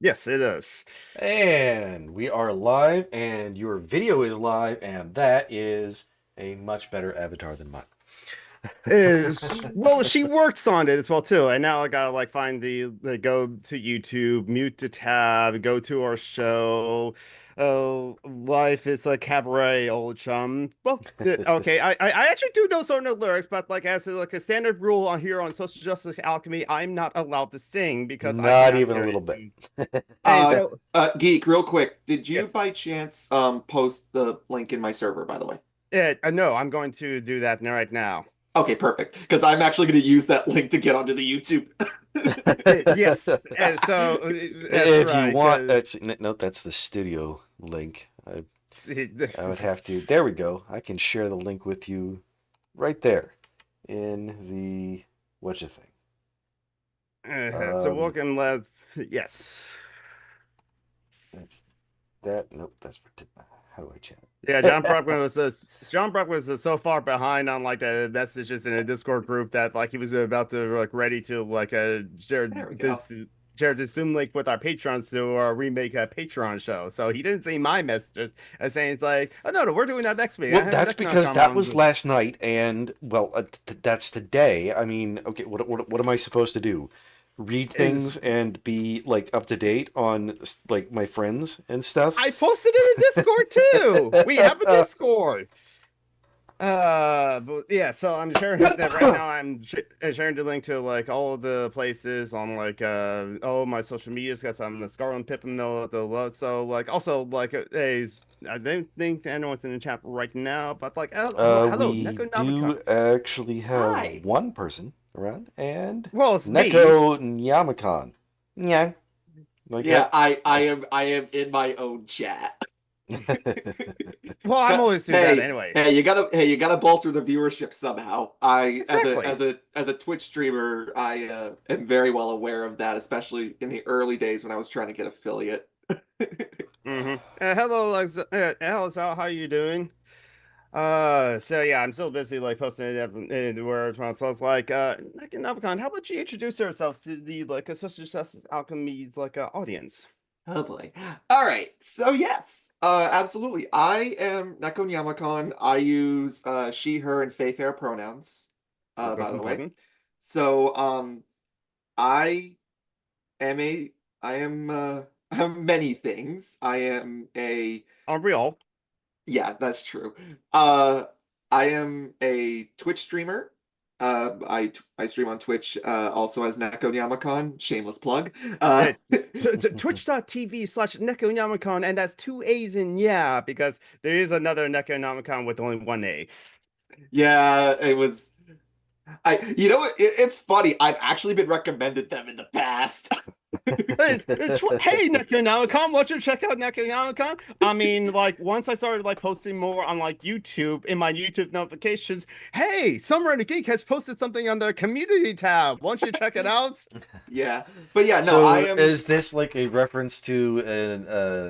Yes, it is. And we are live, and your video is live, and that is a much better avatar than mine. Is well, she works on it as well too. And now I gotta like find the go to YouTube, mute the tab, go to our show. Oh, life is a cabaret, old chum. Well, okay, I actually do know some of the lyrics, but like as like a standard rule on here on Social Justice Alchemy, I'm not allowed to sing because I Not cannot even a hear little bit. you. Hey, so Geek, real quick, did you yes, by chance post the link in my server, by the way? no, I'm going to do that right now. Okay, perfect. Because I'm actually going to use that link to get onto the YouTube. Yes, and so that's If you right, want, because no, that's the studio link. I would have to. There we go. I can share the link with you right there in the what you think. so Um, welcome, let's yes. that's that. Nope, that's how do I Yeah, chat? John Brock was so far behind on like the messages in a Discord group that like he was about to like ready to like There we go. share this Zoom link with our patrons to remake a Patreon show. So he didn't see my messages and saying it's like, oh no, we're doing that next week. I Well, have a that's because Necronomicon that was on. last night, and well, that's today. I mean, okay, what am I supposed to do? Read things Is and be like up to date on like my friends and stuff? I posted it in Discord too. We have a Discord. But yeah, so I'm sharing that right now. Sharing the link to like all the places on like all my social medias because I'm the Scarlet Pippin know the love. So like also like hey, I don't think anyone's in the chat right now, but like hello, We Neko Nabika. do actually have Hi. one person around, and Well, it's me. Neko Nyamakan. Yeah, like Yeah, that. I am in my own chat. Well, I'm But always do that hey, anyway. you gotta bolster the viewership somehow. I Exactly. as a Twitch streamer, I am very well aware of that, especially in the early days when I was trying to get affiliate. Hello, hello, Sal. How you doing? So yeah, I'm still busy like posting it everywhere. So it's like, Nabicon, how about you introduce yourself to the like Associate Justice Alchemy's like audience? Oh boy. All right. So yes, absolutely. I am Neko Nyamakon. I use she, her, and Fae Fair pronouns, Of course, by the way. important. So I am a I am I'm many things. I am a Unreal. yeah, that's true. Uh I am a Twitch streamer. I stream on Twitch also as Neko Nyamakon, shameless plug. Uh Twitch.tv/Necronomicon, and that's two A's in yeah, because there is another Necronomicon with only one A. yeah, it was you know what? It's funny. I've actually been recommended them in the past. Hey, Necronomicon, why don't you check out Necronomicon? I mean, like, once I started, like, posting more on, like, YouTube, in my YouTube notifications, hey, Summer the Geek has posted something on the community tab. Why don't you check it out? Yeah, but yeah, no, I So am. is this like a reference to an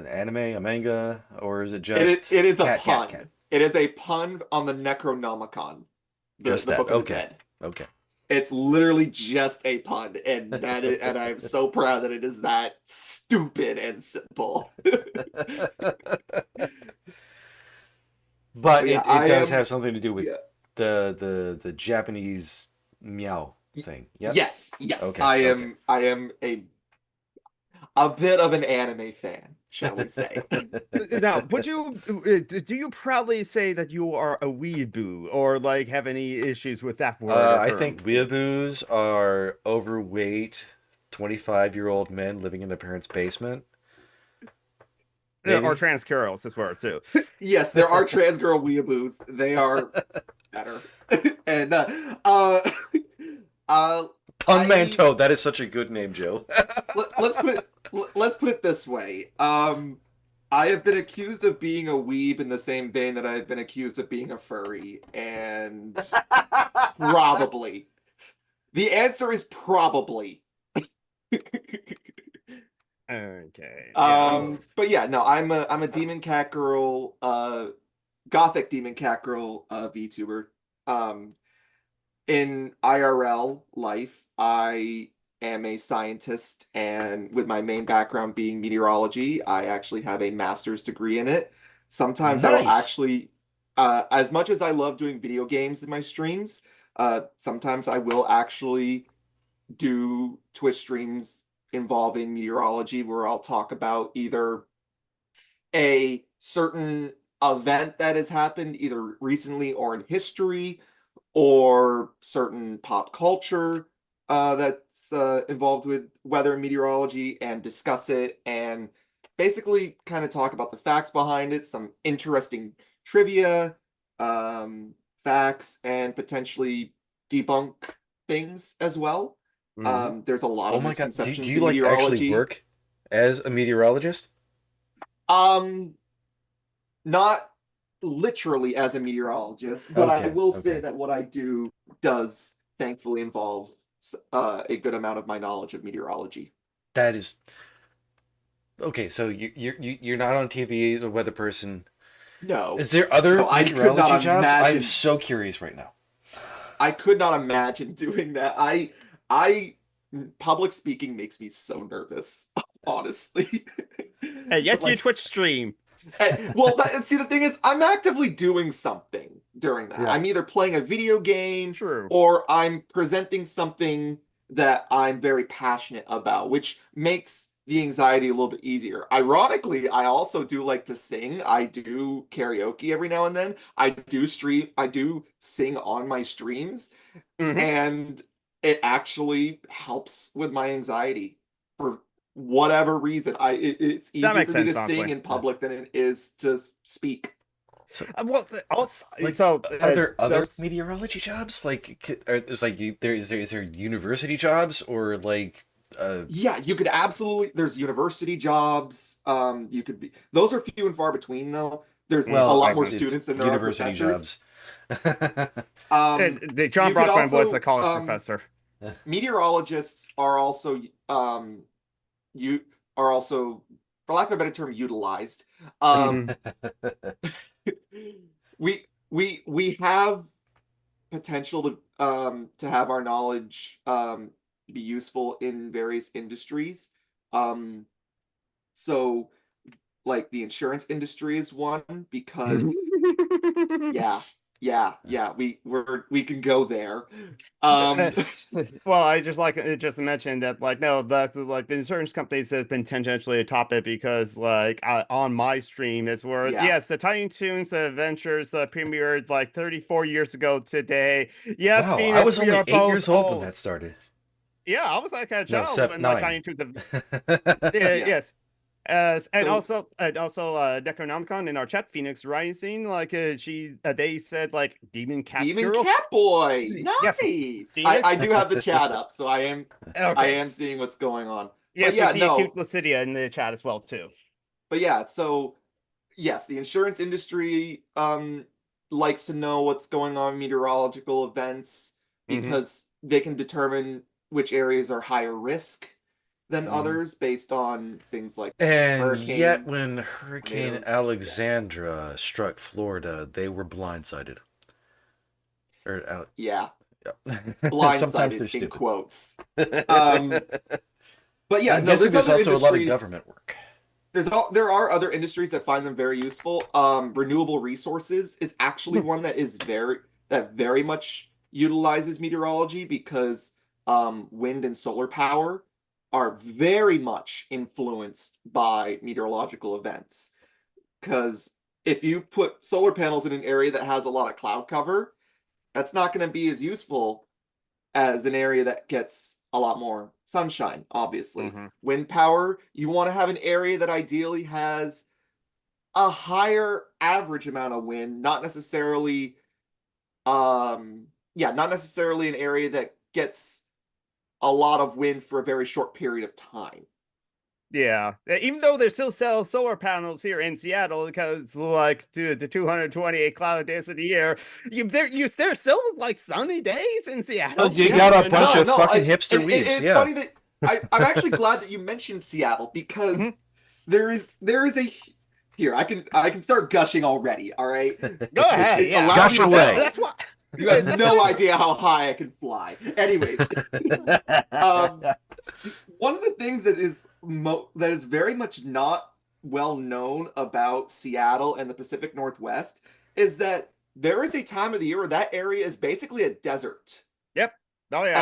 anime, a manga, or is it just It is a cat, cat, cat? pun. It is a pun on the Necronomicon, Just the that. Book of the Okay. Dead. Okay. It's literally just a pun, and I am so proud that it is that stupid and simple. But But yeah, it I does am. have something to do with Yeah. the Japanese meow thing. Yep. Yes, yes, Okay. Okay. I am a bit of an anime fan, shall we say? Now, would you, do you proudly say that you are a weeaboo, or, like, have any issues with that word or I term? think weeaboos are overweight 25-year-old men living in their parents' basement. Or Maybe. trans curls as well, too. Yes, there are trans girl weeaboos. They are better. And uh I Punmanto. That is such a good name, Joe. let's put it this way. I have been accused of being a weeb in the same vein that I've been accused of being a furry, and probably. The answer is probably. Okay, yeah. But yeah, no, I'm a demon cat girl, gothic demon cat girl, VTuber. In IRL life, I am a scientist, and with my main background being meteorology, I actually have a master's degree in it. Sometimes I will Nice. actually, as much as I love doing video games in my streams, sometimes I will actually do Twitch streams involving meteorology where I'll talk about either a certain event that has happened either recently or in history, or certain pop culture that's involved with weather and meteorology, and discuss it and basically kind of talk about the facts behind it, some interesting trivia, um, facts, and potentially debunk things as well. Hmm. There's a lot Oh of my God. Do misconceptions you in like actually meteorology. work as a meteorologist? Um, Not literally as a meteorologist, but I Okay, will say okay. that what I do does thankfully involve a good amount of my knowledge of meteorology. That is okay. So you're not on TV as a weather person. No, Is there other no, I could not meteorology jobs? I'm imagine. so curious right now. I could not imagine doing that. I, public speaking makes me so nervous, honestly. And But yet you like, Twitch stream. well, see, the thing is, I'm actively doing something during that. Yeah. I'm either playing a video game True. or I'm presenting something that I'm very passionate about, which makes the anxiety a little bit easier. Ironically, I also do like to sing. I do karaoke every now and then. I do sing on my streams, Hmm. and it actually helps with my anxiety for whatever reason. It's That easier makes for me to sense, sing honestly. in Yeah. public than it is to speak. So, Well, also, like, so are there other there's meteorology jobs? Like, there's like, is there university jobs or like, Yeah, you could absolutely. There's university jobs. You could be. Those are few and far between, though. There's a well, lot makes more sense. it's students than there are university professors. jobs. The John You could Brockman was a also college professor. meteorologists are also you are also, for lack of a better term, utilized. Hmm. We have potential to have our knowledge be useful in various industries. Um, so like the insurance industry is one, because yeah, we can go there. Uh, Um, well, I just like just mentioned that like no, like the insurance companies have been tangentially a topic because like on my stream is where yeah. yes, the Tiny Toons Adventures premiered like 34 years ago today. Yes, Wow, I Phoenix, was we only are 8 years both old when old. that started. Yeah, I was like a No, child when like Tiny 9. Toons. Yeah. Yes. And So also Necronomicon in our chat, Phoenix Rising, like they said like Demon Cat Demon Girl. Catboy, Yes, nice. Phoenix. I do have the chat up, so I Okay. am seeing what's going on. But Yes, we yeah, see a cute no. Placidia in the chat as well too. But yeah, so yes, the insurance industry likes to know what's going on in meteorological events Hmm. because they can determine which areas are higher risk than Hmm. others based on things like And yet, hurricane, when Hurricane tornadoes. Yeah. Alexandra struck Florida, they were blindsided. Or out. Yeah. Yeah. Sometimes Blindsided they're in stupid. quotes. Um, but yeah, I'm no, guessing there's there's other also a lot of industries. government work. There are other industries that find them very useful. Renewable resources is actually one that is very much utilizes meteorology, because wind and solar power are very much influenced by meteorological events. Because if you put solar panels in an area that has a lot of cloud cover, that's not going to be as useful as an area that gets a lot more sunshine, obviously. Hmm. Wind power, you want to have an area that ideally has a higher average amount of wind, not necessarily not necessarily an area that gets a lot of wind for a very short period of time. Yeah, even though they still sell solar panels here in Seattle, because like the 228 cloud days of the year, there's still like sunny days in Well, Seattle. you Yeah, got a Even bunch though, no, of no, fucking hipster and weebs, it's yeah. funny that I'm actually glad that you mentioned Seattle, because Mhm. there is a here, I can start gushing already, all right? Go ahead, yeah. Allow Gush me to away. go. That's what. You have That's no why. idea how high I can fly. Anyways, um, One of the things that is very much not well known about Seattle and the Pacific Northwest is that there is a time of the year where that area is basically a desert. Yep. Oh yeah.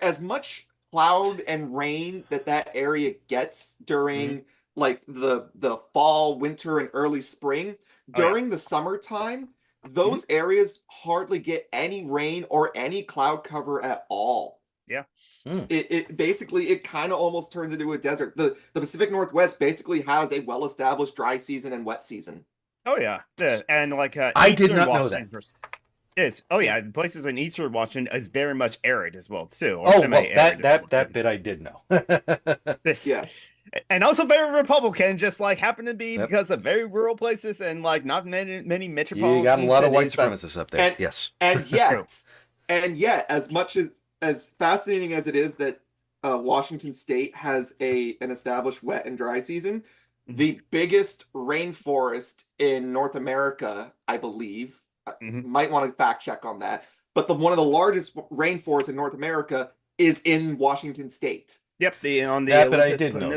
As much cloud and rain that area gets during like the fall, winter, and early spring, during the summertime, those areas hardly get any rain or any cloud cover at all. Yeah. It basically, it kind of almost turns into a desert. The Pacific Northwest basically has a well-established dry season and wet season. Oh yeah. And like I did not know that. Places in Eastern Washington is very much arid as well too. Or that bit I did know. Yeah. And also very Republican, just like happen to be because of very rural places and like not many metropolitan. You got a lot of white supremacists up there. And yet, as much as fascinating as it is that Washington State has an established wet and dry season, the biggest rainforest in North America, I believe, might want to fact check on that, but one of the largest rainforests in North America is in Washington State. Yep, but I did know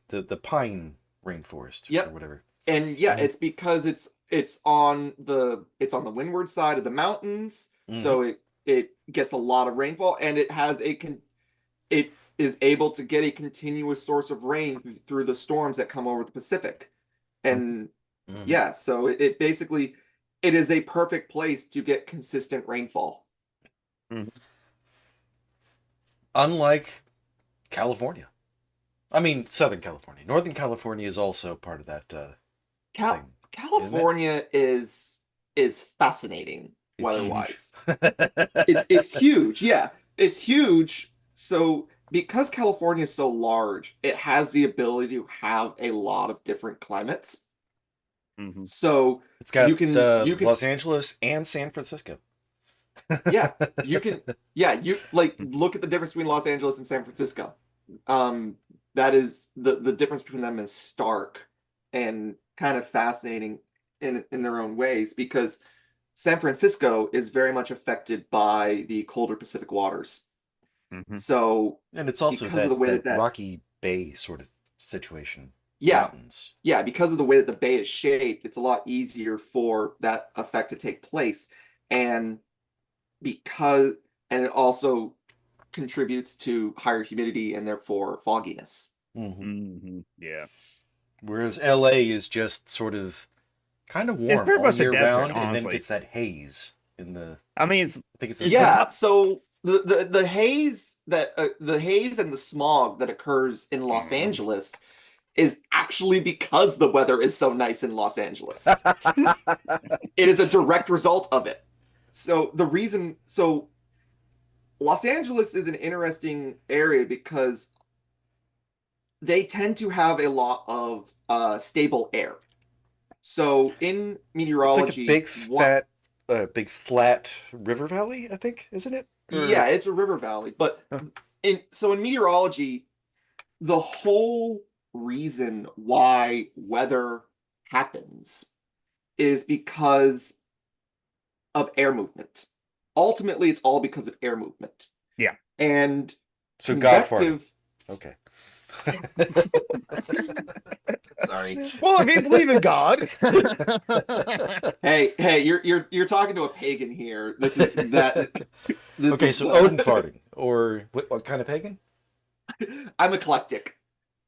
the pine rainforest or whatever. And it's because it's on the windward side of the mountains, so it gets a lot of rainfall, and it is able to get a continuous source of rain through the storms that come over the Pacific. And so it basically, it is a perfect place to get consistent rainfall. Unlike California. I mean, Southern California. Northern California is also part of that thing. California is fascinating weather-wise. It's huge. Yeah, it's huge. So because California is so large, it has the ability to have a lot of different climates. So it's got you can Los Angeles and San Francisco. You look at the difference between Los Angeles and San Francisco. That is the difference between them is stark and kind of fascinating in their own ways, because San Francisco is very much affected by the colder Pacific waters. So, and it's also that Rocky Bay sort of situation. Mountains. Yeah, because of the way that the bay is shaped, it's a lot easier for that effect to take place. And it also contributes to higher humidity and therefore fogginess. Yeah. Whereas LA is just sort of kind of warm all year round, and then gets that haze in the. I think it's the so the haze and the smog that occurs in Los Angeles is actually because the weather is so nice in Los Angeles. It is a direct result of it. So Los Angeles is an interesting area because they tend to have a lot of stable air. So in meteorology, it's like a big flat river valley, I think, isn't it? Yeah, it's a river valley. But in meteorology, the whole reason why weather happens is because of air movement. Ultimately, it's all because of air movement. Yeah. And so convective. Okay. Sorry. Well, if you believe in God. Hey, you're talking to a pagan here. This is that. So Odin farting, or what kind of pagan? I'm eclectic.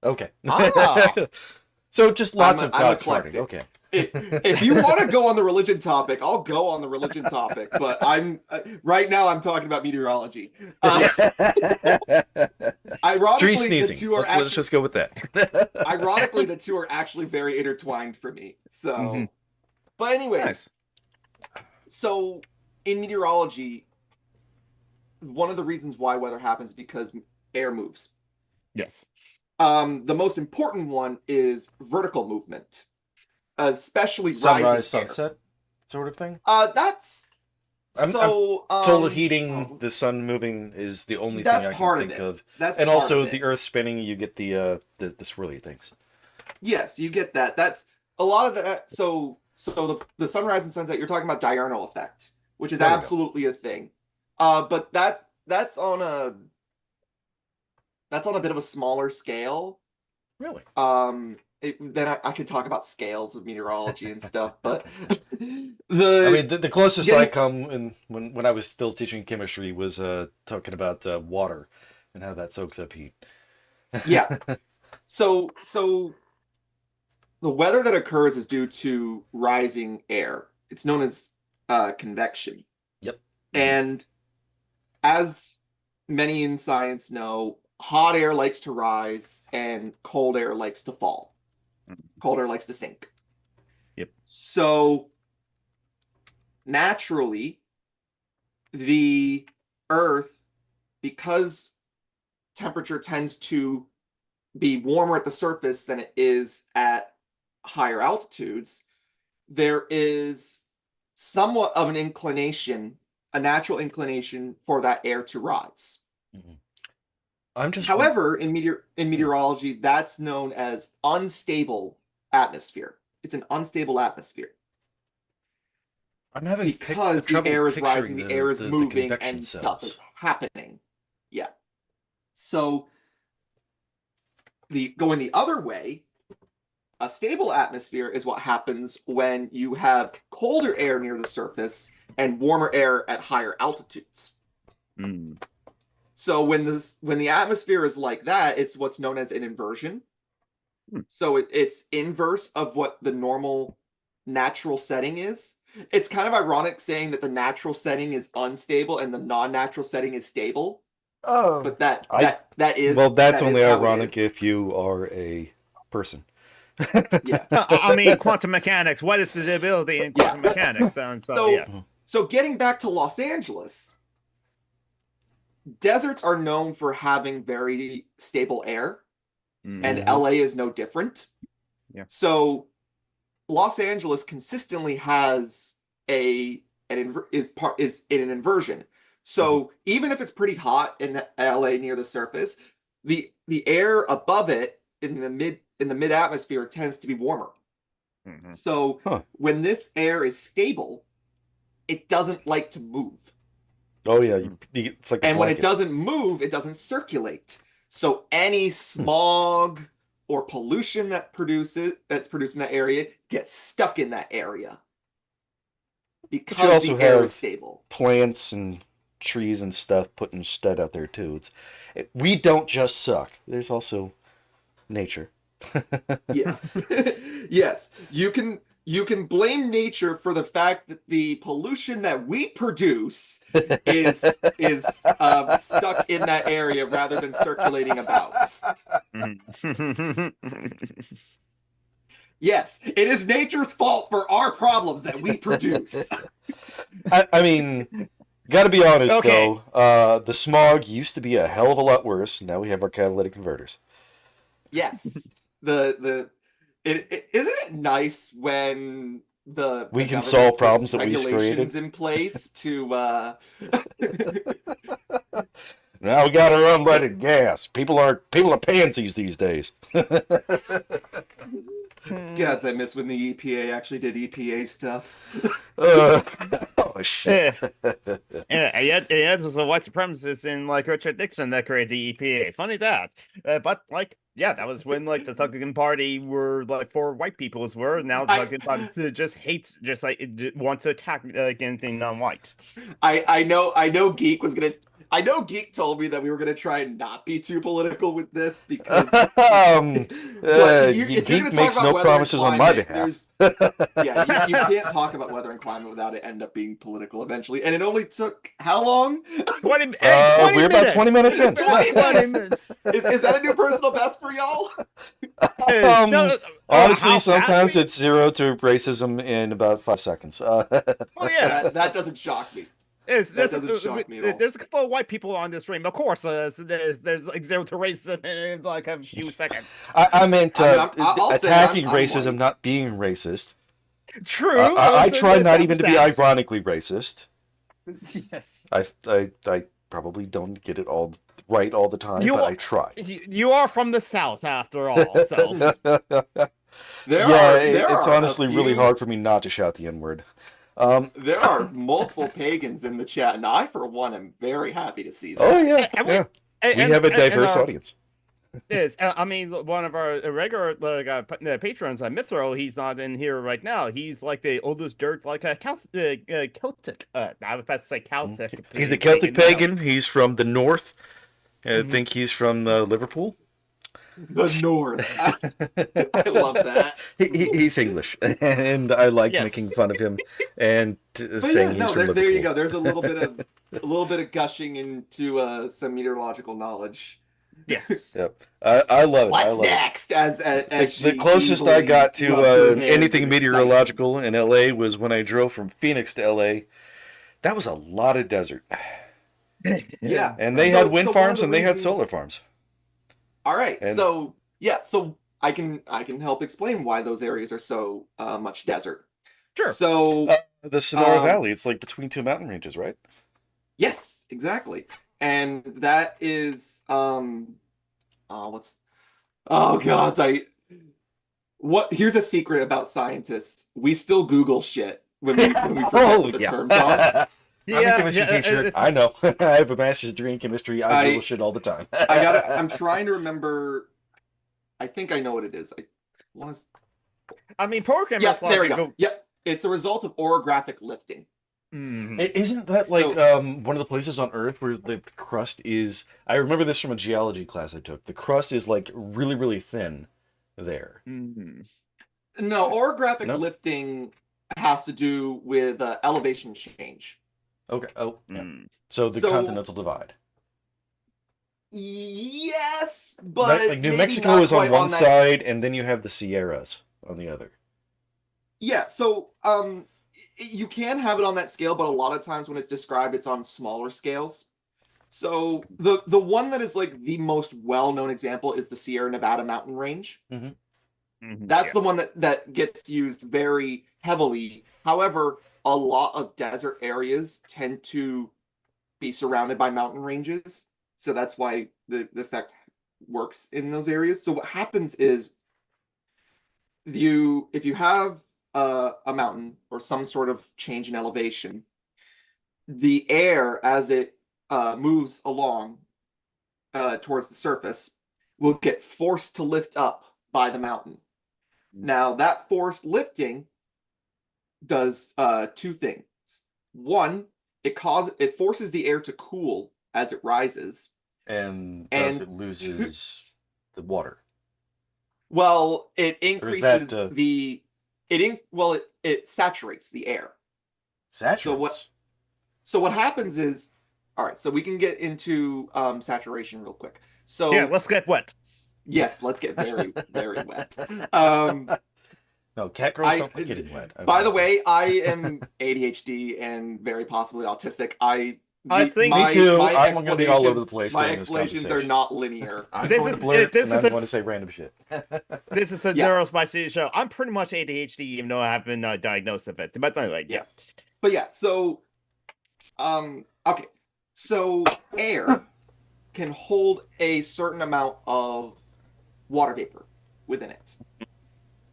Okay. So just lots of gods farting. Okay. If you want to go on the religion topic, I'll go on the religion topic. But right now I'm talking about meteorology. Ironically, Tree sneezing. Let's just go with that. Ironically, the two are actually very intertwined for me. So, but anyways, so in meteorology, one of the reasons why weather happens is because air moves. Yes. The most important one is vertical movement, especially sunrise, sunset sort of thing. That's solar heating, the sun moving is the only thing I can think of. And also the Earth spinning, you get the swirly things. Yes, you get that. That's a lot of that. So the sunrise and sunset, you're talking about diurnal effect, which is absolutely a thing. But that's on that's on a bit of a smaller scale. Really? Then I could talk about scales of meteorology and stuff, but I mean, the closest I getting- come when I was still teaching chemistry was talking about water and how that soaks up heat. yeah. So the weather that occurs is due to rising air. It's known as convection. Yep. And as many in science know, hot air likes to rise and cold air likes to fall. Cold air likes to sink. Yep. So naturally, the Earth, because temperature tends to be warmer at the surface than it is at higher altitudes, there is somewhat of an inclination, a natural inclination for that air to rise. However, in meteorology, that's known as unstable atmosphere. It's an unstable atmosphere. I'm having because the trouble air is picturing rising, the air is moving, convection and cells. stuff is happening. Yeah. So going the other way, a stable atmosphere is what happens when you have colder air near the surface and warmer air at higher altitudes. Mm. So when the atmosphere is like that, it's what's known as an inversion. So it's inverse of what the normal natural setting is. It's kind of ironic saying that the natural setting is unstable and the non-natural setting is stable. Oh, But that is well. That's that only is how it ironic is. if you are a person. Yeah. I mean, quantum mechanics. What is the ability in quantum mechanics? So getting back to Los Angeles, deserts are known for having very stable air, and LA is no different. Yeah. So Los Angeles consistently has is in an inversion. So even if it's pretty hot in LA near the surface, the air above it in the mid atmosphere tends to be warmer. So when this air is stable, it doesn't like to move. Oh yeah, it's like a And when it blanket. doesn't move, it doesn't circulate. So any smog or pollution that's produced in that area gets stuck in that area because also the air have is stable. Plants and trees and stuff put instead out there too. We don't just suck. There's also nature. Yeah. Yes, you can blame nature for the fact that the pollution that we produce is stuck in that area rather than circulating about. Yes, it is nature's fault for our problems that we produce. I mean, gotta be honest though. The smog used to be a hell of a lot worse. Now we have our catalytic converters. Yes. Isn't it nice when we the can solve government problems puts that we regulations created in place to now we got our unleaded gas. People are pansies these days. Gods, I miss when the EPA actually did EPA stuff. Oh shit! Yeah, it was a white supremacist in like Richard Nixon that created the EPA. Funny that, but like, yeah, that was when like the Republican Party were like for white people as were. Now the Republican Party just hates, just like want to attack like anything non-white. I know Geek told me that we were gonna try and not be too political with this because Geek makes no promises on my behalf. Yeah, you can't talk about weather and climate without it end up being political eventually. And it only took how long? 20 we're about 20 minutes in. 20 minutes. Is that a new personal best for y'all? Honestly, sometimes it's 0 to racism in about 5 seconds. Oh yeah, that doesn't shock me. That doesn't shock me at all. There's a couple of white people on this stream, of course. There's like 0 to racism in like a few seconds. I meant I'll attacking I'm racism, white. Not being racist. True. I try not even to be ironically racist. Yes. I probably don't get it all right all the time, but I try. You are from the South, after all. So it's honestly really hard for me not to shout the N-word. There are multiple pagans in the chat, and I, for one, am very happy to see that. Oh yeah, we have a diverse audience. Is I mean, one of our regular patrons, Mithro, he's not in here right now. He's like the oldest dirt, like a Celtic. I was about to say Celtic He's a Celtic pagan. pagan. He's from the north. I Mhm. think he's from Liverpool. The North. I love that. He's English, and I like making Yes. fun of him and But saying yeah, he's no, from there you Liverpool. go. There's a little bit of gushing into some meteorological knowledge. Yes. Yep, I love it. I What's love it. next? As The she closest I evilly got to rubs her hands anything in meteorological excitement. in LA was when I drove from Phoenix to LA. That was a lot of desert, Yeah. and they had So wind so one of farms the and they had solar reasons. farms. All right. And So yeah. So I can help explain why those areas are so much desert. Sure. uh, So the Sonora um Valley, it's like between two mountain ranges, right? yes, exactly. And that is what's oh gods here's a secret about scientists. We still Google shit when we forget Oh what the yeah. terms are. I'm a Yeah, chemistry teacher. it's I know. I have a master's degree in chemistry. I Google I shit all the time. I'm trying to remember. I think I know what it is. I want to. I mean, programmers Yep, like there we to go. go. Yep, it's a result of orographic lifting. Mhm. Isn't that like So one of the places on Earth where the crust is? I remember this from a geology class I took. The crust is like really, really thin there. Mhm. no, orographic No? lifting has to do with elevation change. Okay. Oh, yeah. Mm. So the So continental divide. yes, Like but New maybe Mexico not is on quite one on that. side, and then you have the Sierras on the other. Yeah, so you can have it on that scale, but a lot of times when it's described, it's on smaller scales. So the one that is like the most well-known example is the Sierra Nevada mountain range. Hmm. That's Yeah. the one that gets used very heavily. However, a lot of desert areas tend to be surrounded by mountain ranges, so that's why the effect works in those areas. So what happens is if you have a mountain or some sort of change in elevation, the air as it moves along towards the surface will get forced to lift up by the mountain. Now, that forced lifting does two things. One, it forces the air to cool as it rises, And thus and it two, loses the water. well, it Or is that increases it saturates the air. So saturates? what happens is, all right, so we can get into saturation real quick. Yeah, So let's get wet. yes, let's get very, very wet. Um, No, cat girls don't like getting wet. by the way, I am ADHD and very possibly autistic. I think Me too. My I'm going to be all over the explanations, place my during this explanations are conversation. not linear. I'm this going is to blurt, this and is I'm a going to say random shit. this is the Yeah. neurospicy show. I'm pretty much ADHD, even though I have been diagnosed with it. But anyway, yeah. But yeah, so okay. So air can hold a certain amount of water vapor within it.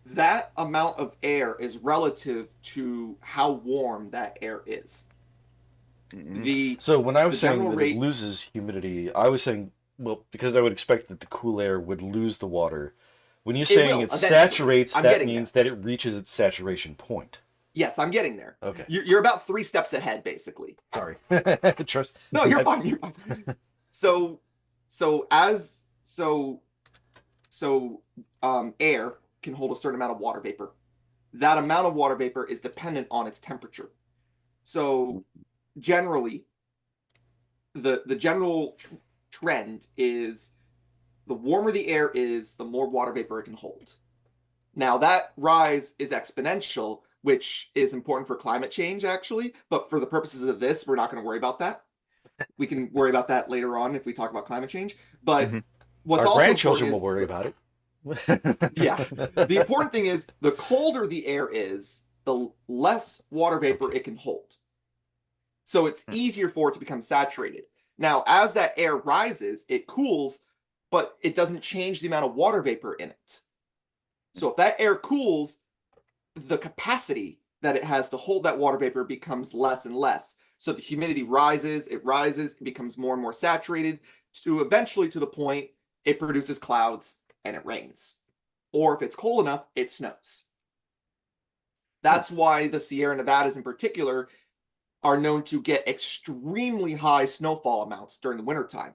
That amount of air is relative to how warm that air is. Mhm. So when I was The saying general that it rate, loses humidity, I was saying, well, because I would expect that the cool air would lose the water. When you're it saying will it eventually. saturates, I'm that getting there. means that it reaches its saturation point. Yes, I'm getting there. Okay. You're about 3 steps ahead, basically. Sorry. Trust. No, you're fine. You're fine. So, so as so, so air can hold a certain amount of water vapor. That amount of water vapor is dependent on its temperature. So, generally, the general trend is the warmer the air is, the more water vapor it can hold. Now, that rise is exponential, which is important for climate change, actually. But for the purposes of this, we're not going to worry about that. We can worry about that later on if we talk about climate change. But Mhm. what's Our also grandchildren will important worry about it. yeah, the important thing is the colder the air is, the less water vapor it can hold. So it's easier for it to become saturated. Now, as that air rises, it cools, but it doesn't change the amount of water vapor in it. So if that air cools, the capacity that it has to hold that water vapor becomes less and less. So the humidity rises, it becomes more and more saturated to eventually to the point it produces clouds and it rains. Or if it's cold enough, it snows. That's why the Sierra Nevadas in particular are known to get extremely high snowfall amounts during the wintertime,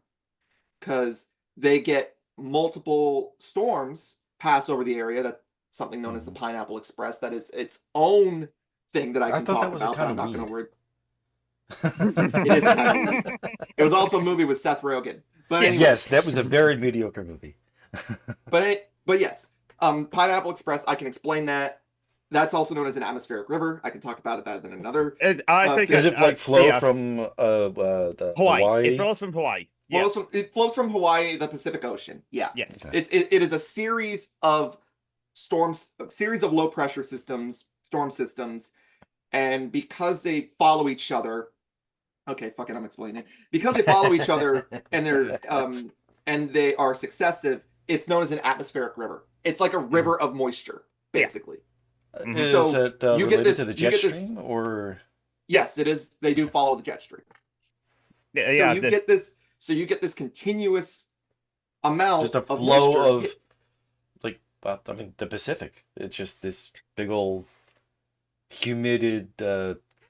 because they get multiple storms pass over the area. That's something known as the Pineapple Express. That is its own thing that I can thought talk that was a about, but kind I'm of not going to weed. worry. It is kind of weed. It was also a movie with Seth Rogen. But anyways, Yes, that was a very mediocre movie. but yes, Pineapple Express, I can explain that. That's also known as an atmospheric river. I can talk about it better than another. I think Does it like flow yeah, from Hawaii. Hawaii? It flows from Hawaii. Yeah. It flows from Hawaii, the Pacific Ocean. Yeah. Yes. Okay. It is a series of storms, a series of low pressure systems, storm systems, and because they follow each other. Okay, fuck it, I'm explaining it. Because they follow each other and they are successive, it's known as an atmospheric river. It's like a river of moisture, basically. Is So it you get related this- to the you jet get this- stream, or Yes, it is. They do follow the jet stream. Yeah. So Yeah. you get this. So you get this continuous amount just a of flow moisture. of like I mean the Pacific? It's just this big old humid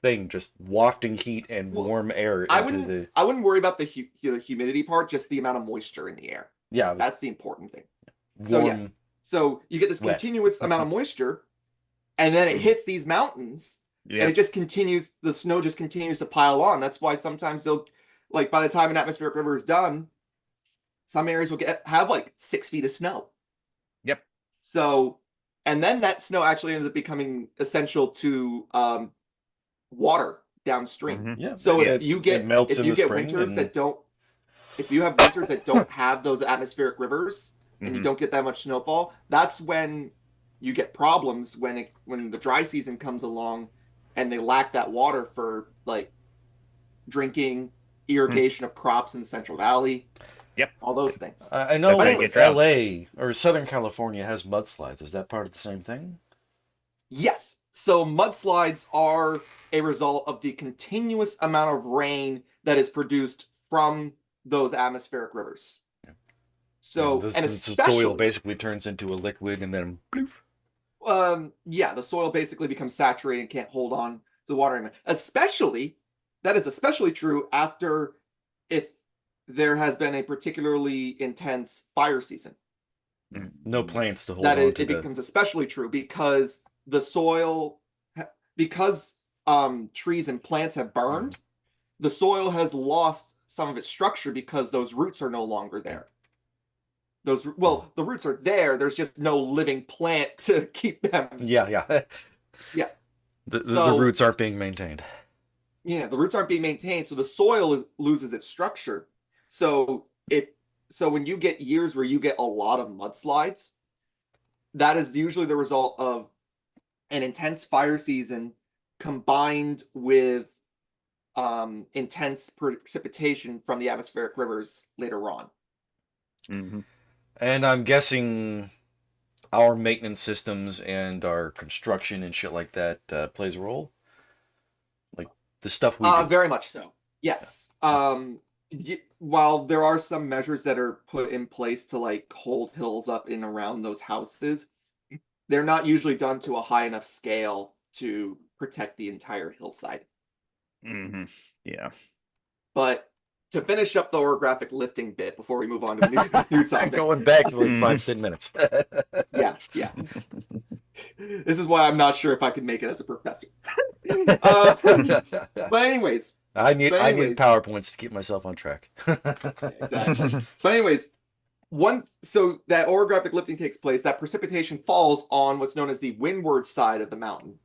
thing, just wafting heat and Well, warm air I into wouldn't. the I wouldn't worry about the humidity part. Just the amount of moisture in the air. yeah That's the important thing. warm. So, yeah. So you get this Wet. continuous amount of moisture, and then it hits these mountains, and Yeah. it just continues. The snow just continues to pile on. That's why sometimes they'll, like, by the time an atmospheric river is done, some areas will have like 6 feet of snow. Yep. So, and then that snow actually ends up becoming essential to water downstream. Mhm. Yeah. So Yes. if you get melts if in you the get spring winters and- that don't, if you have winters that don't have those atmospheric rivers, and you Mhm. don't get that much snowfall, that's when you get problems when the dry season comes along, and they lack that water for like drinking, irrigation of crops in the Central Valley. Yep. All those things. I know That's how you get droughts. LA or Southern California has mudslides. Is that part of the same thing? Yes. So mudslides are a result of the continuous amount of rain that is produced from those atmospheric rivers. So, and the especially, soil basically turns into a liquid and then bloof. yeah, the soil basically becomes saturated and can't hold on to the water anymore. That is especially true after if there has been a particularly intense fire season. No plants to hold That on it to the becomes especially true because the soil, because trees and plants have burned, the soil has lost some of its structure because those roots are no longer there. The roots are there. There's just no living plant to keep them. yeah. Yeah. The So- roots aren't being maintained. Yeah, the roots aren't being maintained, so the soil loses its structure. So when you get years where you get a lot of mudslides, that is usually the result of an intense fire season combined with intense precipitation from the atmospheric rivers later on. Mhm. And I'm guessing our maintenance systems and our construction and shit like that plays a role. Like the stuff we do. Very much so. Yes. While there are some measures that are put in place to like hold hills up in around those houses, they're not usually done to a high enough scale to protect the entire hillside. Mhm. Yeah. But to finish up the orographic lifting bit before we move on to a new topic. Going back for like Mm. 5-10 minutes. Yeah. This is why I'm not sure if I can make it as a professor. But anyways, I need anyways- PowerPoints to keep myself on track. exactly. But anyways, so that orographic lifting takes place, that precipitation falls on what's known as the windward side of the mountain.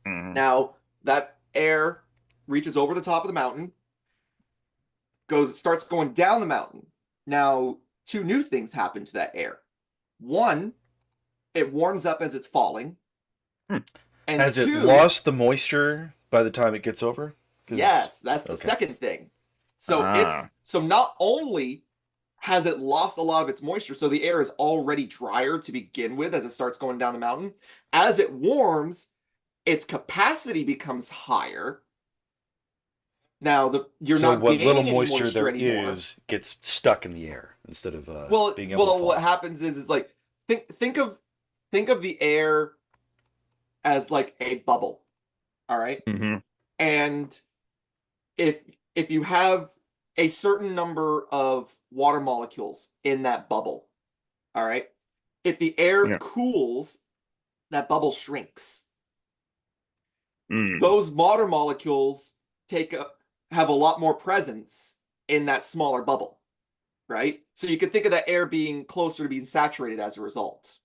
Mhm. Now, that air reaches over the top of the mountain, starts going down the mountain. Now, two new things happen to that air. One, it warms up as it's falling. And Has it two, lost the moisture by the time it gets over? 'Cause- yes, that's the okay. second thing. So Ah. so not only has it lost a lot of its moisture, so the air is already drier to begin with as it starts going down the mountain. As it warms, its capacity becomes higher. Now you're so not what gaining little any moisture there anymore. is gets stuck in the air. instead of Well, being able to fall. what happens is like think of the air as like a bubble, all right? Mm-hmm. And if you have a certain number of water molecules in that bubble, all right? If the air Yeah. cools, that bubble shrinks. Mm. Those water molecules have a lot more presence in that smaller bubble, right? So you could think of that air being closer to being saturated as a result.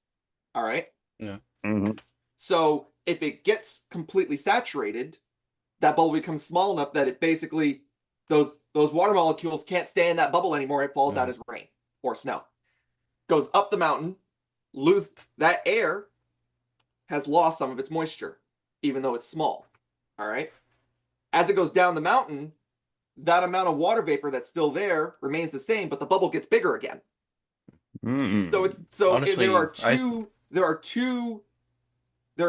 All right? Yeah. Mm-hmm. So if it gets completely saturated, that bubble becomes small enough that it basically those water molecules can't stay in that bubble anymore. It falls out as rain or snow. Goes up the mountain, lose that air has lost some of its moisture, even though it's small. All right. As it goes down the mountain, that amount of water vapor that's still there remains the same, but the bubble gets bigger again. Mm-hmm. So Honestly, there are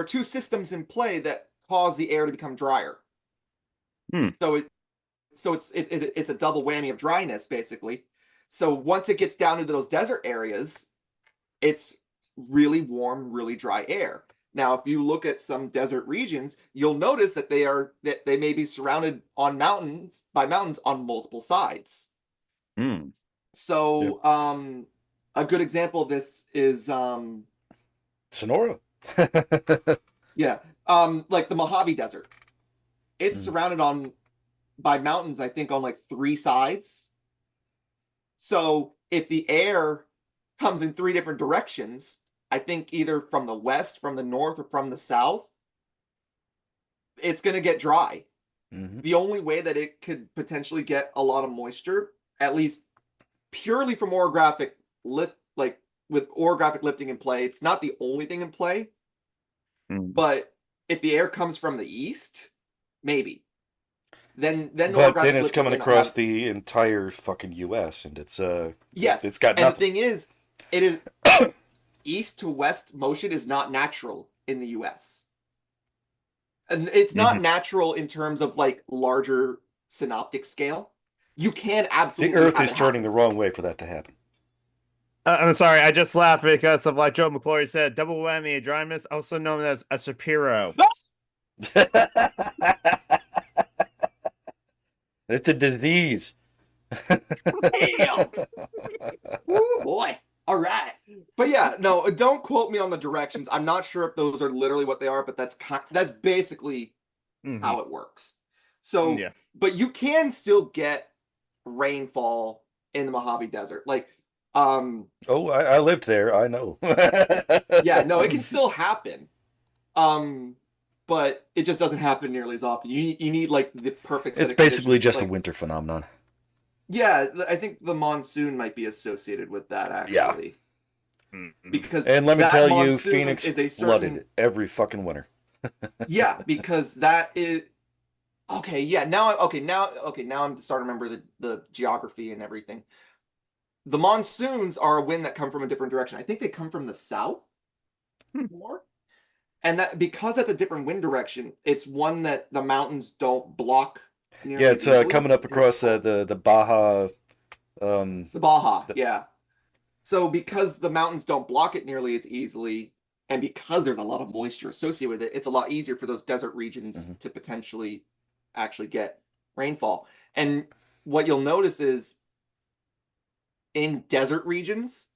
two systems in play that cause the air to become drier. Hmm. So it's a double whammy of dryness basically. So once it gets down into those desert areas, it's really warm, really dry air. Now, if you look at some desert regions, you'll notice that they may be surrounded by mountains on multiple sides. Mm. So, a good example of this is Sonora. yeah, like the Mojave Desert. It's surrounded by mountains, I think, on like 3 sides. So if the air comes in 3 different directions, I think either from the west, from the north, or from the south, it's going to get dry. Mm-hmm. The only way that it could potentially get a lot of moisture, at least purely from orographic lift, like with orographic lifting in play, it's not the only thing in play. Mm. But if the air comes from the east, maybe. Then But then it's lifting coming can across have... the entire fucking U.S. and it's Yes, it's got and nothing. the thing is, it is east to west motion is not natural in the U.S. And it's not natural in terms of like larger synoptic scale. You can The absolutely Earth have is it turning happen. the wrong way for that to happen. I'm sorry, I just laughed because of like Joe McClory said, double whammy dryness, also known as a Shapiro. It's a disease. Damn. Woo, boy. All right. But yeah, no, don't quote me on the directions. I'm not sure if those are literally what they are, but that's basically how it works. So, Yeah. but you can still get rainfall in the Mojave Desert. Like, Oh, I lived there. I know. yeah, no, it can still happen. But it just doesn't happen nearly as often. You need like the perfect set It's of basically conditions, just like, a winter phenomenon. yeah, I think the monsoon might be associated with that actually. Yeah. Because And let me that tell you, monsoon Phoenix is a flooded certain... every fucking winter. Yeah, because that is okay. Yeah, now I'm starting to remember the geography and everything. The monsoons are a wind that come from a different direction. I think they come from the south more, and that because that's a different wind direction, it's one that the mountains don't block nearly Yeah, as it's easily. coming up across the Baja. The Baja, yeah. So because the mountains don't block it nearly as easily, and because there's a lot of moisture associated with it, it's a lot easier for those desert regions to potentially actually get rainfall. And what you'll notice is in desert regions,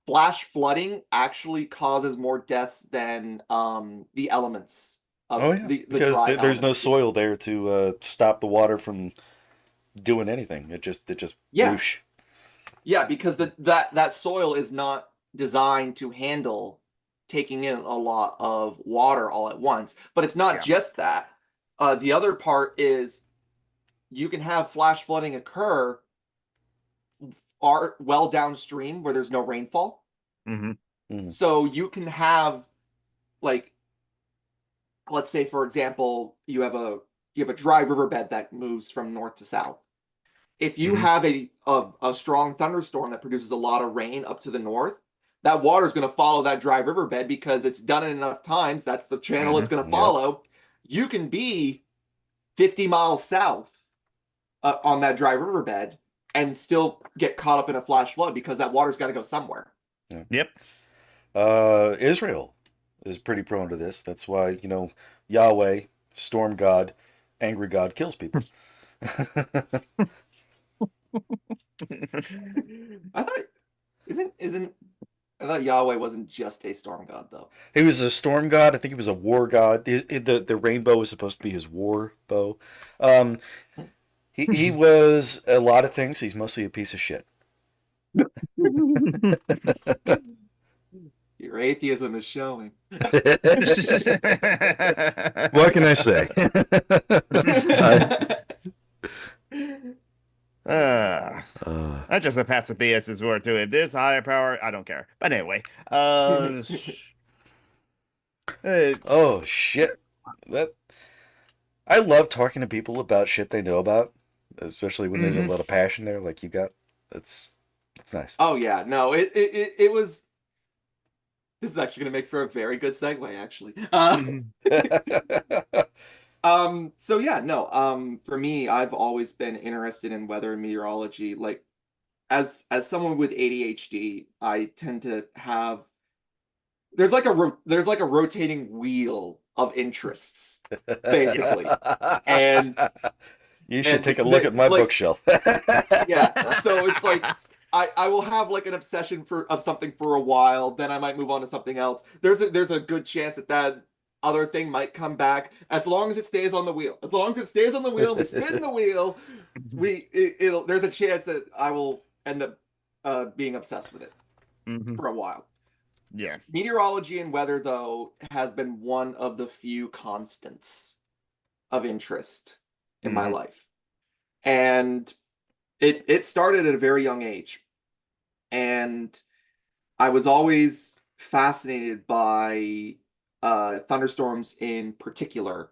flash flooding actually causes more deaths than the elements of Oh yeah, the because dry there's no elements do. soil there to stop the water from doing anything. It just Yeah. whoosh. Yeah, because that soil is not designed to handle taking in a lot of water all at once. But it's not just that. The other part is you can have flash flooding occur well downstream where there's no rainfall. So you can have, like, let's say for example, you have a dry riverbed that moves from north to south. If you have a strong thunderstorm that produces a lot of rain up to the north, that water is going to follow that dry riverbed because it's done it enough times. That's the channel it's going to follow. You can be 50 miles south on that dry riverbed, and still get caught up in a flash flood because that water's got to go somewhere. Yeah. Yep. Israel is pretty prone to this. That's why, Yahweh, storm god, angry god, kills people. I thought isn't I thought Yahweh wasn't just a storm god though. He was a storm god. I think he was a war god. The rainbow was supposed to be his war bow. He was a lot of things. He's mostly a piece of shit. Your atheism is showing. What can I say? That's just a passive theist's word to it. There's a higher power. I don't care. But anyway. Oh shit. I love talking to people about shit they know about, especially when there's a lot of passion there, like you got. It's nice. Oh yeah, no, it was. This is actually going to make for a very good segue, actually. So yeah, no. For me, I've always been interested in weather and meteorology. Like, as someone with ADHD, I tend to have. There's like a rotating wheel of interests, basically, and you should take a look at my bookshelf. Yeah, so it's like I will have like an obsession of something for a while, then I might move on to something else. There's a good chance that other thing might come back as long as it stays on the wheel. As long as it stays on the wheel, we spin the wheel. There's a chance that I will end up being obsessed with it for a while. Yeah. Meteorology and weather, though, has been one of the few constants of interest in my life. And it started at a very young age. And I was always fascinated by thunderstorms in particular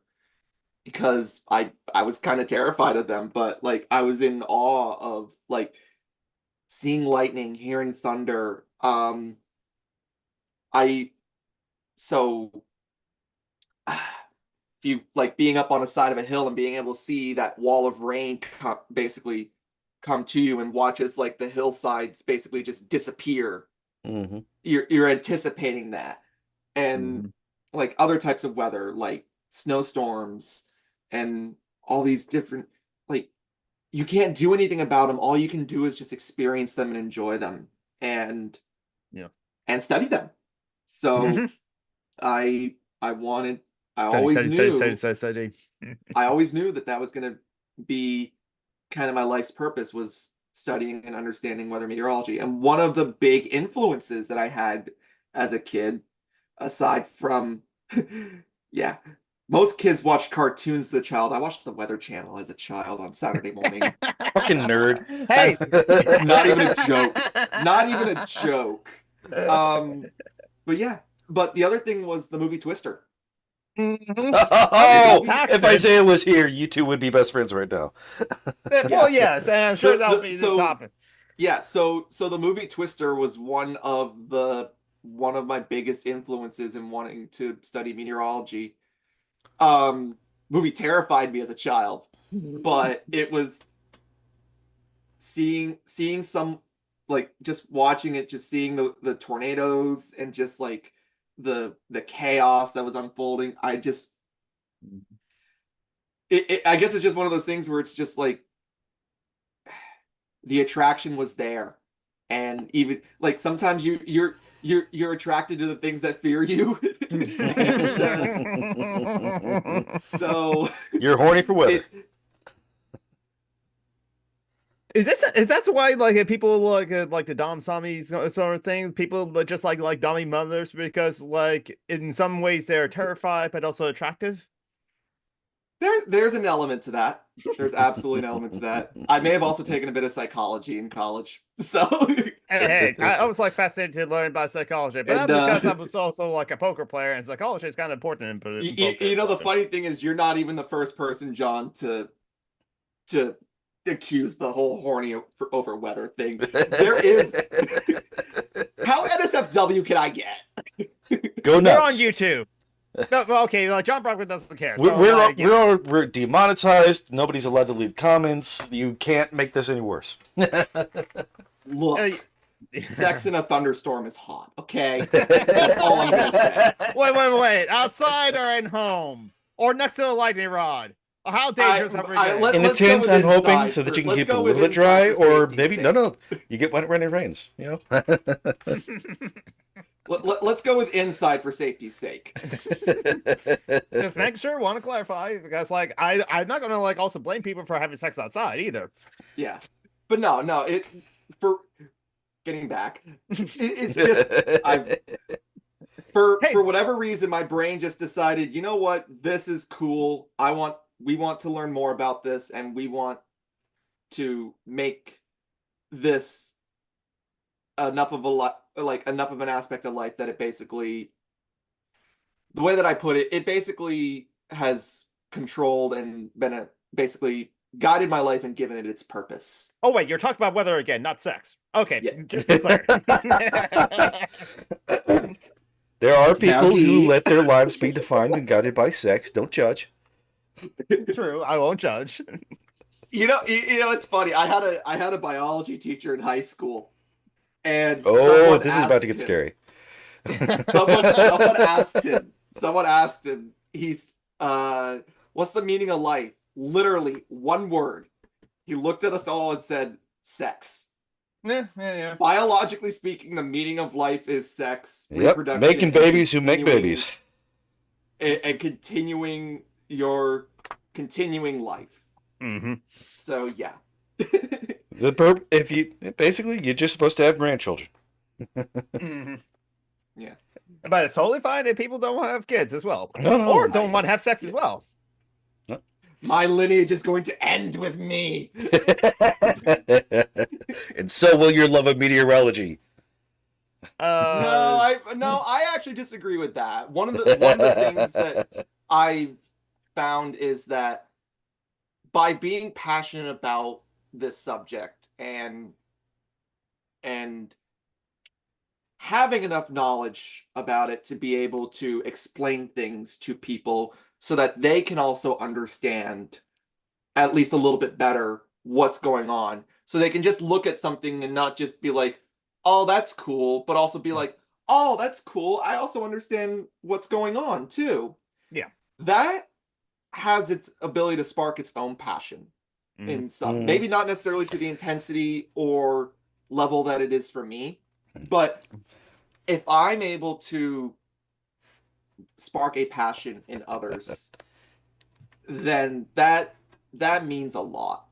because I was kind of terrified of them, but like I was in awe of like seeing lightning, hearing thunder. If you like being up on a side of a hill and being able to see that wall of rain basically come to you and watch as like the hillsides basically just disappear. You're anticipating that. And like other types of weather, like snowstorms and all these different, like you can't do anything about them. All you can do is just experience them and enjoy them and study them. So I always knew that was going to be kind of my life's purpose, was studying and understanding weather meteorology. And one of the big influences that I had as a kid, aside from most kids watch cartoons as a child. I watched the Weather Channel as a child on Saturday morning. Fucking nerd. Hey, not even a joke. Not even a joke. But the other thing was the movie Twister. Oh, if Isaiah was here, you two would be best friends right now. Well, yes, and I'm sure that'll be the topic. Yeah, so the movie Twister was one of my biggest influences in wanting to study meteorology. Movie terrified me as a child, but it was seeing some, like, just watching it, just seeing the tornadoes and just like the chaos that was unfolding. I guess it's just one of those things where it's just like the attraction was there, and even like sometimes you're attracted to the things that fear you. So you're horny for weather. Is that why like people like the Dom Sami sort of thing? People that just like dummy mothers because like in some ways they're terrified but also attractive. There's an element to that. There's absolutely an element to that. I may have also taken a bit of psychology in college. So hey, I was like fascinated to learn about psychology, but because I was also like a poker player, and psychology is kind of important in poker. You know, the funny thing is you're not even the first person, John, to accuse the whole horny over weather thing. There is how NSFW can I get? Go nuts. You're on YouTube. No, well, okay, like John Brockman doesn't care. We're So, we're, like, you know, we're demonetized. Nobody's allowed to leave comments. You can't make this any worse. Look, uh, sex in a thunderstorm is hot. Okay, that's all I'm gonna say. wait. Outside or in home? Or next to a lightning rod? How dangerous are we getting? In the let's go tent, with I'm hoping, inside so that for- you can let's keep it a go little with bit dry, inside for or safety's maybe sake. no, you get when it rains. You know. Let's go with inside for safety's sake. Just make sure, want to clarify, because like I'm not gonna like also blame people for having sex outside either. Yeah, but no, it for getting back, it's just for whatever reason, my brain just decided, you know what, this is cool. We want to learn more about this, and we want to make this enough of an aspect of life that it basically, the way that I put it, it basically has controlled and been basically guided my life and given it its purpose. Oh wait, you're talking about weather again, not sex. Okay, Yes. just be clear. There are people who Doggy. let their lives be defined and guided by sex. Don't judge. True, I won't judge. You know, it's funny. I had a biology teacher in high school, and Oh, this is about to get scary. Someone asked him, what's the meaning of life? Literally one word. He looked at us all and said, sex. Yeah. Biologically speaking, the meaning of life is sex, Yep, reproduction, making babies who make babies. and continuing your life. Mm-hmm. So yeah. If you're just supposed to have grandchildren. Mm-hmm. Yeah. But it's totally fine if people don't want to have kids as well. No. Or don't want to have sex as well. My lineage is going to end with me. And so will your love of meteorology. I actually disagree with that. One of the things that I found is that by being passionate about this subject and having enough knowledge about it to be able to explain things to people so that they can also understand at least a little bit better what's going on. So they can just look at something and not just be like, oh, that's cool, but also be like, oh, that's cool. I also understand what's going on too. Yeah. That has its ability to spark its own passion in some. Maybe not necessarily to the intensity or level that it is for me, but if I'm able to spark a passion in others, then that means a lot.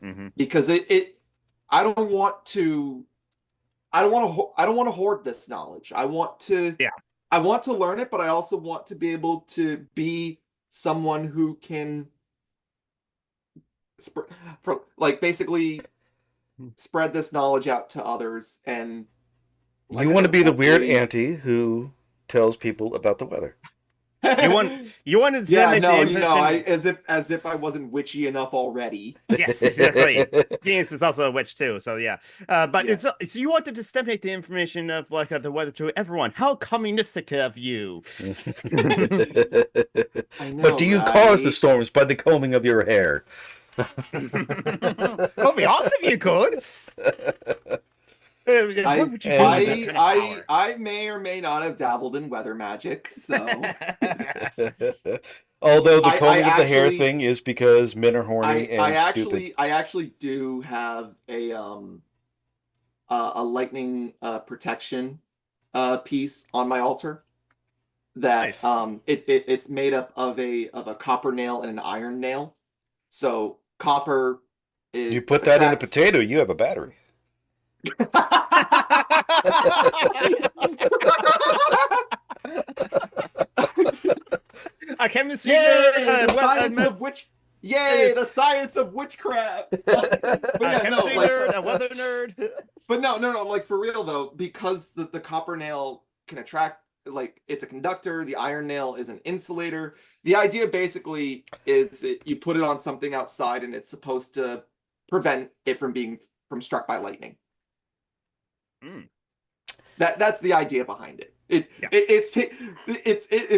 Mm-hmm. Because I don't want to hoard this knowledge. I want to learn it, but I also want to be able to be someone who can basically spread this knowledge out to others. And You want to be the weird auntie who tells people about the weather. You want to send as if I wasn't witchy enough already. Yes, exactly. Venus is also a witch too, so yeah. But Yeah. so you want to disseminate the information of like the weather to everyone. How communistic of you! I know, But do you cause the storms by the combing of your hair? Well, be awesome if you could. What would you do with that kind of power? I may or may not have dabbled in weather magic, so Although the combing of the hair thing is because men are horny and stupid. I actually do have a lightning protection piece on my altar that Nice. It's made up of a copper nail and an iron nail. So copper is You put that in a potato, you have a battery. A chemistry Yay, nerd, the science of witchcraft. But a chemistry nerd, a weather nerd. But no, like for real though, because the copper nail can attract, like it's a conductor, the iron nail is an insulator. The idea basically is you put it on something outside and it's supposed to prevent it from being struck by lightning. That's the idea behind it. It's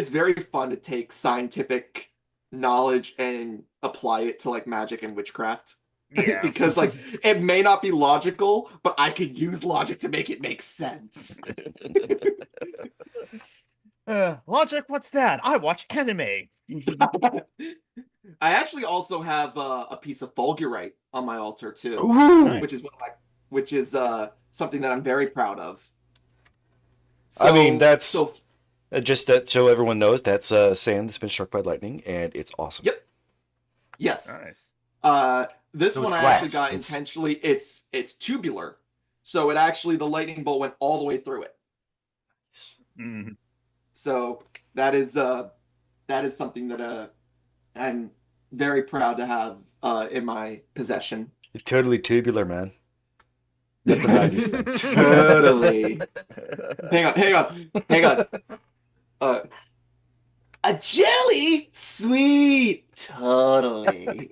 very fun to take scientific knowledge and apply it to like magic and witchcraft. Yeah. Because like it may not be logical, but I could use logic to make it make sense. Logic, what's that? I watch anime. I actually also have a piece of fulgurite on my altar too, Ooh. which is something that I'm very proud of. I mean, that's so just that so everyone knows that's sand that's been struck by lightning, and it's awesome. Yep. Yes. Nice. This So one it's I actually glass. got It's- intentionally. It's tubular, so it actually the lightning bolt went all the way through it. Mhm. So that is something that I'm very proud to have in my possession. It's totally tubular, man. That's a 90s thing. Totally. Hang on. A jelly? Sweet. Totally.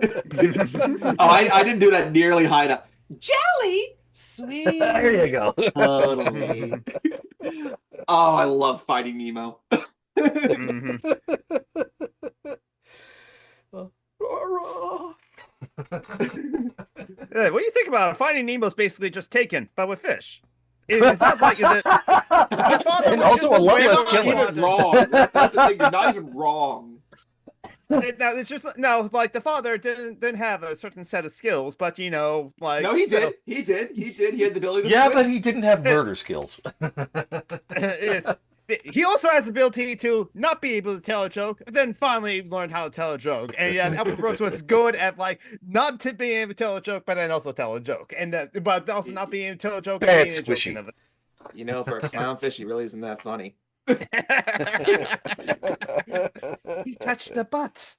I didn't do that nearly high enough. Jelly? Sweet. There you go. Totally. Oh, I love Finding Nemo. Mhm. What do you think about it? Finding Nemo's basically just Taken, but with fish. It sounds like And also a lot less You're not killer. even wrong. That's the thing. You're not even wrong. It's just like the father didn't have a certain set of skills, but like No, he did. He did. He had the ability to Yeah, swim. but he didn't have murder skills. He also has the ability to not be able to tell a joke, but then finally learned how to tell a joke. And yeah, Albert Brooks was good at like not to being able to tell a joke, but then also tell a joke, and but also not being able to tell a joke. Bad And being squishy. a joke You know, for a clownfish, he really isn't that funny. He touched the butt.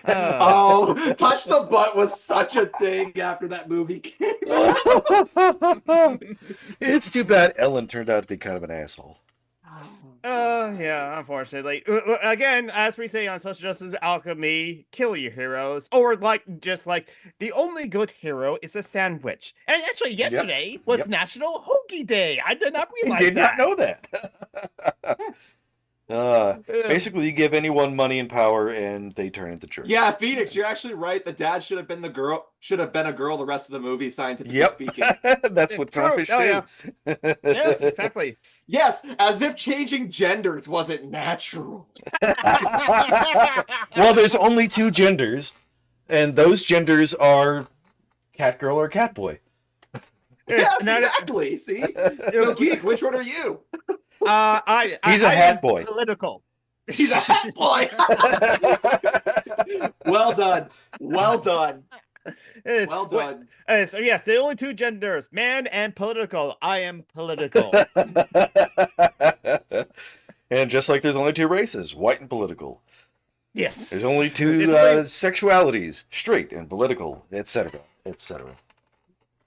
Oh, Touch the Butt was such a thing after that movie came out. It's too bad Ellen turned out to be kind of an asshole. Yeah, unfortunately. Again, as we say on Social Justice Alchemy, kill your heroes. Or, just like, the only good hero is a sandwich. And actually, yesterday was Yep. National Hoagie Day. I did not I realize did that. not know that. Basically, you give anyone money and power, and they turn into jerks. Yeah, Phoenix, you're actually right. The dad should have been a girl the rest of the movie, scientifically Yep. speaking. That's what True. clownfish Oh, do. yeah. Yes, exactly. Yes, as if changing genders wasn't natural. Well, there's only two genders, and those genders are cat girl or cat boy. Yes, Now- exactly. See? So, Geek, which one are you? He's a hat boy. Political. He's a hat boy. Well done. Well done. Yes, Well done. So yes, the only two genders, man and political. I am political. And just like there's only two races, white and political. Yes. There's only two Basically- sexualities, straight and political, etc., etc.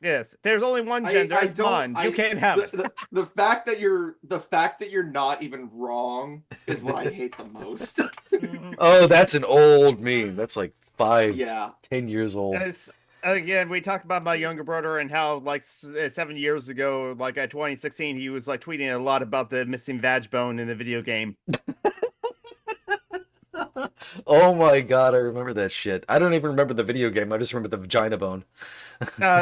Yes, there's only one gender. It's blonde. You can't have it. The fact that you're not even wrong is what I hate the most. Oh, that's an old meme. That's like 10 Yeah. years old. It's, again, we talked about my younger brother and how, like, 7 years ago, like at 2016, he was like tweeting a lot about the missing vag bone in the video game. Oh my god, I remember that shit. I don't even remember the video game. I just remember the vagina bone.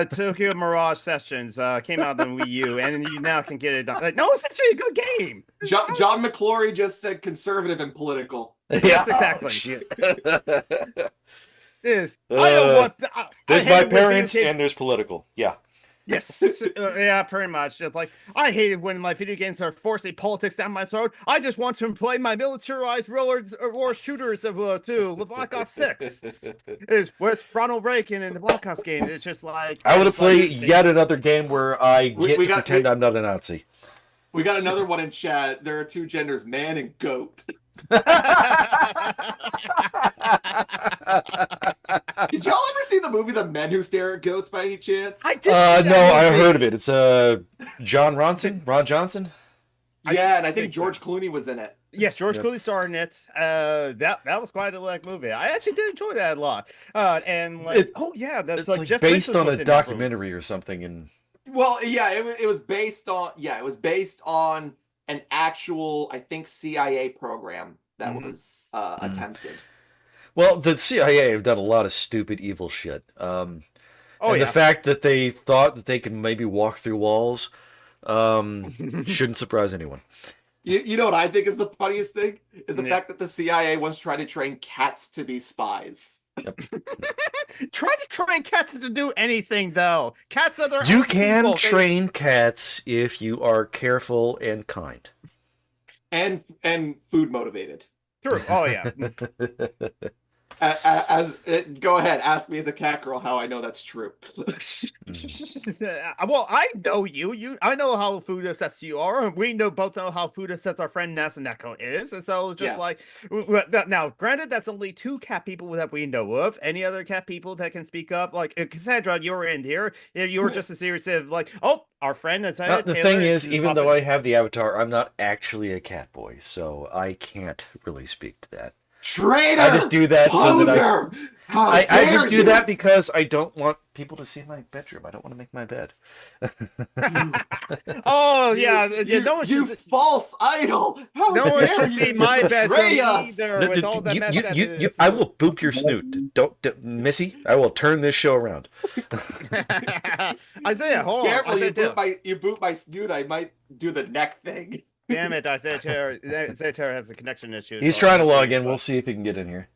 Tokyo Mirage Sessions came out on Wii U, and you now can get it done. Like, no, it's actually a good game. John McClory just said conservative and political. Yes, exactly. Oh, shit. Is I don't want. There's I my hate it when parents video games- and there's political. Yeah. Yes, yeah, pretty much. It's like I hate it when my video games are forcing politics down my throat. I just want to play my militarized war shooters of too. The Black Ops 6 is with Ronald Reagan in the Black Ops game. It's just like I want to it's play like- yet another game where I get we to got- pretend I'm not a Nazi. We got another one in chat. There are two genders, man and goat. Did y'all ever see the movie The Men Who Stare at Goats by any chance? I did. see No, that I movie. heard of it. It's Ron Johnson. Yeah, and I think think so. George Clooney was in it. Yes, George Yep. Clooney starred in it. That was quite a movie. I actually did enjoy that a lot. And like, that's It's like, like Jeff based Bridges on was a in that movie. documentary or something. And Well, yeah, it was based on an actual, I think, CIA program that was attempted. Well, the CIA have done a lot of stupid, evil shit. Oh, and yeah. the fact that they thought that they could maybe walk through walls shouldn't surprise anyone. You know what I think is the funniest thing? Is the fact that the CIA once tried to train cats to be spies. Yep. Try to train cats to do anything, though. Cats are their You own can people. train cats if you are careful and kind. And food motivated. True. Oh, yeah. Go ahead, ask me as a cat girl how I know that's true. Well, I know you. I know how food obsessed you are. We both know how food obsessed our friend Nasaneko is, and so it's just like now. Granted, that's only 2 cat people that we know of. Any other cat people that can speak up? Like Cassandra, you're in here. You're just a series of like, oh, our friend Isaiah. The thing is, even though I have the avatar, I'm not actually a cat boy, so I can't really speak to that. Traitor! I just do that so that I just do you? that because I don't want people to see my bedroom. I don't want to make my bed. Oh yeah, no one you should. False idol! How No one dare should you see my bedroom betray us? either. With all the mess that is. I will boop your snoot. Don't, Missy. I will turn this show around. Isaiah, hold on. Careful, Isaiah, you boot my snoot. I might do the neck thing. Damn it, Isaiah Terror has a connection issue. He's trying to log in. We'll see if he can get in here.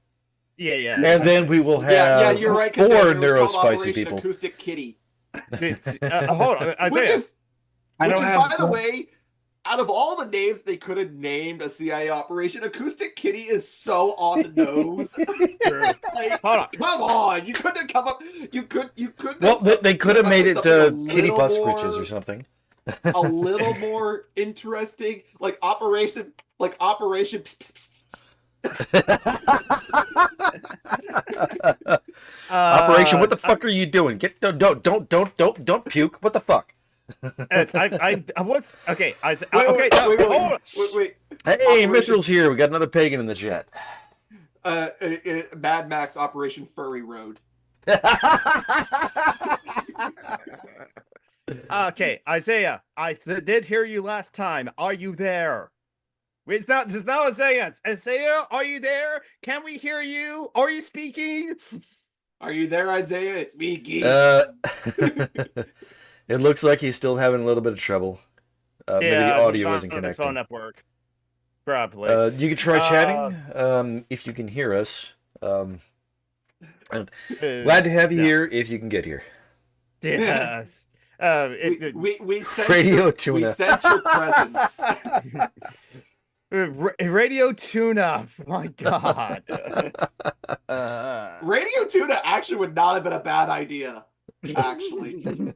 Yeah. And then we will have you're right, 4 neurospicy neurospicy people. Acoustic Kitty. Hold on, Isaiah. Which is, by the way, out of all the names they could have named a CIA operation, Acoustic Kitty is so on the nose. Like, hold on, come on! You couldn't have come up. You could. Well, they could have made it Kitty Butt Scritches or something. A little more interesting, like Operation. Operation. What the fuck are you doing? Don't puke. What the fuck? I was okay. Wait. Hey, Mithrill's here. We got another pagan in the chat. Mad Max Operation Furry Road. Okay, Isaiah, I did hear you last time. Are you there? It's not Isaiah. Isaiah, are you there? Can we hear you? Are you speaking? Are you there, Isaiah? It's me, Geek. It looks like he's still having a little bit of trouble. Maybe the audio isn't connecting. His phone network. Probably. You can try chatting if you can hear us. Glad to have you here if you can get here. Yes. We sense Radio Tuna. We sense your presence. Radio Tuna. My God. Radio Tuna actually would not have been a bad idea. Actually.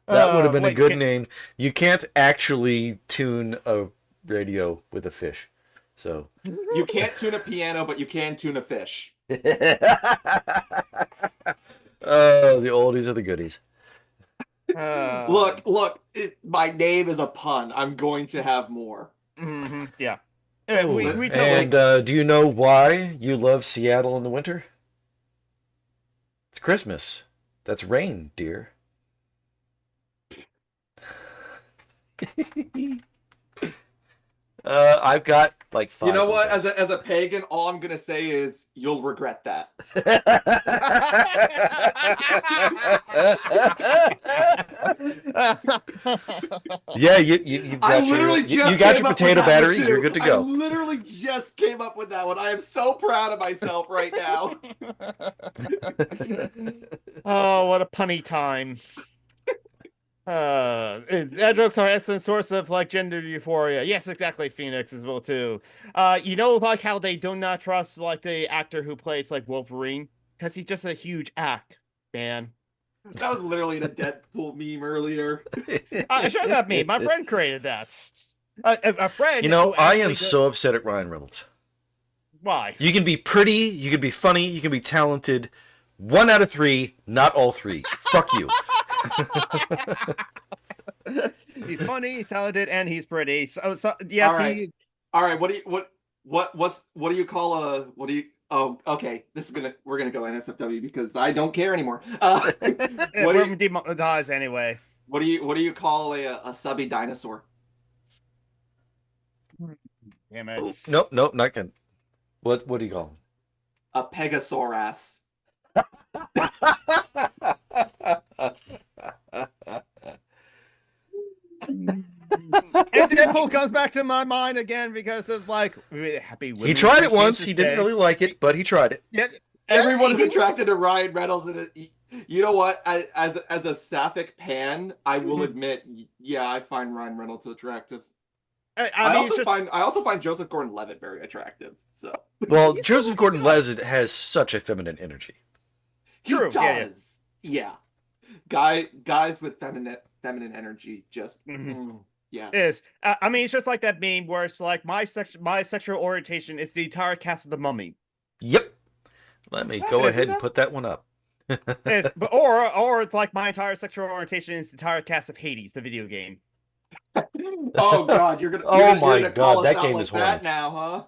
That would have been a good name. You can't actually tune a radio with a fish. So you can't tune a piano, but you can tune a fish. Oh, the oldies are the goodies. Look, my name is a pun. I'm going to have more. Mm-hmm. Yeah. Do you know why you love Seattle in the winter? It's Christmas. That's rain, dear. I've got like 5. You know what? As a pagan, all I'm gonna say is you'll regret that. Yeah, you got your potato battery. You're good to go. I literally just came up with that one. I am so proud of myself right now. Oh, what a punny time. That jokes are an excellent source of like gender euphoria. Yes, exactly. Phoenix as well too. You know, like how they do not trust like the actor who plays like Wolverine because he's just a huge act, man. That was literally in a Deadpool meme earlier. Shut up, me. My friend created that. A friend. You know, I am so upset at Ryan Reynolds. Why? You can be pretty, you can be funny, you can be talented. 1 out of 3, not all 3. Fuck you. He's funny, he's talented, and he's pretty. So yes, all right. All right. What do you call a? What do you? Oh, okay. We're gonna go NSFW because I don't care anymore. What do you demonetize anyway? What do you call a subby dinosaur? Damn Oh, it. nope, not good. What do you call A Pegasaurus. him? And Deadpool comes back to my mind again because of like happy He women. tried it once. Appreciation He didn't Day. really like it, but he tried it. Yeah, Everyone is he's- attracted to Ryan Reynolds, and you know what? As a sapphic pan, I will admit, yeah, I find Ryan Reynolds attractive. I mean, I also find Joseph Gordon-Levitt very attractive. So Well, Joseph Gordon-Levitt has such a feminine energy. True, he yeah, does. Yeah. Guys with feminine energy just yes. is. I mean, it's just like that meme where it's like my sexual orientation is the entire cast of The Mummy. Yep. Let me go ahead and put that one up. Or it's like my entire sexual orientation is the entire cast of Hades, the video game. Oh God, you're gonna call us out like that now, huh?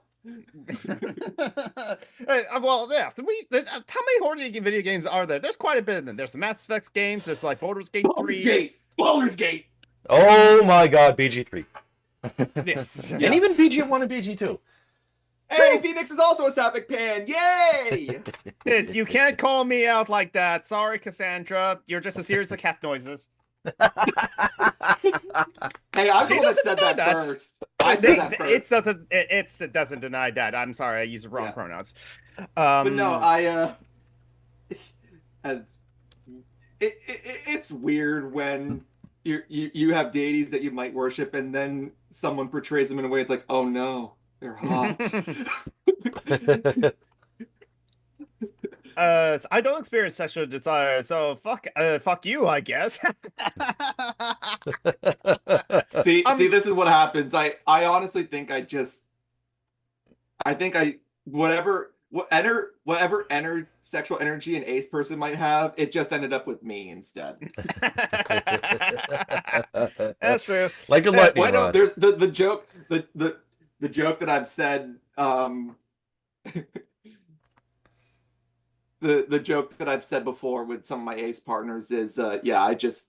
Well, yeah. How many horny video games are there? There's quite a bit of them. There's the Mass Effect games. There's like Baldur's Gate 3. Baldur's Gate. Oh my God, BG3. Yes. And even BG1 and BG2. Hey, Phoenix is also a sapphic pan. Yay! You can't call me out like that. Sorry, Cassandra. You're just a series of cat noises. Hey, I'm the one that said that first. I said that first. It doesn't deny that. I'm sorry, I used the wrong pronouns. But no, it's weird when you have deities that you might worship, and then someone portrays them in a way it's like, oh no, they're hot. I don't experience sexual desire, so fuck you, I guess. See, this is what happens. I honestly think whatever sexual energy an ace person might have, it just ended up with me instead. That's true. Like a lightning rod. There's the joke that I've said. The joke that I've said before with some of my ace partners is, I just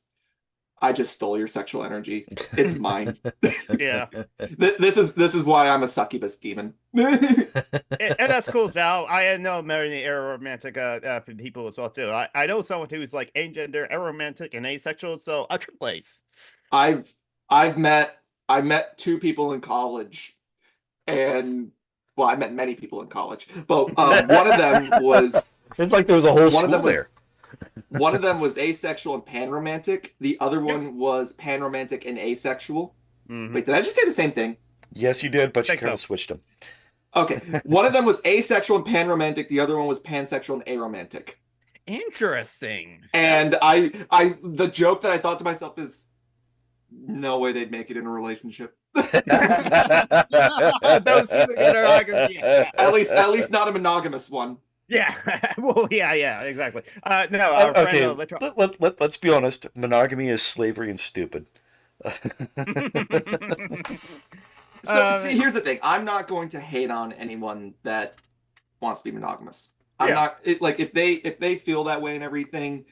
stole your sexual energy. It's mine. Yeah. This is why I'm a succubus demon. And that's cool, Sal. I know many aromantic people as well too. I know someone who's like agender, aromantic, and asexual. So a triple ace. I met two people in college, and well, I met many people in college, but one of them was. It's like there was a whole school there. One of them was asexual and panromantic. The other one was panromantic and asexual. Mm-hmm. Wait, did I just say the same thing? Yes, you did, but you kind of switched them. Okay. One of them was asexual and panromantic. The other one was pansexual and aromantic. Interesting. And the joke that I thought to myself is, no way they'd make it in a relationship. At least not a monogamous one. Yeah, well, yeah, exactly. No, okay. Let's be honest. Monogamy is slavery and stupid. So, see, here's the thing. I'm not going to hate on anyone that wants to be monogamous. I'm not if they feel that way and everything.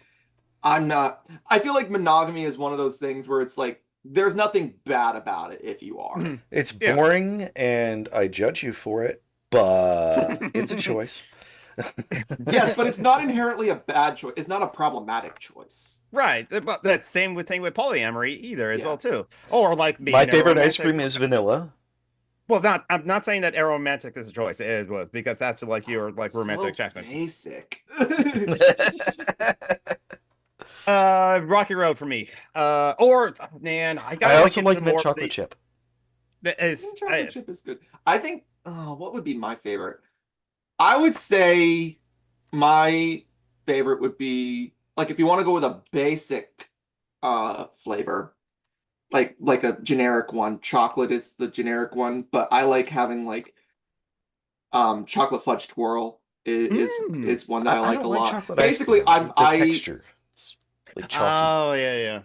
I'm not. I feel like monogamy is one of those things where it's like there's nothing bad about it if you are. It's boring, and I judge you for it, but it's a choice. Yes, but it's not inherently a bad choice. It's not a problematic choice. Right. But that same thing with polyamory either as well too. Or like my favorite ice cream is vanilla. Well, I'm not saying that aromantic is a choice. It was because that's like your like romantic attraction. Basic. Rocky Road for me. I also like mint chocolate chip. Chocolate chip is good. I think. What would be my favorite? I would say my favorite would be like if you want to go with a basic flavor, like a generic one. Chocolate is the generic one, but I like having like chocolate fudge twirl is one that I like a lot. Basically, the texture. It's like oh yeah.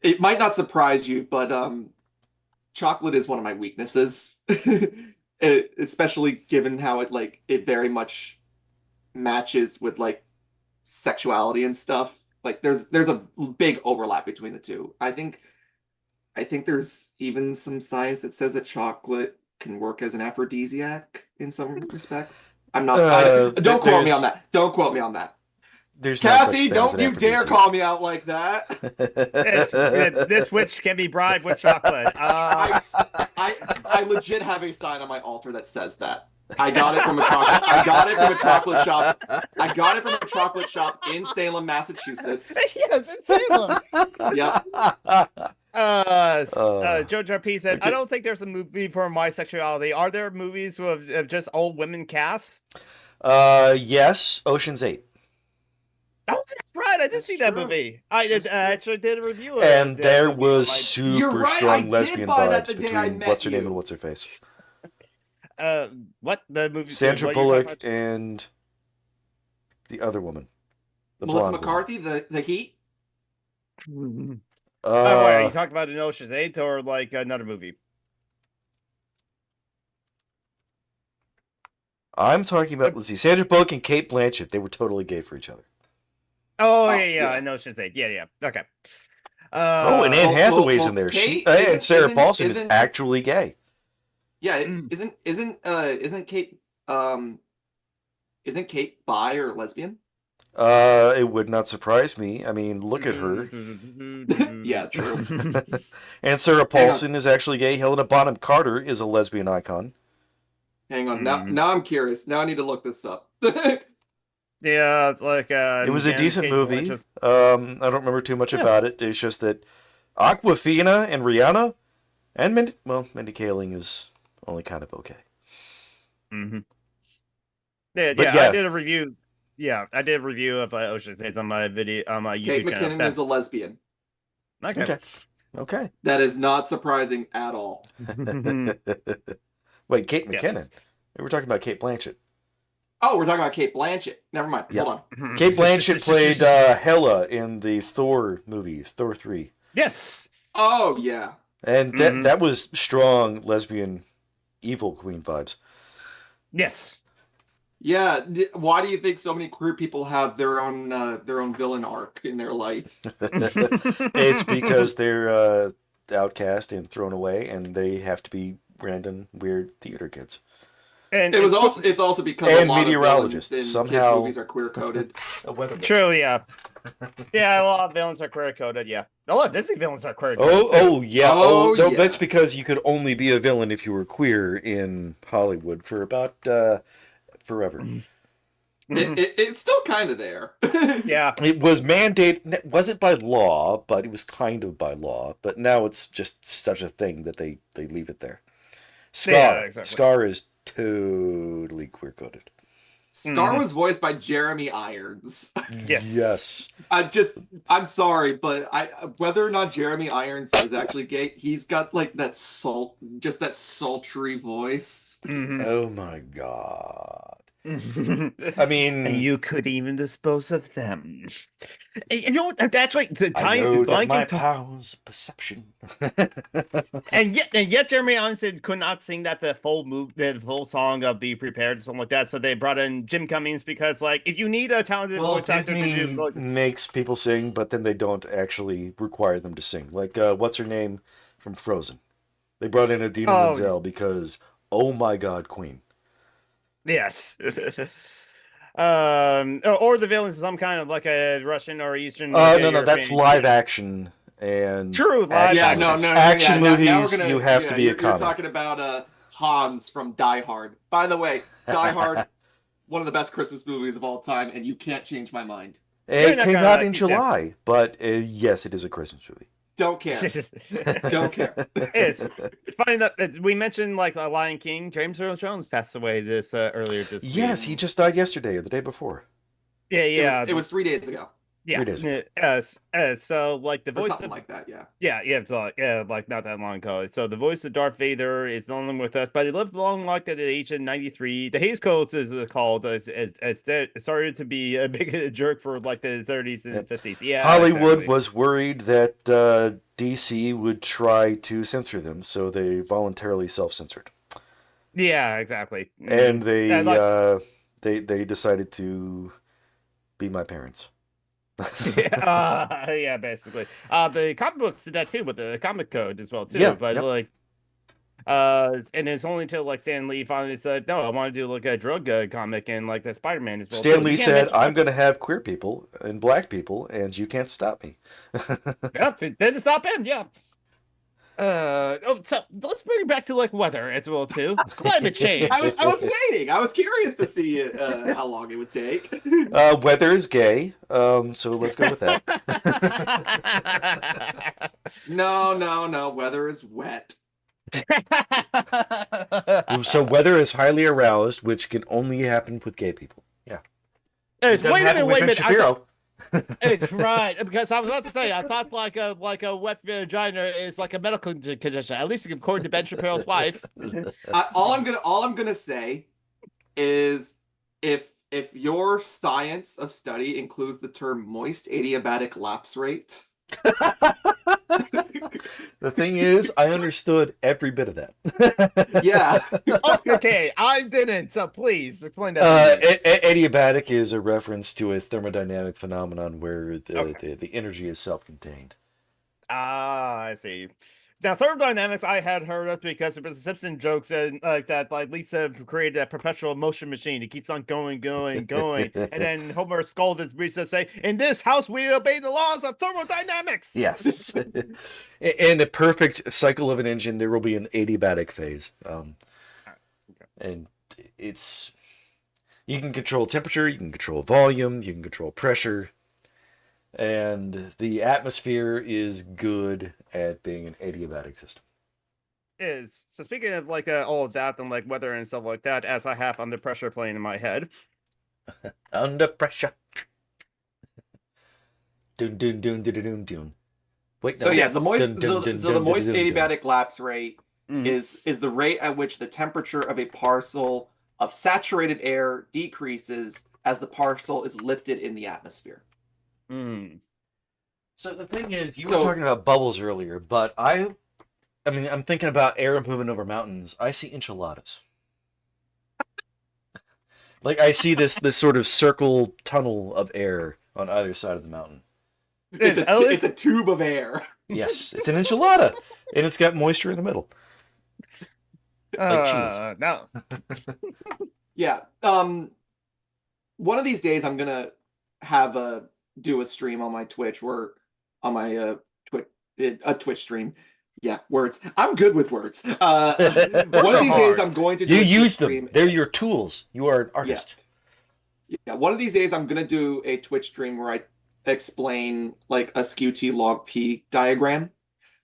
It might not surprise you, but chocolate is one of my weaknesses. Especially given how it very much matches with like sexuality and stuff. Like there's a big overlap between the two. I think I think there's even some science that says that chocolate can work as an aphrodisiac in some respects. I'm not. Don't quote me on that. Don't quote me on that. There's no such Cassie, thing as don't an you dare aphrodisiac. call me out like that. This witch can be bribed with chocolate. I legit have a sign on my altar that says that. I got it from a chocolate. I got it from a chocolate shop. I got it from a chocolate shop in Salem, Massachusetts. Yes, in Salem. Yep. Jojo P said, I don't think there's a movie for my sexuality. Are there movies of just old women casts? Yes, Ocean's 8. Oh, that's right. I did see that true. movie. I actually did a review of And it. there movie was on my- super You're right, I strong did lesbian buy that vibes the day I between met what's her name you. and what's her face. What the movie? Sandra what are you talking Bullock about? and the other woman. The Melissa blonde McCarthy, the Heat. woman. Wait, are you talking about an Ocean's 8 or like another movie? I'm talking about, let's see, Sandra Bullock and Kate Blanchett. They were totally gay for each other. Oh, Oh, yeah, yeah. I know Ocean's 8. Yeah. Okay. And Anne Hathaway's in there. Kate And Sarah isn't- Paulson is isn't- actually gay. Yeah, Mm. isn't Kate bi or lesbian? It would not surprise me. I mean, look at her. Yeah, true. And Sarah Paulson is actually gay. Helena Bonham Carter is a lesbian icon. Hang on, Mhm. now I'm curious. Now I need to look this up. Yeah, like It was a again, decent Kate movie. Blanchett's- I don't remember too much about it. It's just that Aquafina and Rihanna and Mindy Kaling is only kind of okay. Mhm. Yeah, But yeah, yeah. I did a review. Yeah, I did a review of Ocean's 8 on my video on my Kate YouTube channel. McKinnon is a lesbian. Okay. Okay. That is not surprising at all. Wait, Kate Yes. McKinnon. We were talking about Kate Blanchett. Oh, we're talking about Kate Blanchett. Never mind. Yeah. Hold on. Kate Blanchett played Hela in the Thor movie, Thor 3. Yes. Oh yeah. And Mhm. that was strong lesbian evil queen vibes. Yes. Yeah. Why do you think so many queer people have their own villain arc in their life? It's because they're outcast and thrown away, and they have to be random, weird theater kids. And It's also because And a lot meteorologists, of villains in somehow- kids' movies are queer coded. A weather. true, yeah. Yeah, a lot of villains are queer coded, yeah. A lot of Disney villains are queer coded. Oh, yeah. Oh, No, that's yes. because you could only be a villain if you were queer in Hollywood for about forever. It's still kind of there. Yeah. It was mandated, it wasn't by law, but it was kind of by law. But now it's just such a thing that they leave it there. Scar. Yeah, exactly. Scar is totally queer coded. Scar was voiced by Jeremy Irons. Yes. Yes. I'm sorry, but whether or not Jeremy Irons is actually gay, he's got like that sultry voice. Mhm. Oh my god. I mean, And you could even dispose of them. And you know what? That's right. The I time, know that Lion my King- powers of perception. and yet, Jeremy Irons could not sing the full song of "Be Prepared" or something like that. So they brought in Jim Cummings because, like, if you need a talented voice actor to do the voice, makes people sing, but then they don't actually require them to sing. Like, what's her name from Frozen? They brought in Adina Oh, Menzel because, oh my god, Queen. yes. Or the villains, some kind of like a Russian or Eastern. No, that's live action and True, live action Yeah, action. no, movies. no, Action yeah, now movies, we're gonna- you have to be a you're comic. talking about Hans from Die Hard. By the way, Die Hard, one of the best Christmas movies of all time, and you can't change my mind. You're It not came gonna out in like- July, but yes, it is a Christmas movie. Don't care. Don't care. It's funny that we mentioned like Lion King. James Earl Jones passed away earlier this week. Yes, he just died yesterday or the day before. Yeah. It was 3 days ago. Yeah. 3 days ago. So like the Or voice something of like that, yeah. like not that long ago. So the voice of Darth Vader is no longer with us, but he lived long like at the age of 93. The Hays Codes is called started to be a big jerk for like the 30s and 50s. Yeah. Hollywood exactly. was worried that DC would try to censor them, so they voluntarily self-censored, Yeah, exactly. and they Yeah, like- they decided to be my parents. Yeah, basically. The comic books did that too, with the comic code as well too. Yeah, But yep. like, and it's only until like Stan Lee finally said, "No, I want to do like a drug comic and like the Spider-Man as well." Stan too. Lee You can't said, mention "I'm much- going to have queer people and black people, and you can't stop me." Yep, it didn't stop him. Yeah. So let's bring it back to like weather as well too. Climate change. I was waiting. I was curious to see how long it would take. Weather is gay, so let's go with that. No. Weather is wet. So weather is highly aroused, which can only happen with gay people. Yeah. It's, Doesn't wait a happen minute, with wait a Ben minute. Shapiro. It's right, because I was about to say I thought like a wet vagina is like a medical condition. At least according to Ben Shapiro's wife. All I'm gonna say is if your science of study includes the term moist adiabatic lapse rate. The thing is, I understood every bit of that. Yeah. Okay, I didn't. So please explain that. to me. Adiabatic is a reference to a thermodynamic phenomenon where the energy is self-contained. Ah, I see. Now, thermodynamics I had heard of because there was a Simpson jokes and like that, like Lisa created a perpetual motion machine. It keeps on going, and then Homer scolded Lisa to say, "In this house, we obey the laws of thermodynamics." Yes. In a perfect cycle of an engine, there will be an adiabatic phase. And it's... You can control temperature, you can control volume, you can control pressure. And the atmosphere is good at being an adiabatic system. Is so speaking of like all of that and like weather and stuff like that, as I have under pressure playing in my head. Under pressure. Dun dun dun dun dun dun. Wait, no. So yeah, the moist Dun, dun, dun, the dun, moist dun, dun, dun. adiabatic lapse rate is the rate at which the temperature of a parcel of saturated air decreases as the parcel is lifted in the atmosphere. So the thing is, you were talking about bubbles earlier, but I mean, I'm thinking about air moving over mountains. I see enchiladas. Like I see this sort of circle tunnel of air on either side of the mountain. It's a tube of air. Yes, it's an enchilada, and it's got moisture in the middle. Like cheese. No. Yeah. One of these days I'm gonna have do a stream on my Twitch where on my Twitch stream. Yeah, words. I'm good with words. One of these days I'm going to do You a use Twitch stream. them. They're your tools. You are an artist. Yeah, one of these days I'm gonna do a Twitch stream where I explain like a SKU-T log P diagram.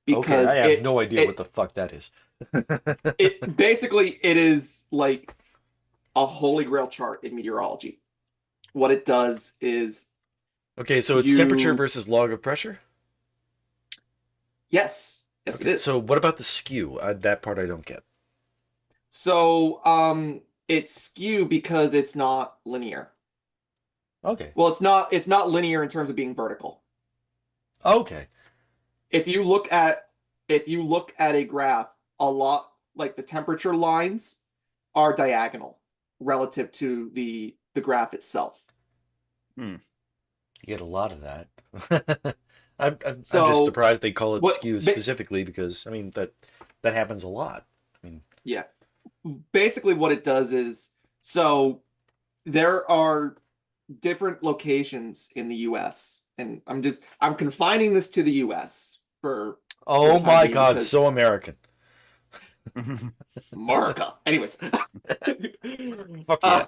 Because okay, I have no idea what the fuck that is. It basically it is like a holy grail chart in meteorology. What it does is okay, so it's temperature versus log of pressure? Yes, Okay, it is. So what about the skew? That part I don't get. So it's skew because it's not linear. Okay. Well, it's not linear in terms of being vertical. Okay. If you look at a graph, a lot like the temperature lines are diagonal relative to the graph itself. You get a lot of that. I'm just So, surprised they call it what- skew specifically because I mean that happens a lot. I mean, Yeah. Basically what it does is so there are different locations in the US and I'm confining this to the US for oh time my being god, because- so American. America. Anyways. Fuck yeah.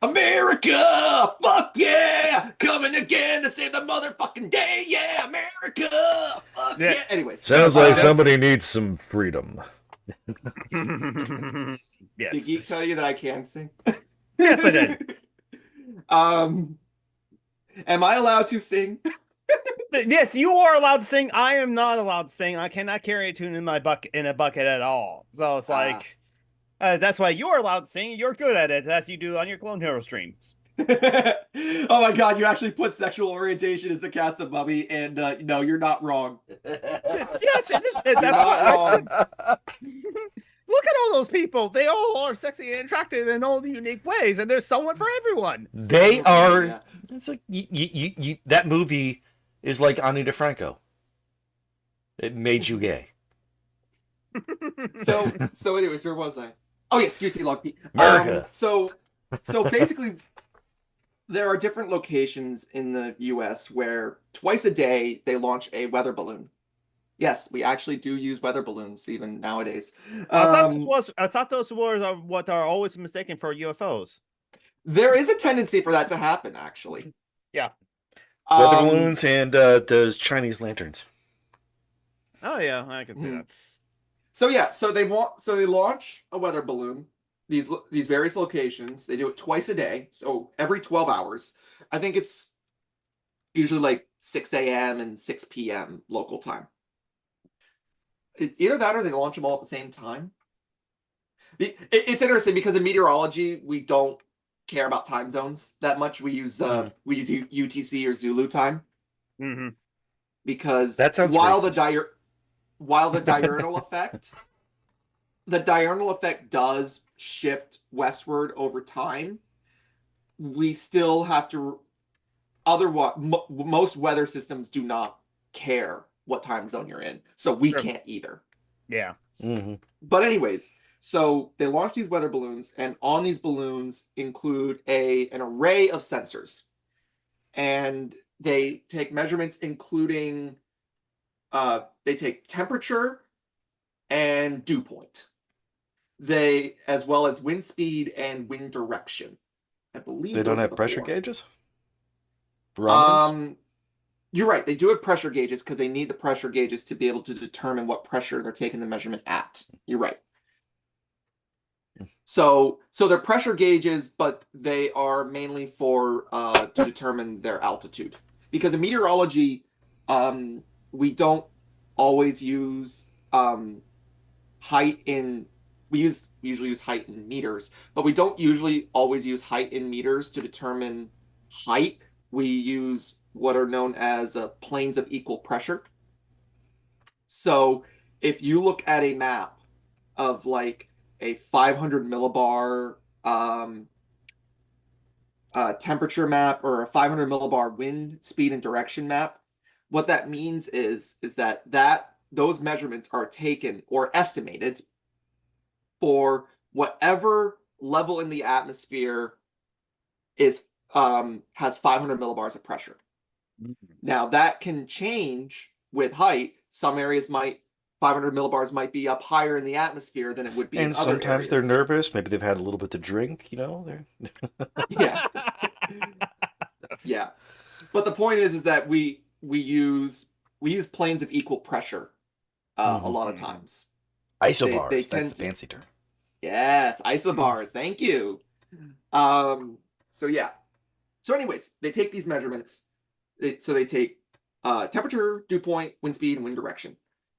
America! Fuck yeah! Coming again to save the motherfucking day! Yeah, America! Fuck yeah! Anyways. Sounds like somebody needs some freedom. Yes. Did Geek tell you that I can sing? Yes, I did. Am I allowed to sing? Yes, you are allowed to sing. I am not allowed to sing. I cannot carry a tune in a bucket at all. So it's like that's why you're allowed to sing. You're good at it, as you do on your Clone Hero streams. Oh my god, you actually put sexual orientation as the cast of Bubby, and no, you're not wrong. Yes, that's You're not what I wrong. said. Look at all those people. They all are sexy and attractive in all the unique ways, and there's someone for everyone. They are. Yeah. It's like that movie is like Ani DeFranco. It made you gay. So anyways, where was I? Oh yes, QT Log P. America. So basically, there are different locations in the U.S. where twice a day they launch a weather balloon. Yes, we actually do use weather balloons even nowadays. I thought those were what are always mistaken for UFOs. There is a tendency for that to happen, actually. Yeah. Weather balloons and those Chinese lanterns. Oh yeah, I can see that. So yeah, so they launch a weather balloon, these various locations. They do it twice a day, so every 12 hours. I think it's usually like 6 a.m. and 6 p.m. local time. Either that or they launch them all at the same time. It's interesting because in meteorology, we don't care about time zones that much. We use UTC or Zulu time. Mm-hmm. Because that sounds while racist. the diurnal effect does shift westward over time, we still have to. Otherwise, most weather systems do not care what time zone you're in, so we can't either. Yeah. Mm-hmm. But anyways, so they launch these weather balloons, and on these balloons include an array of sensors, and they take measurements, including they take temperature and dew point. They, as well as wind speed and wind direction. I believe they don't those are have the pressure four. gauges. Barometers? You're right. They do have pressure gauges because they need the pressure gauges to be able to determine what pressure they're taking the measurement at. You're right. So they're pressure gauges, but they are mainly for to determine their altitude. Because in meteorology, we don't always use height in. We usually use height in meters, but we don't usually always use height in meters to determine height. We use what are known as planes of equal pressure. So if you look at a map of like a 500 millibar temperature map or a 500 millibar wind speed and direction map, what that means is that those measurements are taken or estimated for whatever level in the atmosphere is has 500 millibars of pressure. Now that can change with height. Some areas 500 millibars might be up higher in the atmosphere than it would be in And other sometimes areas. they're nervous. Maybe they've had a little bit to drink. They're Yeah. Yeah. But the point is that we use planes of equal pressure a lot of times. isobars. They That's tend the fancy term. Yes, isobars. Thank you. So yeah. So anyways, they take these measurements. They take temperature, dew point, wind speed, and wind direction,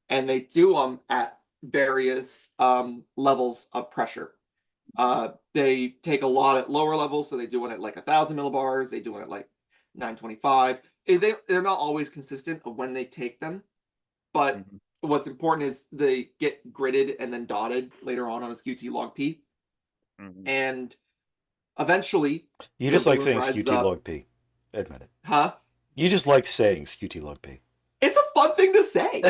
and they do them at various levels of pressure. They take a lot at lower levels, so they do it at like 1,000 millibars. They do it at like 925. They're not always consistent of when they take them, but what's important is they get gridded and then dotted later on a QT log P, and eventually You just like saying rises SQT up. log P. Admit it. Huh? You just like saying SQT log P. It's a fun thing to say.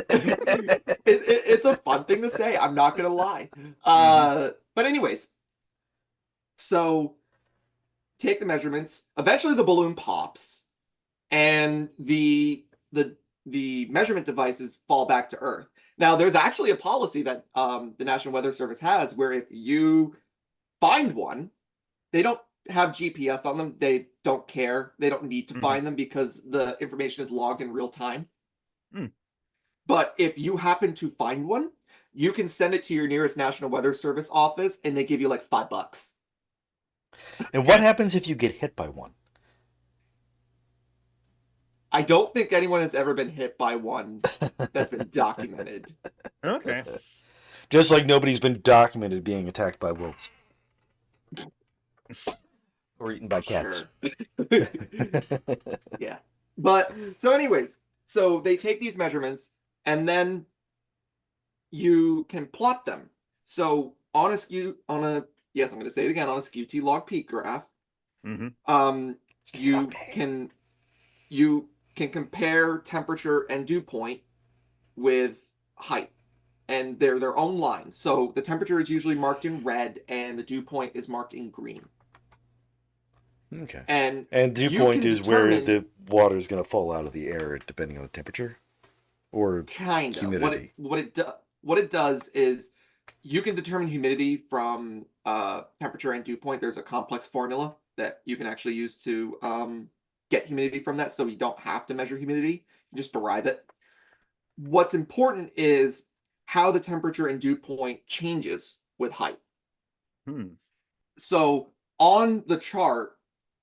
It's a fun thing to say. I'm not gonna lie. But anyways, so take the measurements. Eventually, the balloon pops, and the measurement devices fall back to Earth. Now, there's actually a policy that the National Weather Service has where if you find one, they don't have GPS on them. They don't care. They don't need to find them because the information is logged in real time. But if you happen to find one, you can send it to your nearest National Weather Service office and they give you like $5. And what happens if you get hit by one? I don't think anyone has ever been hit by one that's been documented. Okay. Just like nobody's been documented being attacked by wolves. Or eaten by cats. Sure. Yeah. But so anyways, so they take these measurements and then you can plot them. So on a skew on a yes, I'm going to say it again, on a skew T log peak graph, Mm-hmm. you can compare temperature and dew point with height, and they're their own lines. So the temperature is usually marked in red, and the dew point is marked in green. Okay. And And dew you point can is where determine the water is going to fall out of the air, depending on the temperature or kind of humidity. what it does is you can determine humidity from temperature and dew point. There's a complex formula that you can actually use to get humidity from that, so you don't have to measure humidity, you just derive it. What's important is how the temperature and dew point changes with height. Hmm. So on the chart,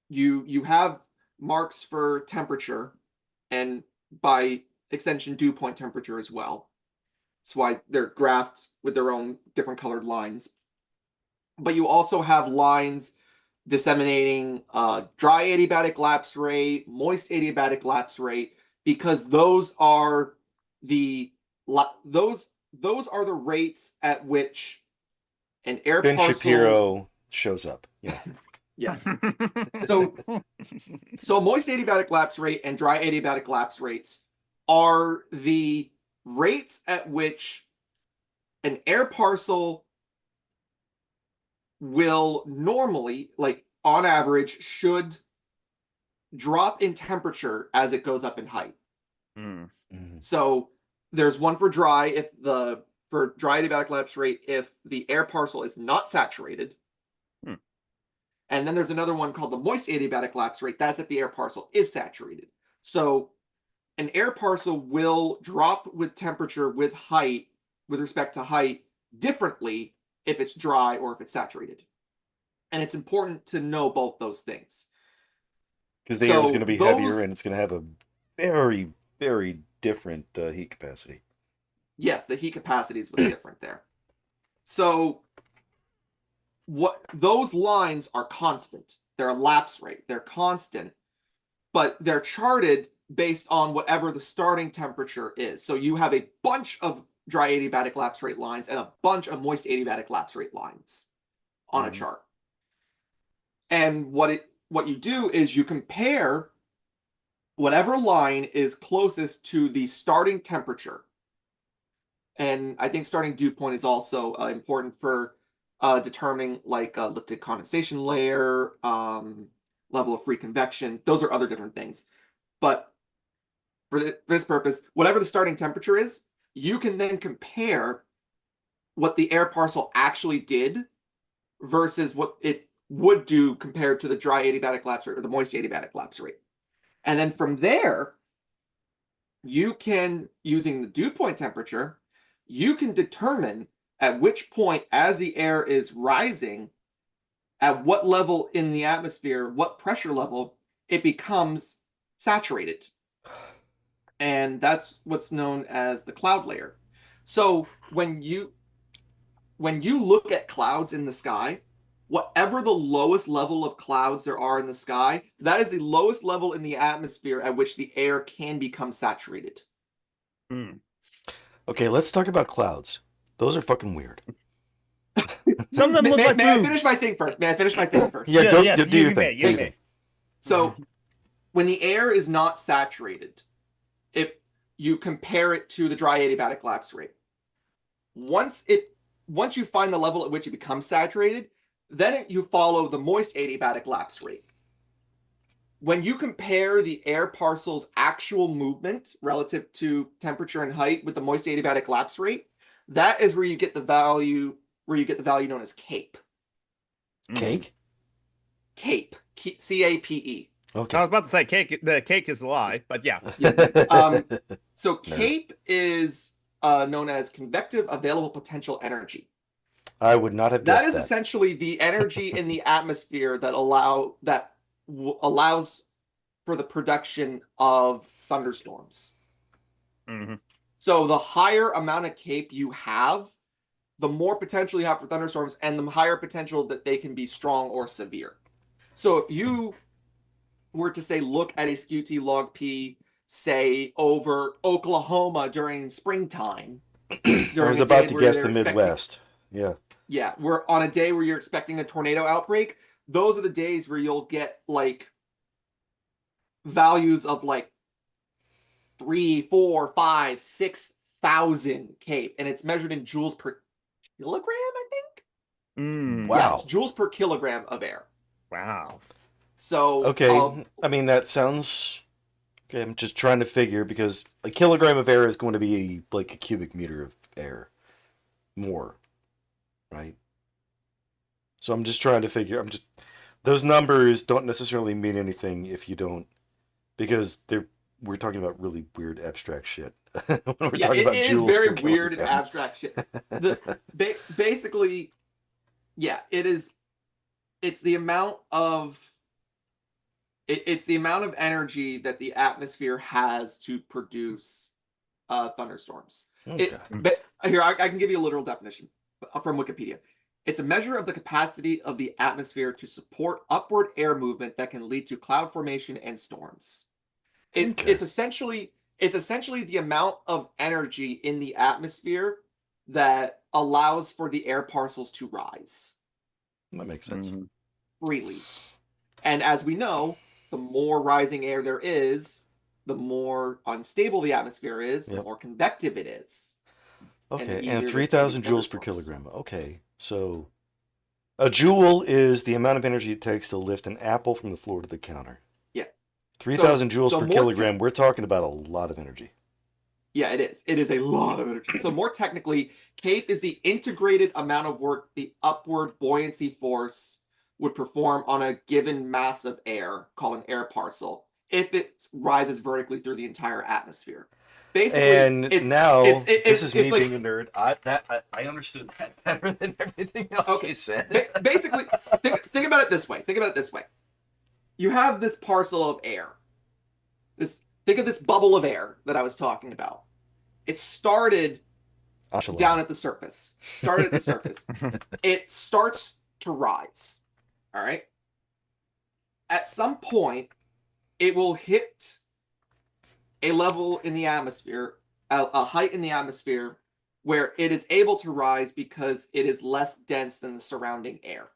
you have marks for temperature and by extension dew point temperature as well. That's why they're graphed with their own different colored lines. But you also have lines disseminating dry adiabatic lapse rate, moist adiabatic lapse rate, because those are the rates at which an air Ben parcel. Shapiro shows up. Yeah. Yeah. So moist adiabatic lapse rate and dry adiabatic lapse rates are the rates at which an air parcel will normally, like on average, should drop in temperature as it goes up in height. So there's one for dry for dry adiabatic lapse rate if the air parcel is not saturated. And then there's another one called the moist adiabatic lapse rate. That's if the air parcel is saturated. So an air parcel will drop with temperature with height, with respect to height, differently if it's dry or if it's saturated. And it's important to know both those things. Because the air is going to be heavier and it's going to have a very, very different heat capacity. Yes, the heat capacity is what's different there. So those lines are constant. They're a lapse rate. They're constant, but they're charted based on whatever the starting temperature is. So you have a bunch of dry adiabatic lapse rate lines and a bunch of moist adiabatic lapse rate lines on a chart. And what you do is you compare whatever line is closest to the starting temperature. And I think starting dew point is also important for determining like lifted condensation layer, level of free convection. Those are other different things. But for this purpose, whatever the starting temperature is, you can then compare what the air parcel actually did versus what it would do compared to the dry adiabatic lapse rate or the moist adiabatic lapse rate. And then from there, you can, using the dew point temperature, you can determine at which point as the air is rising, at what level in the atmosphere, what pressure level, it becomes saturated. And that's what's known as the cloud layer. So when you look at clouds in the sky, whatever the lowest level of clouds there are in the sky, that is the lowest level in the atmosphere at which the air can become saturated. Okay, let's talk about clouds. Those are fucking weird. Some of them look like May boobs. I finish my thing first? Yeah, go yes, do your you thing. may. So when the air is not saturated, if you compare it to the dry adiabatic lapse rate, once you find the level at which it becomes saturated, then you follow the moist adiabatic lapse rate. When you compare the air parcel's actual movement relative to temperature and height with the moist adiabatic lapse rate, that is where you get the value known as CAPE. Cake? CAPE. CAPE. Okay. I was about to say cake. The cake is a lie, but yeah. So CAPE is known as convective available potential energy. I would not have guessed That is essentially the energy in the atmosphere that allows for the production of thunderstorms. So the higher amount of CAPE you have, the more potential you have for thunderstorms, and the higher potential that they can be strong or severe. So if you were to say look at a skew T log P, say over Oklahoma during springtime, I was about to guess the Midwest. Yeah. Yeah, we're on a day where you're expecting a tornado outbreak. Those are the days where you'll get like values of like 3, 4, 5, 6,000 cape, and it's measured in joules per kilogram, I think. Yeah, it's Wow. joules per kilogram of air. Wow. So Okay. I mean, that sounds. Okay, I'm just trying to figure because a kilogram of air is going to be like a cubic meter of air more, right? So I'm just trying to figure. Those numbers don't necessarily mean anything if you don't, because we're talking about really weird abstract shit. When we're yeah, talking it about is joules very per weird and kilogram. abstract shit. Basically, yeah, it is. It's the amount of it's the amount of energy that the atmosphere has to produce thunderstorms. Okay. But here, I can give you a literal definition from Wikipedia. It's a measure of the capacity of the atmosphere to support upward air movement that can lead to cloud formation and storms. Okay. It's essentially the amount of energy in the atmosphere that allows for the air parcels to rise That makes sense. freely. And as we know, the more rising air there is, the more unstable the atmosphere is, the more convective it is. Okay, and and 3,000 joules per thunderstorms. kilogram. Okay, so a joule is the amount of energy it takes to lift an apple from the floor to the counter. Yeah. 3,000 joules so per more kilogram, we're talking about a lot of energy. Yeah, it is. It is a lot of energy. So more technically, CAPE is the integrated amount of work the upward buoyancy force would perform on a given mass of air, called an air parcel, if it rises vertically through the entire atmosphere. Basically, And now, this is me like, being a nerd. I understood that better than everything else you said. Basically, think about it this way. Think about it this way. You have this parcel of air. Think of this bubble of air that I was talking about. It started down at the surface. It starts to rise. All right. At some point, it will hit a level in the atmosphere, a height in the atmosphere, where it is able to rise because it is less dense than the surrounding air.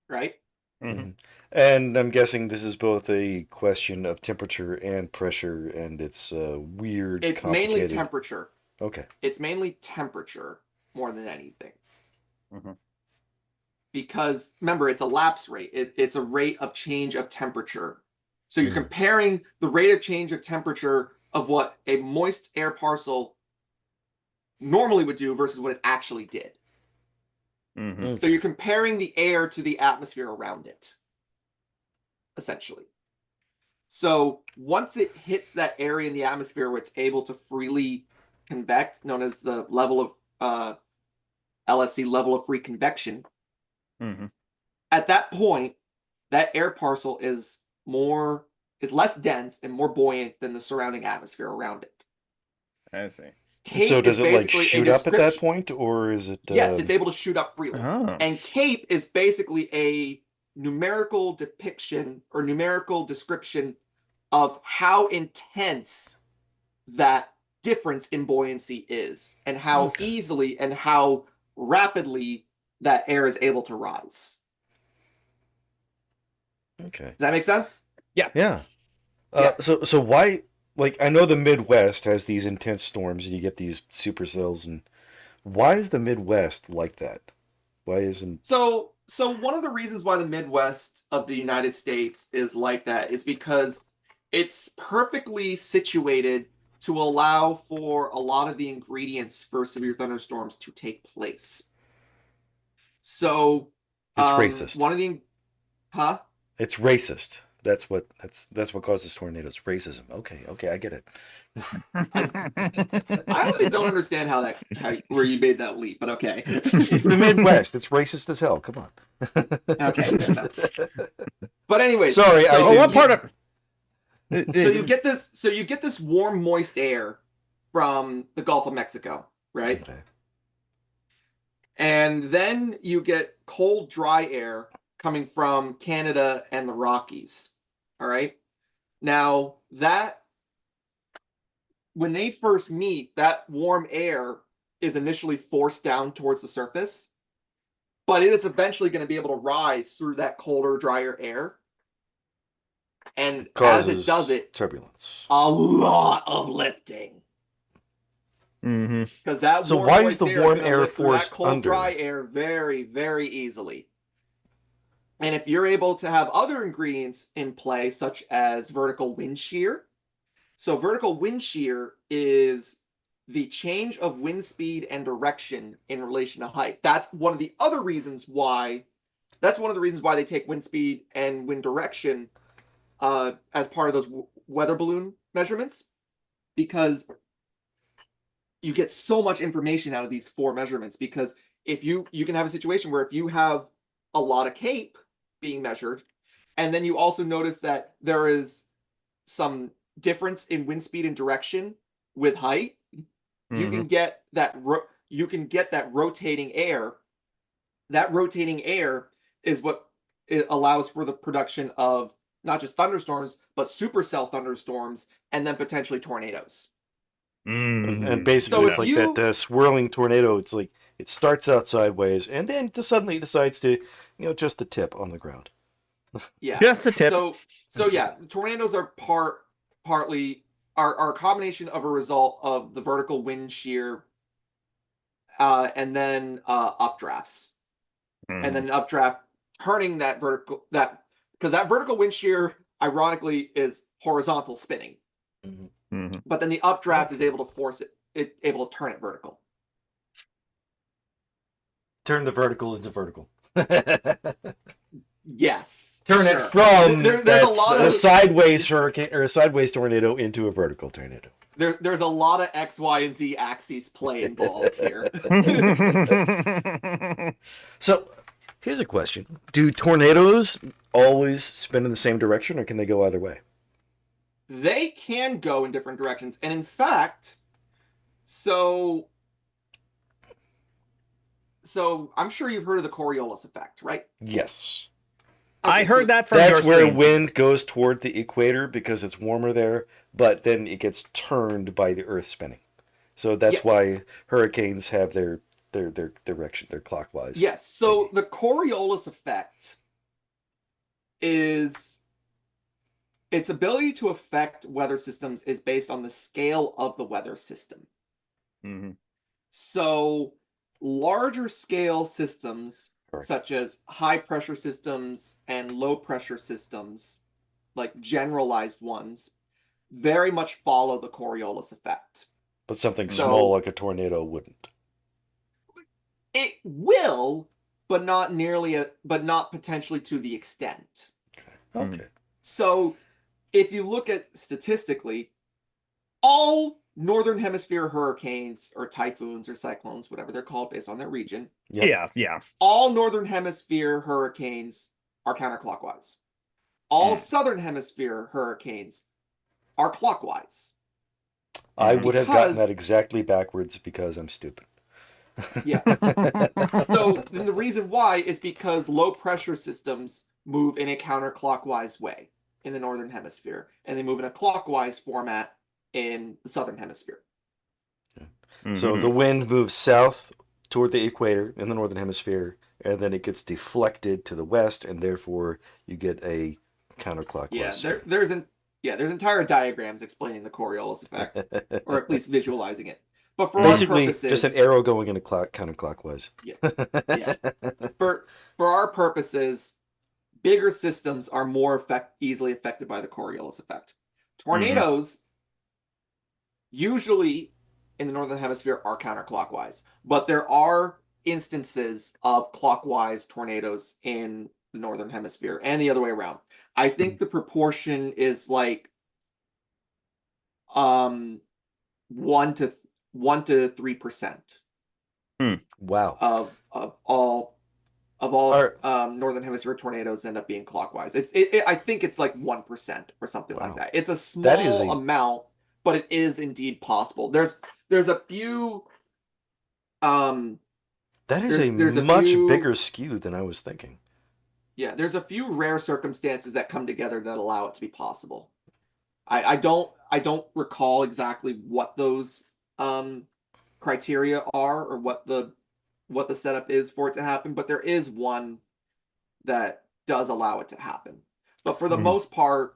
Right? Mm-hmm. And I'm guessing this is both a question of temperature and pressure, and it's weird. It's mainly temperature. Okay. It's mainly temperature more than anything. Because remember, it's a lapse rate. It's a rate of change of temperature. So you're comparing the rate of change of temperature of what a moist air parcel normally would do versus what it actually did. So you're comparing the air to the atmosphere around it, essentially. So once it hits that area in the atmosphere where it's able to freely convect, known as the level of LFC, level of free convection, at that point, that air parcel is less dense and more buoyant than the surrounding atmosphere around it. I see. CAPE so does it like basically shoot up at that point, or is it? Yes, it's able to shoot up freely. And CAPE is basically a numerical depiction or numerical description of how intense that difference in buoyancy is, and how easily and how rapidly that air is able to rise. Okay. Does that make sense? Yeah. Yeah. So why? Like, I know the Midwest has these intense storms, and you get these supercells, and why is the Midwest like that? Why isn't So one of the reasons why the Midwest of the United States is like that is because it's perfectly situated to allow for a lot of the ingredients for severe thunderstorms to take place. So it's racist? It's racist. That's what causes tornadoes. Racism. Okay, I get it. I honestly don't understand where you made that leap, but okay. It's the Midwest. It's racist as hell. Come on. Okay. But anyway, sorry. What part of? So you get this warm, moist air from the Gulf of Mexico, right? Okay. And then you get cold, dry air coming from Canada and the Rockies. All right. Now when they first meet, that warm air is initially forced down towards the surface, but it is eventually going to be able to rise through that colder, drier air. And as it does it, turbulence. a lot of lifting. Mm-hmm. Because that So warm why moist is the air warm gonna air lift through that forced cold, under? dry air very, very easily. And if you're able to have other ingredients in play, such as vertical wind shear. So vertical wind shear is the change of wind speed and direction in relation to height. That's one of the reasons why they take wind speed and wind direction as part of those weather balloon measurements, because you get so much information out of these 4 measurements. Because if you can have a situation where if you have a lot of CAPE being measured, and then you also notice that there is some difference in wind speed and direction with height, you can get that rotating air. That rotating air is what it allows for the production of not just thunderstorms, but supercell thunderstorms, and then potentially tornadoes. And basically, So it's like that swirling tornado. It's like it starts out sideways, and then suddenly decides to, just the tip on the ground. Yeah, just a tip. So yeah, tornadoes are partly are a combination of a result of the vertical wind shear, and then updrafts, and then an updraft turning that because that vertical wind shear ironically is horizontal spinning, but then the updraft is able to force able to turn it vertical. Turn the vertical into vertical. Yes. Turn sure. it from there's a lot a of sideways hurricane or a sideways tornado into a vertical tornado. There's a lot of X, Y, and Z axes play involved here. So, here's a question: do tornadoes always spin in the same direction, or can they go either way? They can go in different directions, and in fact, so I'm sure you've heard of the Coriolis effect, right? Yes. I Okay, heard that from That's your where stream. wind goes toward the equator because it's warmer there, but then it gets turned by the Earth spinning. So that's Yes. why hurricanes have their direction, their clockwise. Yes. So the Coriolis effect is its ability to affect weather systems is based on the scale of the weather system. So larger scale systems, such as high pressure systems and low pressure systems, like generalized ones, very much follow the Coriolis effect. But something small like a tornado wouldn't. It will, but not potentially to the extent. Okay. So if you look at statistically, all Northern Hemisphere hurricanes or typhoons or cyclones, whatever they're called based on their region. Yep. Yeah. All Northern Hemisphere hurricanes are counterclockwise. All Southern Hemisphere hurricanes are clockwise. I would have gotten that exactly backwards because I'm stupid. Yeah. So then the reason why is because low pressure systems move in a counterclockwise way in the Northern Hemisphere, and they move in a clockwise format in the Southern Hemisphere. So the wind moves south toward the equator in the Northern Hemisphere, and then it gets deflected to the west, and therefore you get a counterclockwise. Yeah, there's entire diagrams explaining the Coriolis effect, or at least visualizing it. But for basically, our purposes, just an arrow going in a counterclockwise. Yeah. For our purposes, bigger systems are more easily affected by the Coriolis effect. Tornadoes, usually in the Northern Hemisphere, are counterclockwise, but there are instances of clockwise tornadoes in the Northern Hemisphere and the other way around. I think the proportion is like 1 to 3%. Wow. Of all Northern Hemisphere tornadoes end up being clockwise. I think it's like 1% or something like that. It's a small amount, but it is indeed possible. There's a few. That is a much bigger skew than I was thinking. Yeah, there's a few rare circumstances that come together that allow it to be possible. I don't recall exactly what those criteria are or what the setup is for it to happen, but there is one that does allow it to happen. But for the most part,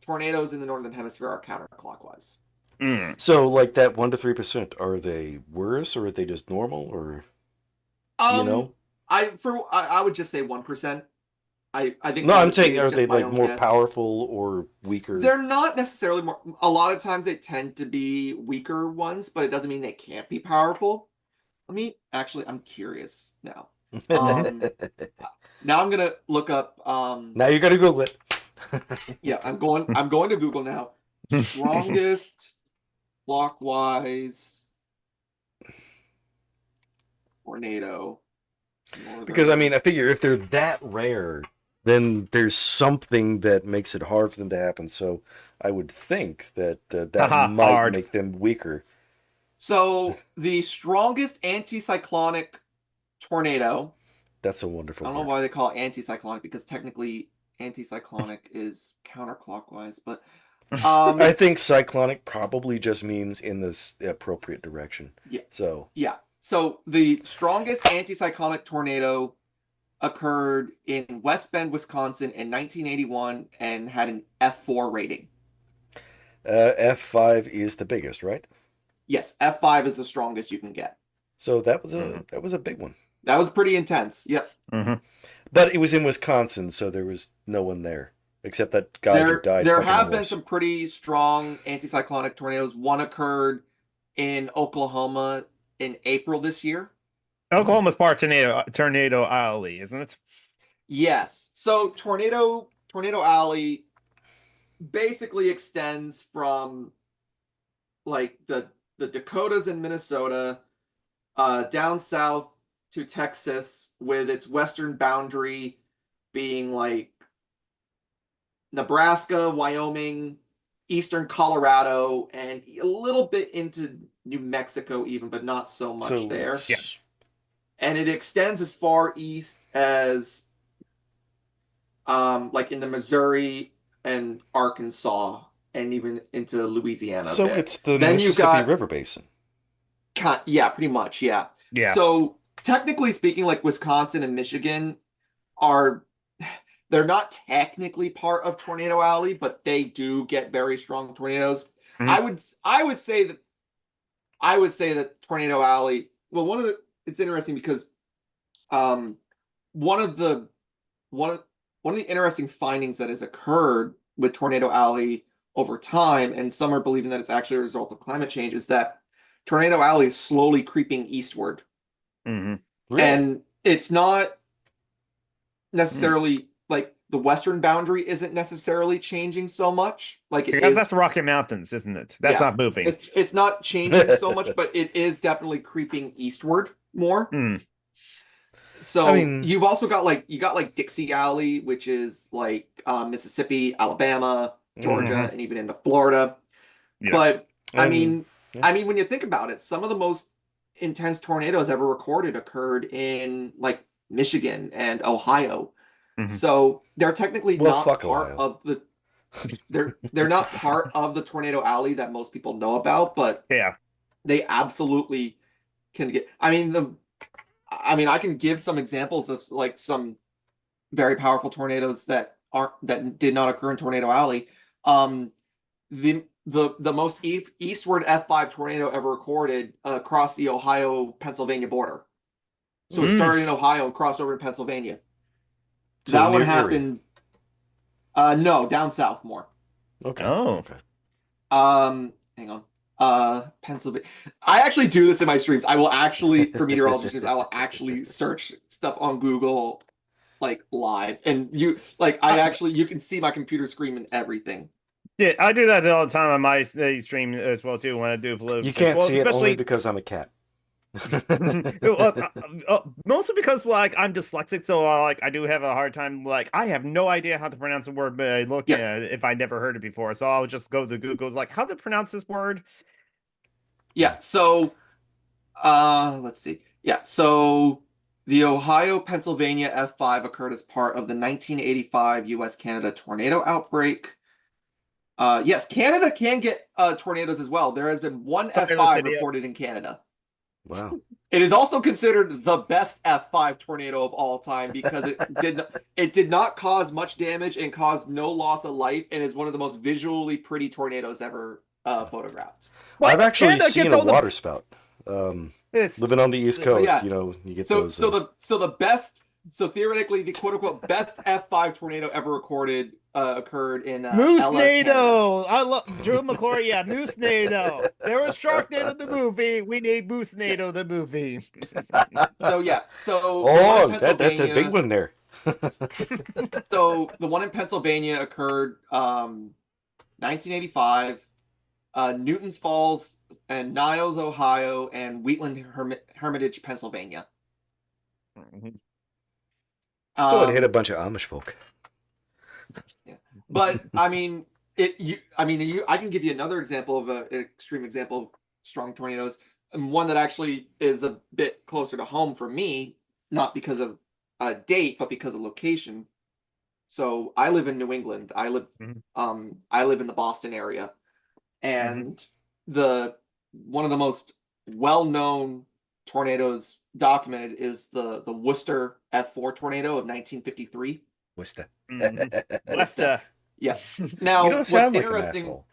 tornadoes in the northern hemisphere are counterclockwise. So, like that 1 to 3%, are they worse or are they just normal, or you know? I would just say 1%. I think No, that I'm saying, is are just they my like own more guess. powerful or weaker? They're not necessarily more. A lot of times they tend to be weaker ones, but it doesn't mean they can't be powerful. I'm curious now. Now I'm gonna look up. Now you gotta Google it. Yeah, I'm going to Google now. Strongest clockwise tornado. Because I mean, I figure if they're that rare, then there's something that makes it hard for them to happen. So I would think that that might Hard. make them weaker. So the strongest anticyclonic tornado. That's a wonderful I don't know word. why they call it anticyclonic, because technically anticyclonic is counterclockwise, but I think cyclonic probably just means in this appropriate direction. Yeah. So yeah. So the strongest anticyclonic tornado occurred in West Bend, Wisconsin in 1981 and had an F4 rating. F5 is the biggest, right? Yes, F5 is the strongest you can get. So that was a big one. That was pretty intense. Yep. But it was in Wisconsin, so there was no one there except that guy who died. There fucking have a been horse. some pretty strong anticyclonic tornadoes. One occurred in Oklahoma in April this year. Oklahoma's part tornado alley, isn't it? Yes. So Tornado Alley basically extends from like the Dakotas and Minnesota down south to Texas, with its western boundary being like Nebraska, Wyoming, eastern Colorado, and a little bit into New Mexico even, but not so much there. Yeah. And it extends as far east as like into Missouri and Arkansas, and even into Louisiana. So it's the Then you've Mississippi got- River Basin. Yeah, pretty much. Yeah. Yeah. So technically speaking, like Wisconsin and Michigan they're not technically part of Tornado Alley, but they do get very strong tornadoes. I would say that Tornado Alley. Well, it's interesting because one of the interesting findings that has occurred with Tornado Alley over time, and some are believing that it's actually a result of climate change, is that Tornado Alley is slowly creeping eastward. Really? And it's not necessarily like the western boundary isn't necessarily changing so much. Like it Because is, that's the Rocky Mountains, isn't it? That's Yeah. not moving. it's not changing so much, but it is definitely creeping eastward more. So I mean- you've also got like Dixie Alley, which is like Mississippi, Alabama, Georgia, and even into Florida. Yeah. But I mean, yeah. when you think about it, some of the most intense tornadoes ever recorded occurred in like Michigan and Ohio. So they're technically not fuck part Ohio. of the they're not part of the Tornado Alley that most people know about, but Yeah. they absolutely can get. I mean, I can give some examples of like some very powerful tornadoes that did not occur in Tornado Alley. The most eastward F5 tornado ever recorded across the Ohio-Pennsylvania border. So it started in Ohio and crossed over to Pennsylvania. So that one near happened. No, down south more. Okay. Oh. Okay. Hang on. Pennsylvania. I actually do this in my streams. I will actually, for meteorology streams, I will actually search stuff on Google, like live, and you can see my computer screen and everything. Yeah, I do that all the time on my stream as well too. When I do political, You can't see it only especially because I'm a cat. mostly because like I'm dyslexic, so like I do have a hard time. Like I have no idea how to pronounce a word, but I look at it if I never heard it before. So I'll just go to Google, like how to pronounce this word. Yeah. So, let's see. Yeah. So the Ohio-Pennsylvania F5 occurred as part of the 1985 U.S.-Canada tornado outbreak. Yes, Canada can get tornadoes as well. There has been one Sorry, F5 Lucidia. reported in Canada. Wow. It is also considered the best F5 tornado of all time because it did not cause much damage and caused no loss of life, and is one of the most visually pretty tornadoes ever photographed. I've What? actually Canada seen gets a all the water spout. it's Living on the East But Coast, yeah, you get so those. the best, so theoretically the quote unquote best F5 tornado ever recorded occurred in LA, Canada. Moose-nado. I love Drew McClure. Yeah, Moose-nado. There was Sharknado the movie. We need Yeah. Moose-nado the movie. So yeah, so the one in Oh, that's a big Pennsylvania. one there. So the one in Pennsylvania occurred 1985. Newton's Falls and Niles, Ohio, and Wheatland Hermitage, Pennsylvania. So it hit a bunch of Amish folk. Yeah. But I mean, I can give you another example of an extreme example of strong tornadoes, and one that actually is a bit closer to home for me, not because of a date, but because of location. So I live in New England. I live in the Boston area, and the one of the most well-known tornadoes documented is the Worcester F4 tornado of 1953. What's that? Lester. Yeah. You Now, don't what's sound like an interesting asshole.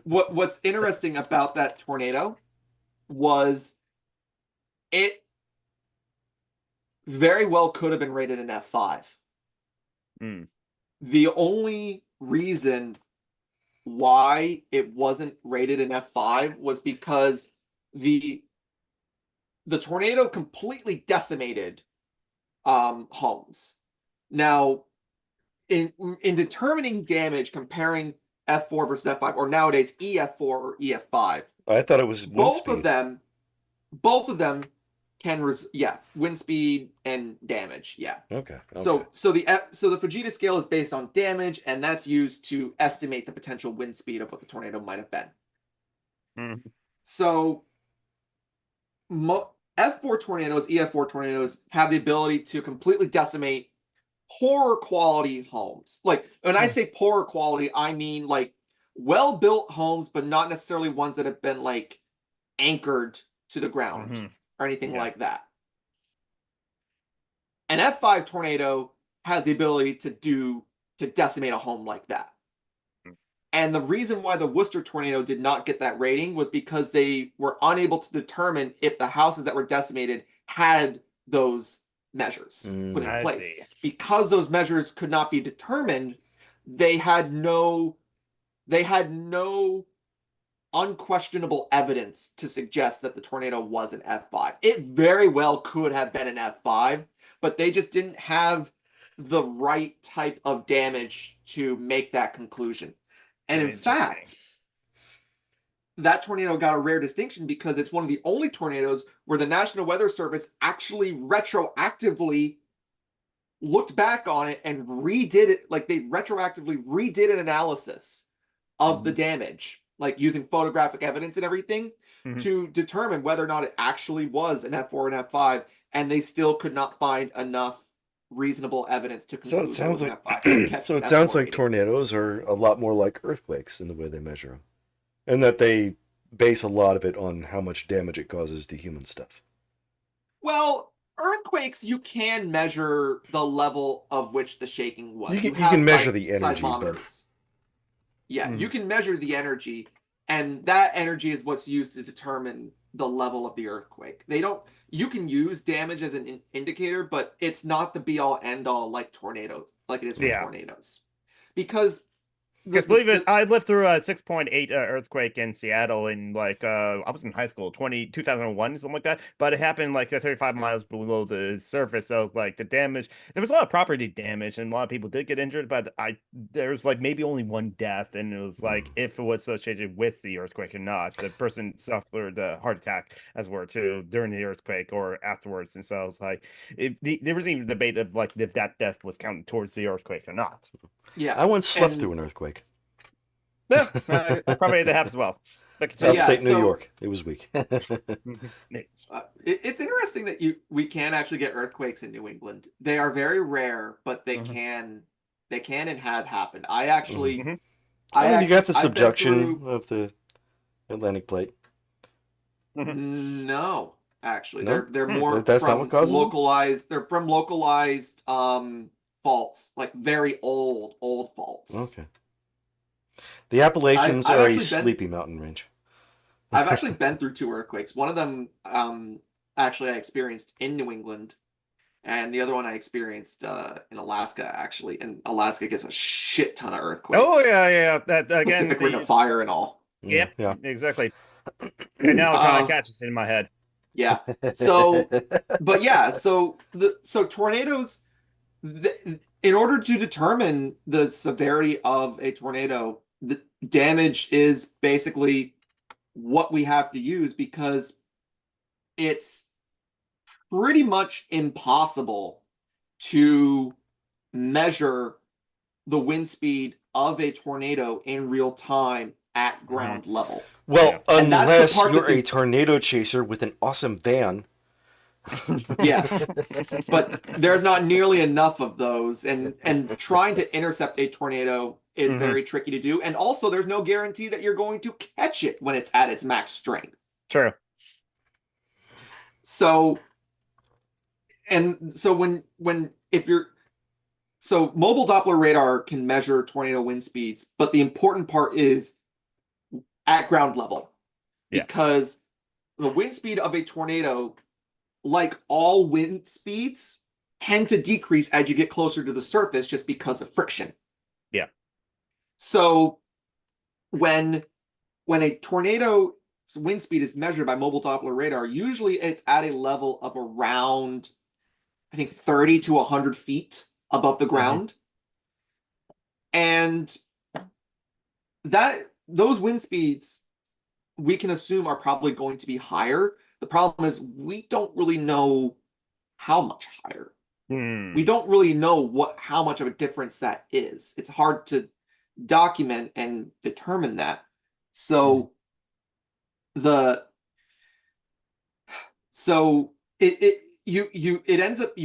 what's interesting about that tornado was it very well could have been rated an F5. Mm. The only reason why it wasn't rated an F5 was because the tornado completely decimated homes. Now, in determining damage, comparing F4 versus F5, or nowadays EF4 or EF5, I thought it was wind both speed. of them can wind speed and damage. Yeah. Okay. So the Fujita scale is based on damage, and that's used to estimate the potential wind speed of what the tornado might have been. So F4 tornadoes, EF4 tornadoes have the ability to completely decimate poorer quality homes. Like when I say poorer quality, I mean like well-built homes, but not necessarily ones that have been like anchored to the ground or anything like that. An F5 tornado has the ability to decimate a home like that. And the reason why the Worcester tornado did not get that rating was because they were unable to determine if the houses that were decimated had those measures put in place. See. Because those measures could not be determined, they had no unquestionable evidence to suggest that the tornado was an F5. It very well could have been an F5, but they just didn't have the right type of damage to make that conclusion. And in fact, that tornado got a rare distinction because it's one of the only tornadoes where the National Weather Service actually retroactively looked back on it and redid it. Like they retroactively redid an analysis of the damage, like using photographic evidence and everything to determine whether or not it actually was an F4 and F5, and they still could not find enough reasonable evidence to conclude. So it sounds it like F5. so it sounds like tornadoes are a lot more like earthquakes in the way they measure them, and that they base a lot of it on how much damage it causes to human stuff. Well, earthquakes, you can measure the level of which the shaking was. You can measure the energy, seismometers. Yeah, you can measure the energy, and that energy is what's used to determine the level of the earthquake. You can use damage as an indicator, but it's not the be-all, end-all like tornadoes, like it is with tornadoes. Because believe it, I lived through a 6.8 earthquake in Seattle in like I was in high school, 2001, something like that. But it happened like 35 miles below the surface. So like the damage, there was a lot of property damage, and a lot of people did get injured. But there was like maybe only one death, and it was like if it was associated with the earthquake or not. The person suffered a heart attack as well too during the earthquake or afterwards. And so it was like there was even a debate of like if that death was counted towards the earthquake or not. Yeah, I once slept through an earthquake. Yeah, probably that happens as well. Upstate New York. It was weak. It's interesting that we can actually get earthquakes in New England. They are very rare, but they can and have happened. I actually, you got the subduction of the Atlantic plate. No, actually, No? they're more That's not what from causes them? localized. They're from localized faults, like very old faults. Okay. The Appalachians I've are a actually been sleepy mountain range. I've actually been through two earthquakes. One of them, actually I experienced in New England, and the other one I experienced in Alaska. Actually, and Alaska gets a shit ton of earthquakes. Oh yeah. That again. Pacific Ring of Fire and all. Yep. Yeah. Exactly. And now trying to catch us in my head. Yeah. So, but yeah. So tornadoes. In order to determine the severity of a tornado, the damage is basically what we have to use, because it's pretty much impossible to measure the wind speed of a tornado in real time at ground level. Well, And that's the unless part you're that's a tornado chaser with an awesome van. Yes, but there's not nearly enough of those, and trying to intercept a tornado is very tricky to do, and also there's no guarantee that you're going to catch it when it's at its max strength. True. So, if you're mobile Doppler radar can measure tornado wind speeds, but the important part is at ground level, because the wind speed of a tornado, like all wind speeds, tend to decrease as you get closer to the surface just because of friction. Yeah. So when a tornado's wind speed is measured by mobile Doppler radar, usually it's at a level of around, I think, 30 to 100 feet above the ground. And those wind speeds, we can assume, are probably going to be higher. The problem is we don't really know how much higher. We don't really know how much of a difference that is. It's hard to document and determine that. So it ends up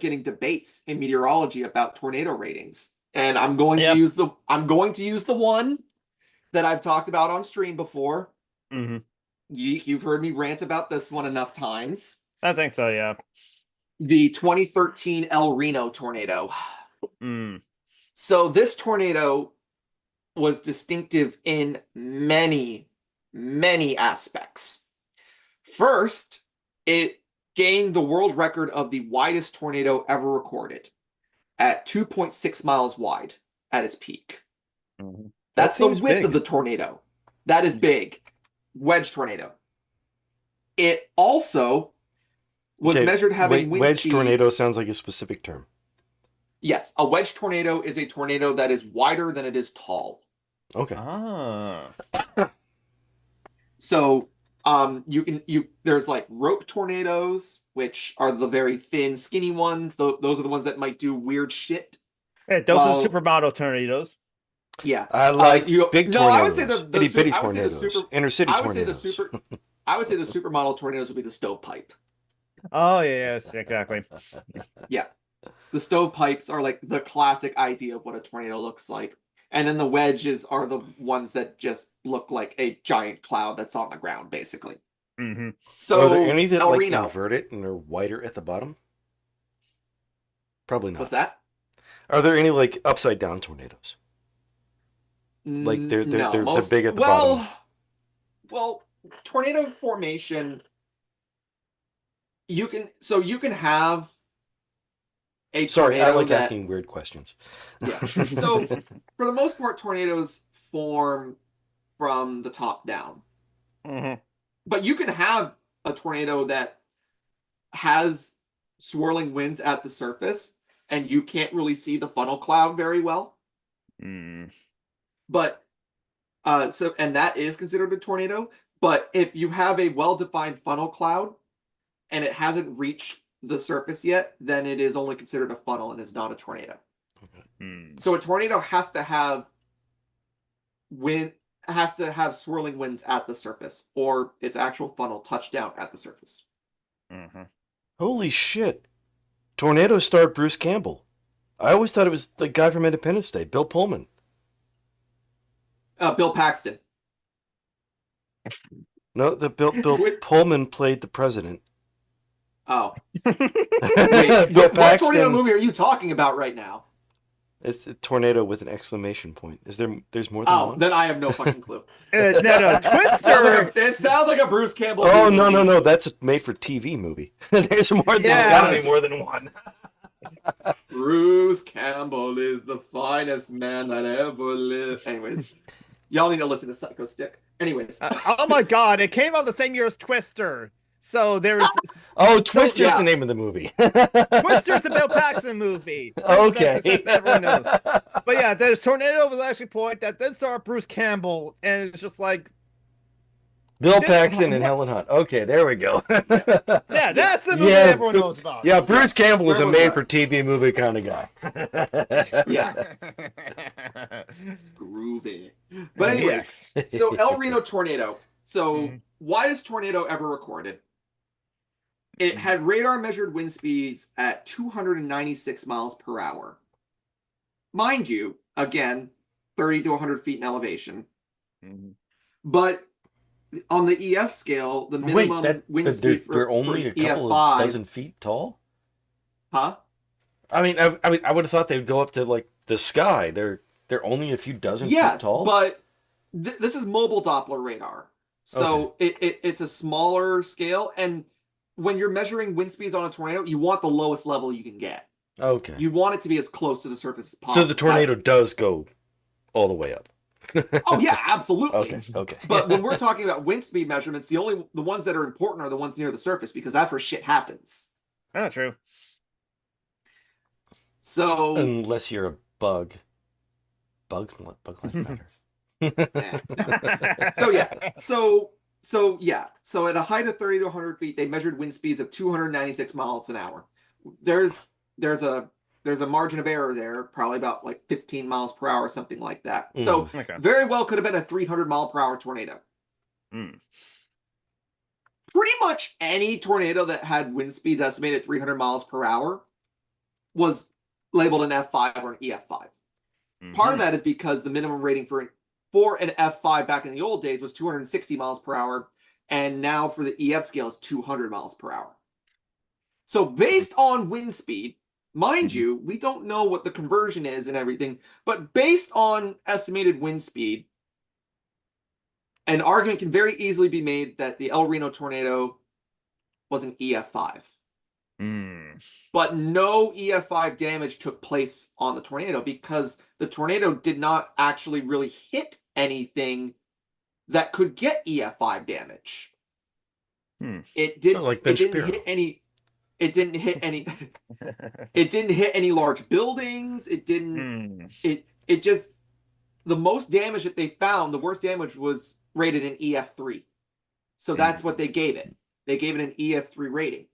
getting debates in meteorology about tornado ratings. And I'm going to use the one that I've talked about on stream before. You've heard me rant about this one enough times. I think so, yeah. The 2013 El Reno tornado. So this tornado was distinctive in many, many aspects. First, it gained the world record of the widest tornado ever recorded at 2.6 miles wide at its peak. That's the width of the tornado. That is big. Wedge tornado. It also was measured having wind wedge speed. Tornado sounds like a specific term. Yes, a wedge tornado is a tornado that is wider than it is tall. Okay. So there's like rope tornadoes, which are the very thin, skinny ones. Those are the ones that might do weird shit. Yeah, those are supermodel tornadoes. Yeah, I like big tornadoes. No, I would say the itty bitty tornadoes. Inner city tornadoes. I would say the supermodel tornadoes would be the stovepipe. Oh yes, exactly. Yeah, the stovepipes are like the classic idea of what a tornado looks like, and then the wedges are the ones that just look like a giant cloud that's on the ground, basically. So are there any that like invert it and are wider at the bottom? Probably not. What's that? Are there any like upside down tornadoes? Like they're big at the bottom. Well, tornado formation. You can have a tornado. Sorry, I like asking weird questions. Yeah. So for the most part, tornadoes form from the top down. But you can have a tornado that has swirling winds at the surface, and you can't really see the funnel cloud very well. But and that is considered a tornado. But if you have a well-defined funnel cloud and it hasn't reached the surface yet, then it is only considered a funnel and is not a tornado. So a tornado has to have swirling winds at the surface, or its actual funnel touch down at the surface. Holy shit! Tornado starred Bruce Campbell. I always thought it was the guy from Independence Day, Bill Pullman. Bill Paxton. No, the Bill With- Pullman played the president. Oh, Bill wait, what tornado Paxton. movie are you talking about right now? It's a tornado with an exclamation point. There's more than Oh, one? then I have no fucking clue. No, Twister. It sounds like a Bruce Campbell. Oh, movie. no. That's a made-for-TV movie. There's gotta be more than one. Bruce Campbell is the finest man that ever lived. Anyways, y'all need to listen to Psycho Stick. Anyways, Oh my God! It came out the same year as Twister. So there's Oh, Twister's yeah. the name of the movie. Twister's a Bill Paxton movie. Okay. Everyone knows. But yeah, there's Tornado was actually a point that did star Bruce Campbell, and it's just like, Bill Paxton and Helen Hunt. Okay, there we go. yeah, that's the movie Yeah, everyone knows about. Yeah, Bruce Campbell is a Where was made-for-TV movie kind of guy. yeah, groovy. But anyways, so El Reno tornado. So why is tornado ever recorded? It had radar measured wind speeds at 296 miles per hour. Mind you, again, 30 to 100 feet in elevation. But on the EF scale, the minimum wind speed they're only for a couple EF5, of dozen feet tall? Huh? I mean, I would have thought they'd go up to like the sky. They're only a few dozen feet tall. But this is mobile Doppler radar. So it's a smaller scale, and when you're measuring wind speeds on a tornado, you want the lowest level you can get. Okay. You want it to be as close to the surface as possible. So the tornado does go all the way up. Oh yeah, absolutely. Okay. But when we're talking about wind speed measurements, the ones that are important are the ones near the surface, because that's where shit happens. Oh, true. So Unless you're a bug. Bug life matter. So at a height of 30 to 100 feet, they measured wind speeds of 296 miles an hour. There's a margin of error there, probably about like 15 miles per hour, something like that. So very well could have been a 300 mile per hour tornado. Pretty much any tornado that had wind speeds estimated at 300 miles per hour was labeled an F5 or an EF5. Part of that is because the minimum rating for an F5 back in the old days was 260 miles per hour, and now for the EF scale is 200 miles per hour. So based on wind speed, mind you, we don't know what the conversion is and everything, but based on estimated wind speed, an argument can very easily be made that the El Reno tornado was an EF5. But no EF5 damage took place on the tornado because the tornado did not actually really hit anything that could get EF5 damage. It didn't hit any. It didn't hit any. It didn't hit any large buildings. It didn't. It just, the most damage that they found, the worst damage was rated an EF3. So that's what they gave it. They gave it an EF3 rating.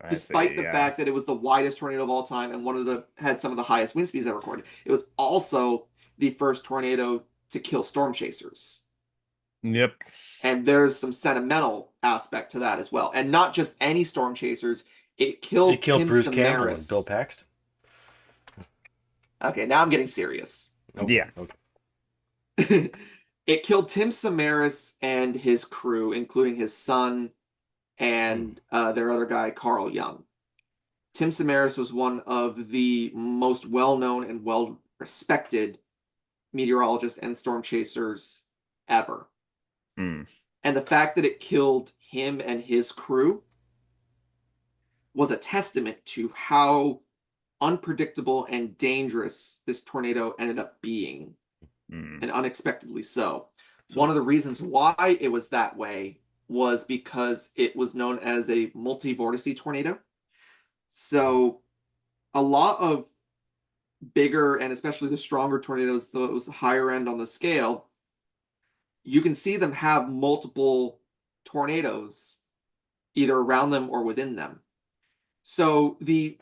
Despite the fact that it was the widest tornado of all time and had some of the highest wind speeds ever recorded. It was also the first tornado to kill storm chasers. Yep. And there's some sentimental aspect to that as well. And not just any storm chasers. It killed Bruce Campbell and Bill Paxton. Okay, now I'm getting serious. Okay. It killed Tim Samaras and his crew, including his son and their other guy, Carl Young. Tim Samaras was one of the most well-known and well-respected meteorologists and storm chasers ever. And the fact that it killed him and his crew was a testament to how unpredictable and dangerous this tornado ended up being, and unexpectedly so. One of the reasons why it was that way was because it was known as a multi-vortice tornado. So a lot of bigger and especially the stronger tornadoes, those higher end on the scale, you can see them have multiple tornadoes either around them or within them. So the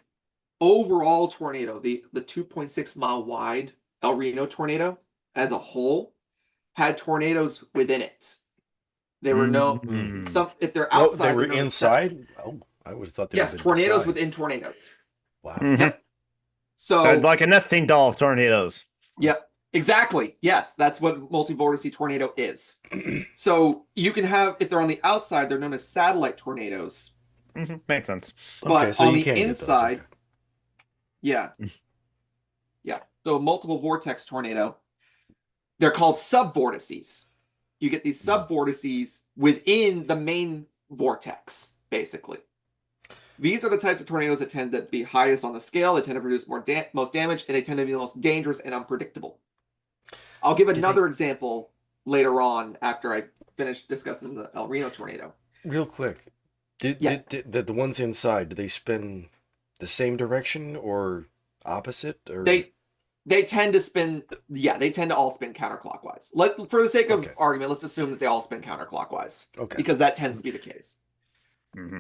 overall tornado, the 2.6 mile wide El Reno tornado as a whole had tornadoes within it. They were if they're outside, they were inside. I would have thought they were tornadoes inside. within tornadoes. Wow. Yep. So like a nesting doll of tornadoes. Yep. Exactly. Yes, that's what multi-vortice tornado is. So you can have, if they're on the outside, they're known as satellite tornadoes. Makes sense. Okay, But so on you the can get those. inside, Okay. yeah, yeah. So multiple vortex tornado, they're called subvortices. You get these subvortices within the main vortex, basically. These are the types of tornadoes that tend to be highest on the scale. They tend to produce most damage, and they tend to be the most dangerous and unpredictable. I'll give another example later on after I finish discussing the El Reno tornado. Real quick, did the ones inside, do they spin the same direction or opposite? Or They tend to spin, yeah, they tend to all spin counterclockwise. For the sake of argument, let's assume that they all spin counterclockwise. Okay. Because that tends to be the case. Mm-hmm.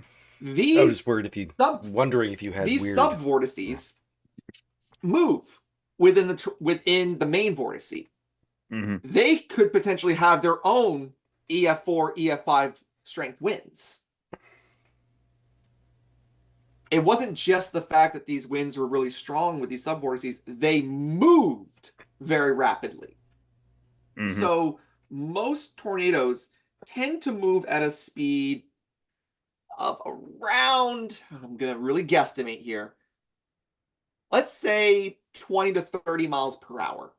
I was worried if you wondering if you had these weird subvortices move within the main vortice. Mm-hmm. They could potentially have their own EF4, EF5 strength winds. It wasn't just the fact that these winds were really strong with these subvortices, they moved very rapidly. Mm-hmm. So most tornadoes tend to move at a speed of around, I'm going to really guesstimate here, let's say 20 to 30 miles per hour.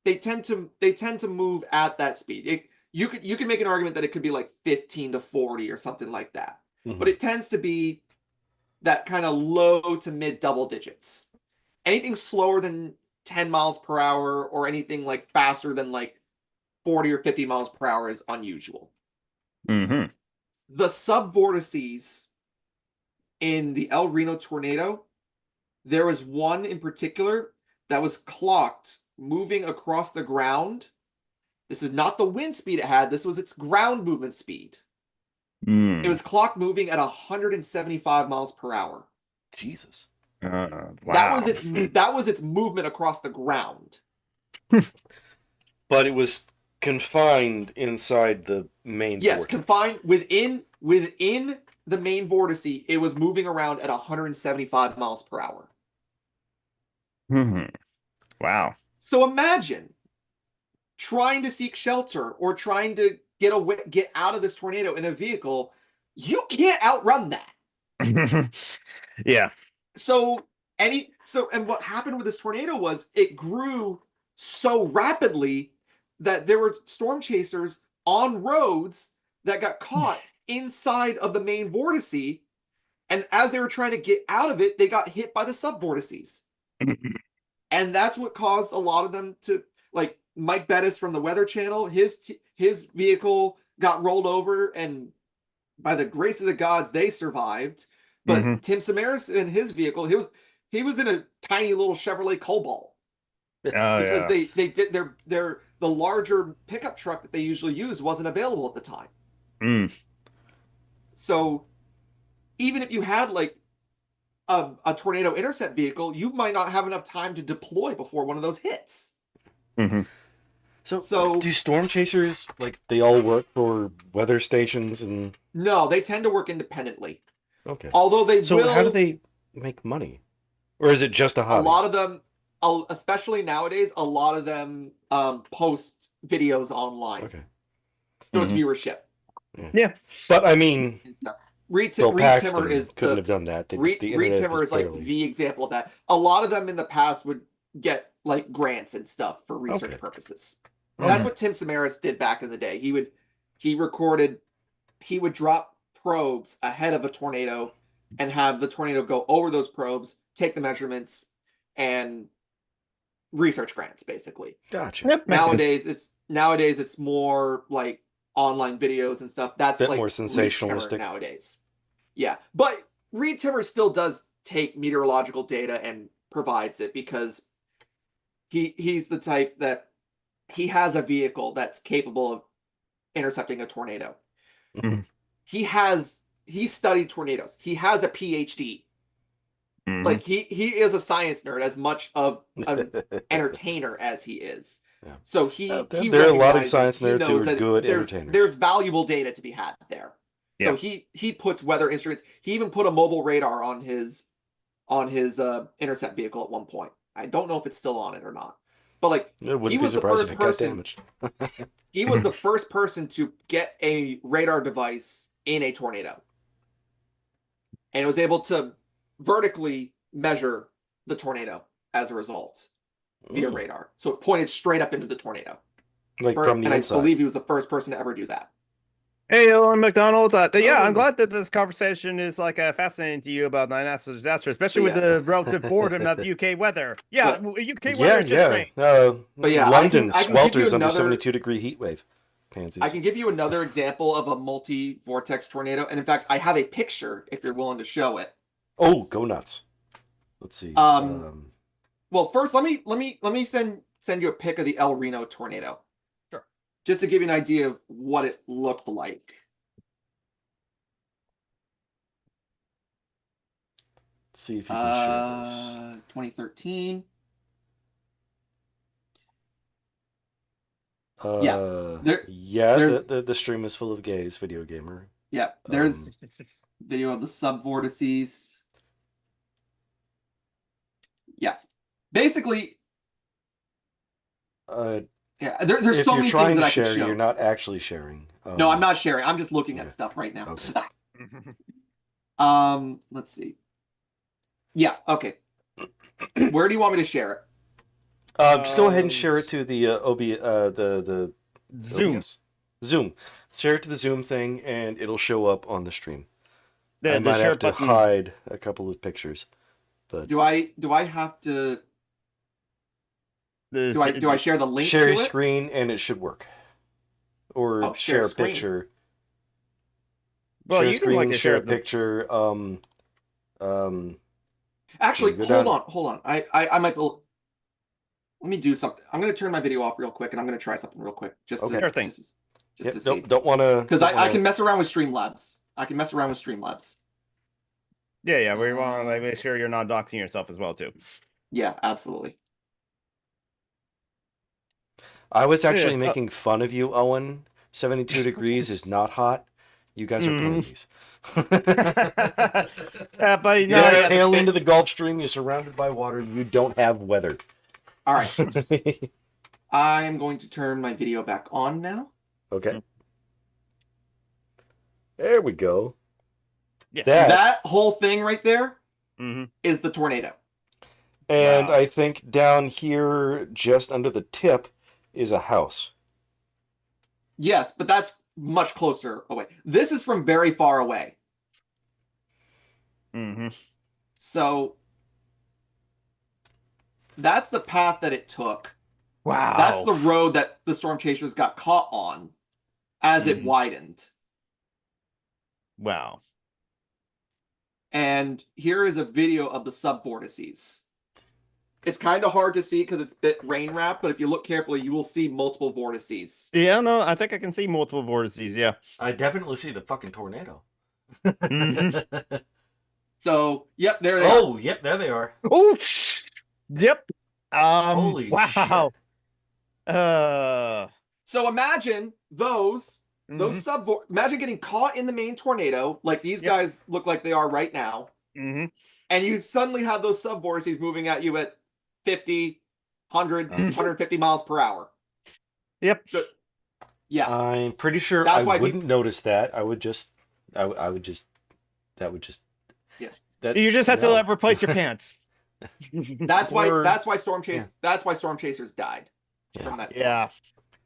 They tend to move at that speed. You could make an argument that it could be like 15 to 40 or something like that. Mm-hmm. But it tends to be that kind of low to mid double digits. Anything slower than 10 miles per hour or anything like faster than like 40 or 50 miles per hour is unusual. Mm-hmm. The subvortices in the El Reno tornado, there was one in particular that was clocked moving across the ground. This is not the wind speed it had. This was its ground movement speed. It was clocked moving at 175 miles per hour. Jesus. Wow. That was its movement across the ground. But it was confined inside the main Yes, vortex. confined within the main vortice. It was moving around at 175 miles per hour. Mm-hmm. Wow. So imagine trying to seek shelter or trying to get out of this tornado in a vehicle. You can't outrun that. Yeah. And what happened with this tornado was it grew so rapidly that there were storm chasers on roads that got caught inside of the main vortice, and as they were trying to get out of it, they got hit by the subvortices. And that's what caused a lot of them to, like Mike Bettis from the Weather Channel, his vehicle got rolled over, and by the grace of the gods, they survived. But Tim Samaras in his vehicle, he was in a tiny little Chevrolet Cobalt. Because they did the larger pickup truck that they usually use wasn't available at the time. So even if you had like a tornado intercept vehicle, you might not have enough time to deploy before one of those hits. So do storm chasers, like, they all work for weather stations and? No, they tend to work independently. Okay. Although they will. So how do they make money? Or is it just a hobby? A lot of them, especially nowadays, a lot of them post videos online. Okay. So it's viewership. Yeah. But I mean, Reed Paxton Timmer couldn't have done that. Reed Timmer is like the example of that. A lot of them in the past would get like grants and stuff for research purposes. That's what Tim Samaras did back in the day. He would drop probes ahead of a tornado and have the tornado go over those probes, take the measurements, and research grants, basically. Gotcha. Yep, nowadays it's more like online videos and stuff. That's bit like more sensationalistic nowadays. Yeah, but Reed Timmer still does take meteorological data and provides it because he's the type that he has a vehicle that's capable of intercepting a tornado. He studied tornadoes. He has a PhD. Like he is a science nerd as much of an entertainer as he is. Yeah. So there are a lot of science nerds who are good entertainers. There's valuable data to be had there. Yeah. So he puts weather instruments. He even put a mobile radar on his intercept vehicle at one point. I don't know if it's still on it or not. but like I wouldn't he be was the surprised first if it got person. damaged. He was the first person to get a radar device in a tornado, and was able to vertically measure the tornado as a result via radar. So it pointed straight up into the tornado. Like from the and inside. I believe he was the first person to ever do that. Hey, Owen McDonald. Yeah, I'm Oh. glad that this conversation is like fascinating to you about natural disaster, especially with Yeah. the relative boredom of UK weather. Yeah, UK weather is just rain. But yeah, London I can give you swelters under another- 72-degree heat wave. Pansies. I can give you another example of a multi-vortex tornado, and in fact, I have a picture if you're willing to show it. Oh, go nuts! Let's see. Well, first, let me send you a pic of the El Reno tornado. Sure. Just to give you an idea of what it looked like. Let's see if you can share this. 2013. Yeah, the stream is full of gays, video gamer. Yeah, there's video of the subvortices. Yeah, basically. Yeah, there's so many things that I can show. You're not actually sharing. No, I'm not sharing. I'm just looking at stuff right now. Okay. Let's see. Yeah, okay. Where do you want me to share it? Just go ahead and share it to the the Zoom. OBS. Zoom. Share it to the Zoom thing, and it'll show up on the stream. I The might share have to buttons. hide a couple of pictures, but Do I have to? Do I share the link? share to your it? screen, and it should work. Or share share a screen. picture. Well, share you can screen, like share a the- picture. Actually, go down. hold on. I might. Let me do something. I'm going to turn my video off real quick, and I'm going to try something real quick. Just Okay. to, Sure thing. Just to see. Don't want to. Because I can mess around with Streamlabs. Yeah, we want to make sure you're not doxing yourself as well too. Yeah, absolutely. I was actually Yeah. making fun of you, Owen. 72 degrees is not hot. You guys are pansies. But You no, got yeah, a tail into the Gulf Stream. You're surrounded by water. You don't have weather. All right. I'm going to turn my video back on now. Okay. There we go. Yeah. That whole thing right there is Mhm. the tornado. And Wow. I think down here, just under the tip, is a house. Yes, but that's much closer away. This is from very far away. Mhm. So that's the path that it took. Wow. That's the road that the storm chasers got caught on as it Mhm. widened. Wow. And here is a video of the subvortices. It's kind of hard to see because it's a bit rain wrapped, but if you look carefully, you will see multiple vortices. Yeah, no, I think I can see multiple vortices. Yeah. I definitely see the fucking tornado. Mhm. So, yep, there they are. Oh, yep, there they are. Oh, yep. Holy wow. So imagine those Mhm. imagine getting caught in the main tornado, like these Yep. guys look like they are right now, Mhm. and you suddenly have those subvortices moving at you at 50, 100, 150 miles per hour. Yep. Yeah. I'm pretty sure That's I why wouldn't notice that. I would just, that would just, Yeah. You just have to replace your pants. That's why Or- storm chasers died from that stuff.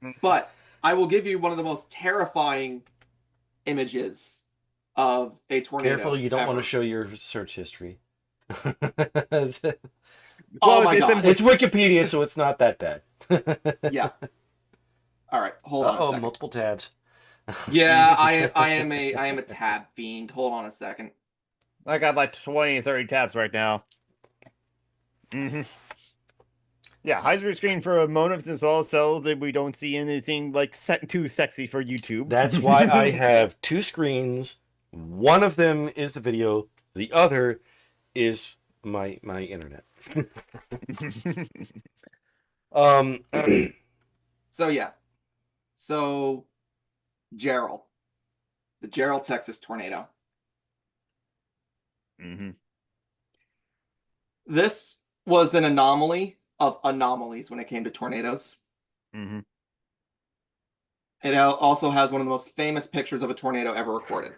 Yeah. But I will give you one of the most terrifying images of a tornado. Careful, you don't want ever. to show your search history. Oh Well, my it's god. It's Wikipedia, so it's not that bad. Yeah. All right, hold on a Uh-oh, second. multiple tabs. Yeah, I am a tab fiend. Hold on a second. I got like 20, 30 tabs right now. Mm-hmm. Yeah, hide your screen for a moment as well, so that we don't see anything like too sexy for YouTube. That's why I have two screens. One of them is the video. The other is my internet. So yeah. So Gerald. The Gerald, Texas tornado. Mm-hmm. This was an anomaly. of anomalies when it came to tornadoes. Mhm. It also has one of the most famous pictures of a tornado ever recorded.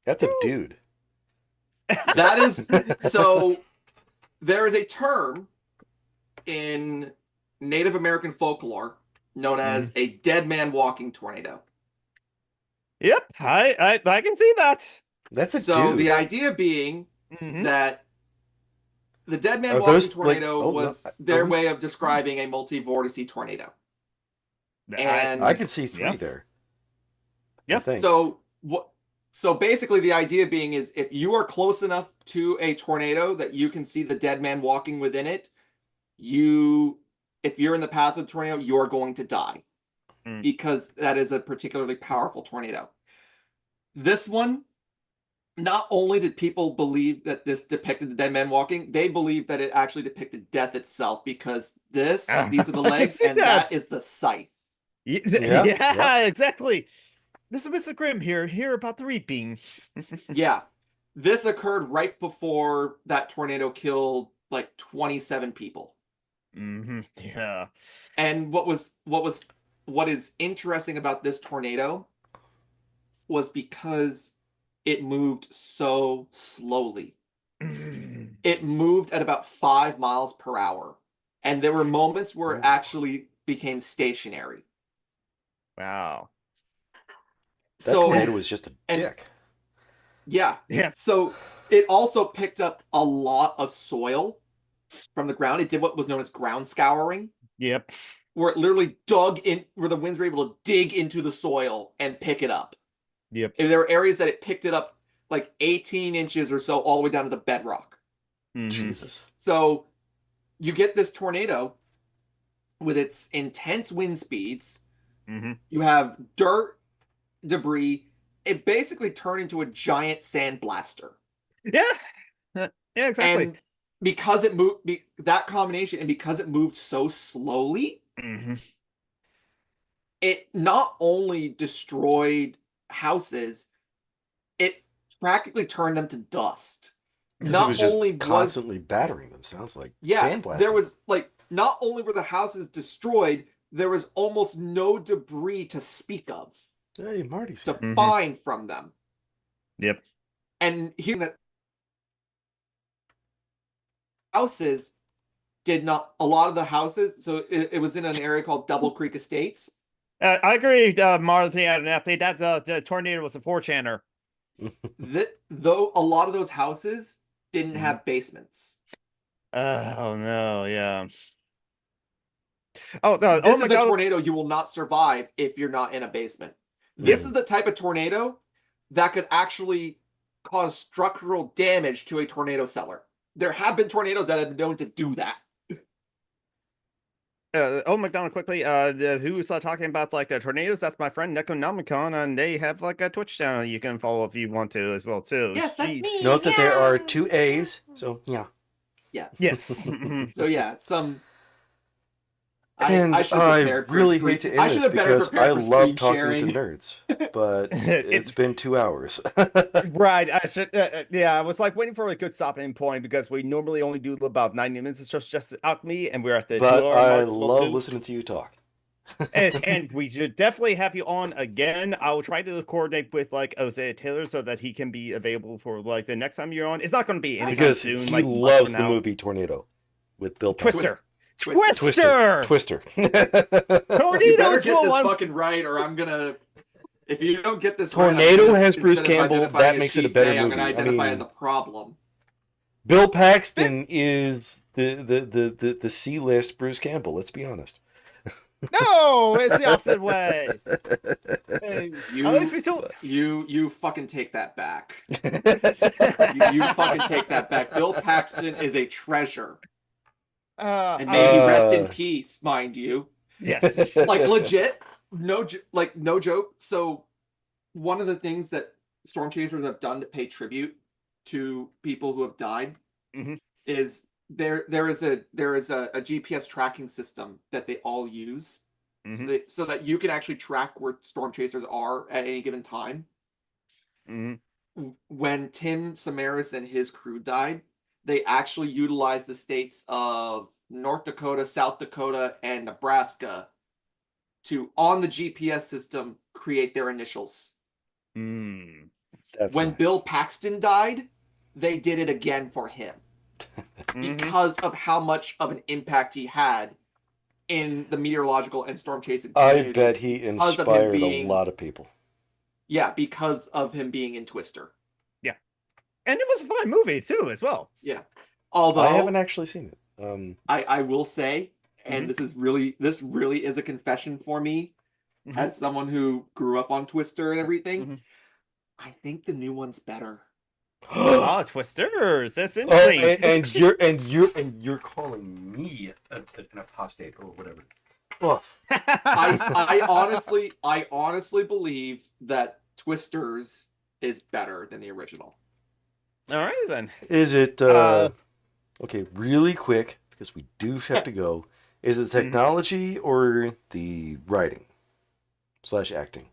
That's a dude. That is so. There is a term in Native American folklore known as a dead man walking tornado. Yep, I can see that. That's a So dude. the idea being Mhm. that the dead man Are walking those, tornado like, was no, their are we- way of describing a multi-vortice tornado. And I could see 3 yeah. there. Yeah. I think. so what? So basically, the idea being is if you are close enough to a tornado that you can see the dead man walking within it, if you're in the path of the tornado, you are going to die because that is a particularly powerful tornado. This one, not only did people believe that this depicted the dead man walking, they believed that it actually depicted death itself because these are the I can legs see and that is the scythe. Yeah, yeah. Exactly. Mr. Grimm here about the reaping. Yeah. This occurred right before that tornado killed like 27 people. Yeah. And what is interesting about this tornado was because it moved so slowly. It moved at about 5 miles per hour. And there were moments where it actually became stationary. Wow. That tornado was just a dick. Yeah. Yeah. So it also picked up a lot of soil from the ground. It did what was known as ground scouring. Yep. Where it literally dug in, where the winds were able to dig into the soil and pick it up. Yep. And there were areas that it picked it up like 18 inches or so all the way down to the bedrock. Jesus. So you get this tornado with its intense wind speeds. You have dirt, debris. It basically turned into a giant sandblaster. Yeah. Yeah, exactly. And because it moved, that combination, and because it moved so slowly, it not only destroyed houses, it practically turned them to dust. Because it was just constantly battering them, sounds like. Sandblasting. There was like, not only were the houses destroyed, there was almost no debris to speak of. Hey, Marty's to find from them. Yep. And hearing that houses did not, a lot of the houses, so it was in an area called Double Creek Estates. I agree, Martha. That the tornado was a 4chaner. Though a lot of those houses didn't have basements. Oh no, yeah. Oh no! This is a tornado you will not survive if you're not in a basement. This is the type of tornado that could actually cause structural damage to a tornado cellar. There have been tornadoes that have been known to do that. McDonald, quickly, who was talking about like the tornadoes? That's my friend Necronomicon, and they have like a Twitch channel you can follow if you want to as well too. Yes, that's me. Note that there are 2 A's, so yeah. Yeah. Yes. So yeah, some. And I should have prepared really for hate to end this because I love talking to nerds, but it's been 2 hours. Right. I should. Yeah, I was like waiting for a good stopping point because we normally only do about 90 minutes. It's just Alchemy, and we're at the. But 2 hour I mark love listening to you talk. and we should definitely have you on again. I will try to coordinate with like Isaiah Taylor so that he can be available for like the next time you're on. It's not going to be anytime Because soon. he like, loves the movie Tornado with Bill Twister. Twister. You better get this fucking right, or I'm gonna. If you don't get this Tornado right, has Bruce Campbell. That makes it a better movie. I'm gonna identify as a problem. Bill Paxton is the C-list Bruce Campbell. Let's be honest. No, it's the opposite way. Hey, at least we still. You fucking take that back. you fucking take that back. Bill Paxton is a treasure. And may he rest in peace, mind you. Yes. Like legit, no joke. So one of the things that storm chasers have done to pay tribute to people who have died is there is a GPS tracking system that they all use so that you can actually track where storm chasers are at any given time. When Tim Samaras and his crew died, they actually utilized the states of North Dakota, South Dakota, and Nebraska to, on the GPS system, create their initials. Mm. That's When nice. Bill Paxton died, they did it again for him because of how much of an impact he had in the meteorological and storm chasing community. I bet he because of him inspired being, a lot of people. Yeah, because of him being in Twister. Yeah. And it was a fun movie, too, as well. Yeah. Although I haven't actually seen it. I will say, and this really is a confession for me as someone who grew up on Twister and everything. I think the new one's better. Oh, Twisters! That's Oh, interesting. and you're calling me an apostate or whatever. Oh. I honestly believe that Twisters is better than the original. All right then. Is it okay? Really quick, because we do have to go. Is it the technology or the writing / acting?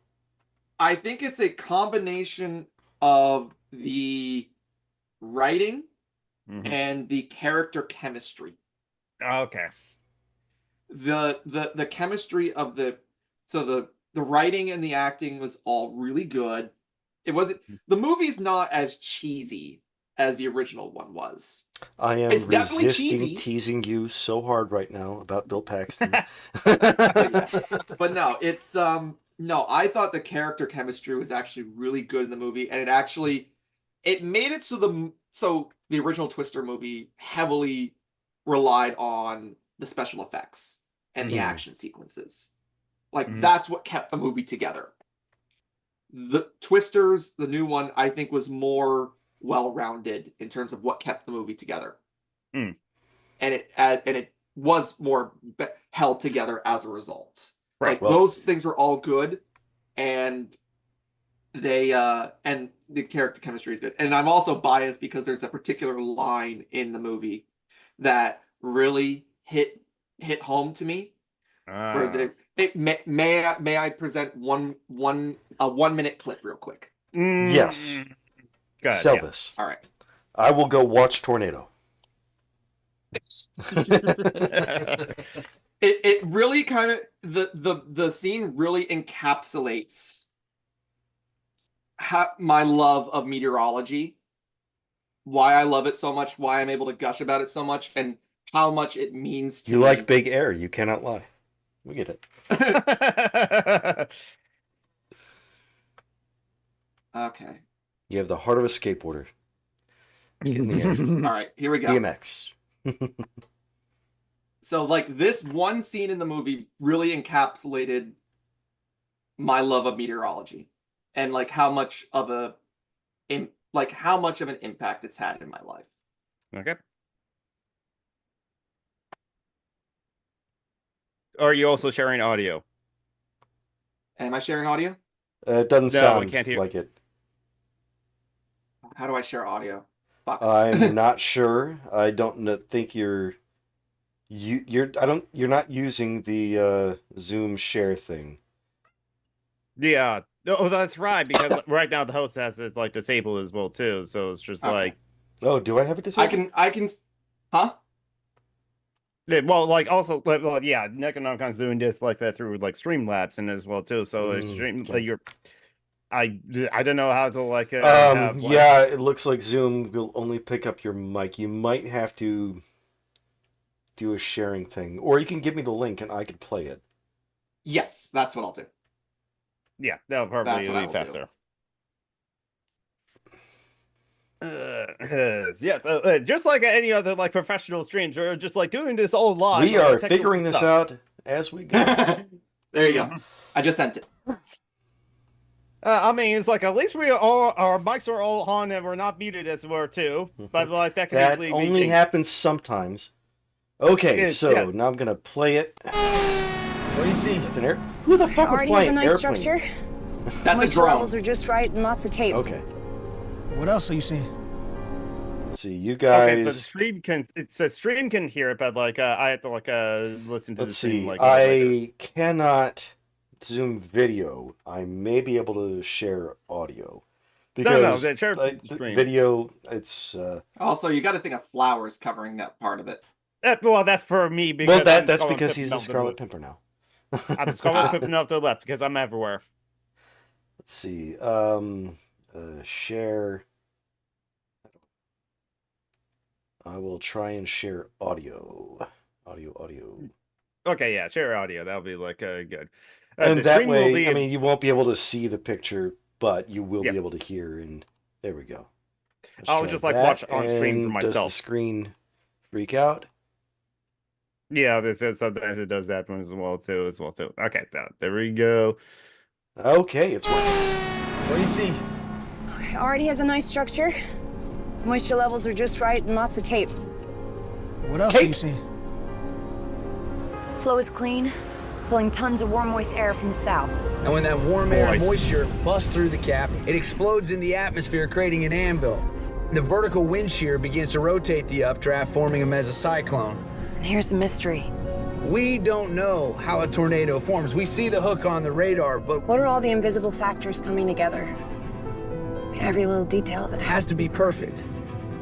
I think it's a combination of the writing and the character chemistry. Okay. The chemistry of the writing and the acting was all really good. It wasn't, the movie's not as cheesy as the original one was. I am It's definitely resisting cheesy. teasing you so hard right now about Bill Paxton. But no, it's no, I thought the character chemistry was actually really good in the movie, and it made it so the original Twister movie heavily relied on the special effects and the action sequences. Like that's what kept the movie together. The Twisters, the new one, I think was more well-rounded in terms of what kept the movie together. And it was more held together as a result. Right. Like those things were all good, and they and the character chemistry is good. And I'm also biased because there's a particular line in the movie that really hit home to me. Where may I present a 1 minute clip real quick? Yes. Sell this. All right. I will go watch Tornado. It really kind of the scene really encapsulates my love of meteorology, why I love it so much, why I'm able to gush about it so much, and how much it means to me. You like big air, you cannot lie. We get it. Okay. You have the heart of a skateboarder. Get in the air. All right, here we go. BMX. So, like, this one scene in the movie really encapsulated my love of meteorology and like how much of an impact it's had in my life. Okay. Are you also sharing audio? Am I sharing audio? It doesn't sound like it. How do I share audio? Fuck. I'm not sure. I don't think you're not using the Zoom share thing. Yeah. Oh, that's right. Because right now the host has it like disabled as well too. So it's just like. Oh, do I have it disabled? I can. Huh? Yeah, well, like also, well, yeah, Nick and I'm kind of doing this like that through like Streamlabs and as well too. So I don't know how to like. Yeah, it looks like Zoom will only pick up your mic. You might have to do a sharing thing, or you can give me the link and I could play it. Yes, that's what I'll do. Yeah, that'll probably be faster. Yeah, just like any other like professional streams, we're just like doing this all live. We are figuring this out as we go. There you go. I just sent it. I mean, it's like at least our mics are all on and we're not muted as well too. But like that can easily only happens sometimes. Okay, so now I'm gonna play it. What do you see? It's an air. Who the fuck would fly an airplane? Structure. That's a drone. Levels are just right and lots of cable. Okay. What else are you seeing? Let's see, you guys. Okay, so the stream can hear it, but like I have to like listen to Let's the stream. see. Like I cannot Zoom video. I may be able to share audio. because share like, the screen. video, it's Also, you got to think of flowers covering that part of it. Well, that's for me because well, I'm that's Scarlet because he's the Pimpernel Scarlet to Pimpernel now. the I'm the Scarlet Pimpernel to the left because I'm everywhere. Let's see. Share. I will try and share audio. Audio. Okay, yeah, share audio. That'll be like good. And The that stream will way, be I mean, you won't be able to see the picture, but you will Yeah. be able to hear. And there we go. Let's I'll try just like that. watch on stream for And does the myself. screen freak out? Yeah, sometimes it does that as well too. Okay, there we go. Okay, it's working. What do you see? Okay, already has a nice structure. Moisture levels are just right and lots of cape. What else Cape. you see? Flow is clean, pulling tons of warm, moist air from the south. And when that warm air and Moist. moisture busts through the cap, it explodes in the atmosphere, creating an anvil. The vertical wind shear begins to rotate the updraft, forming a mesocyclone. And here's the mystery. We don't know how a tornado forms. We see the hook on the radar, but What are all the invisible factors coming together? I mean, every little detail that it has to be perfect.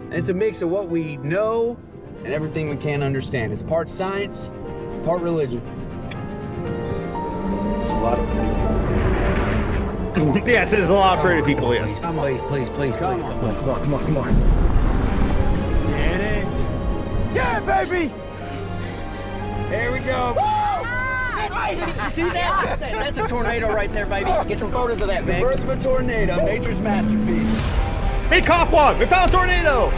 And it's a mix of what we know and everything we can't understand. It's part science, part religion. It's a lot of Yes, there's a lot of pretty people. Yes. Please, come on. Come on. There it is. Yeah, baby! There we go. You see that? That's a tornado right there, baby. Get some photos of that, The man. birth of a tornado, nature's masterpiece. Hey, cop one! We found a tornado.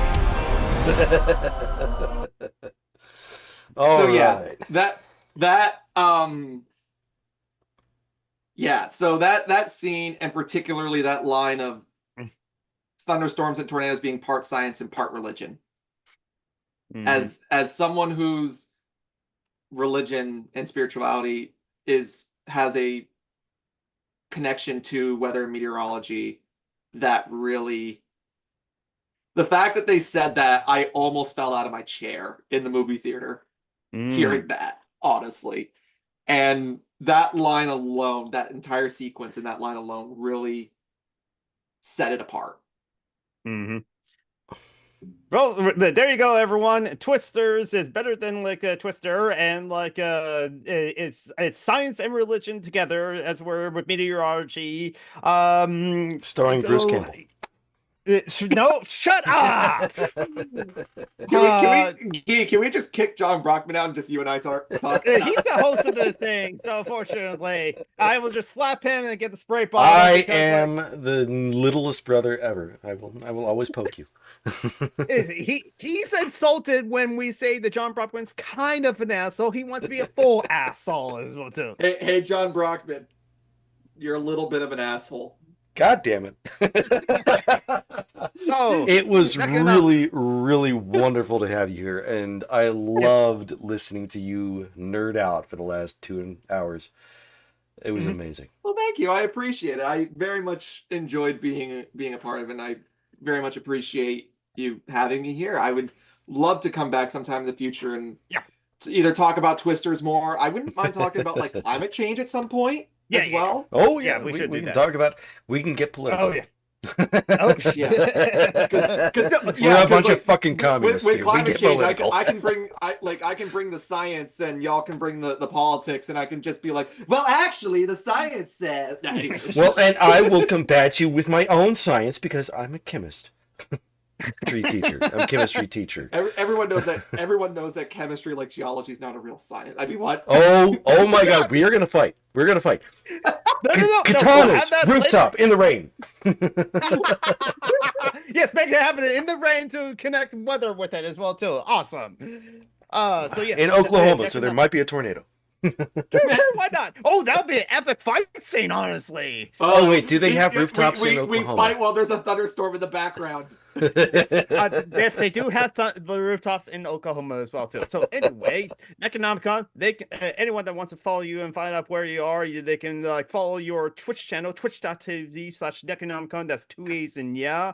All So right. So that scene, and particularly that line of thunderstorms and tornadoes being part science and part religion. Mhm. As someone whose religion and spirituality has a connection to weather and meteorology, that really, the fact that they said that, I almost fell out of my chair in the movie theater hearing that, honestly. And that line alone, that entire sequence and that line alone really set it apart. Mm-hmm. Well, there you go, everyone. Twisters is better than like a Twister, and like it's science and religion together, as we're with meteorology. Starring Bruce Campbell. No, shut up. Can we just kick John Brockman out and just you and I talk? He's the host of the thing, so unfortunately, I will just slap him and get the spray bottle. I because, am the littlest brother ever. I will always poke you. he's insulted when we say that John Brockman's kind of an asshole. He wants to be a full asshole as well too. Hey, John Brockman, you're a little bit of an asshole. God damn it. No, It was not gonna- really, really wonderful to have you here, and I loved listening to you nerd out for the last 2 hours. It was amazing. Well, thank you. I appreciate it. I very much enjoyed being a part of it, and I very much appreciate you having me here. I would love to come back sometime in the future and to either talk about Twisters more. I wouldn't mind talking about like climate change at some point as well. Oh yeah, we should we do can that. talk about. We can get political. Oh yeah. Oh Yeah. We're a bunch of fucking communists with here. We climate get change, political. I can bring the science, and y'all can bring the politics, and I can just be like, well, actually, the science says. Anyways. Well, and I will combat you with my own science because I'm a chemist. I'm a chemistry teacher. Everyone knows that. Everyone knows that chemistry, like geology, is not a real science. I mean, what? Oh my God, we are gonna fight. We're gonna fight. We'll Katanas, have that rooftop, in the rain. Yes, make it happen in the rain to connect weather with it as well too. Awesome. So yes, In Oklahoma, so there might be a tornado. Sure, why not? Oh, that would be an epic fight scene, honestly. Oh wait, do they have rooftops in we Oklahoma? fight while there's a thunderstorm in the background. Yes, they do have the rooftops in Oklahoma as well too. So anyway, Necronomicon, anyone that wants to follow you and find out where you are, they can like follow your Twitch channel, twitch.tv/Necronomicon. That's 2 E's and yeah.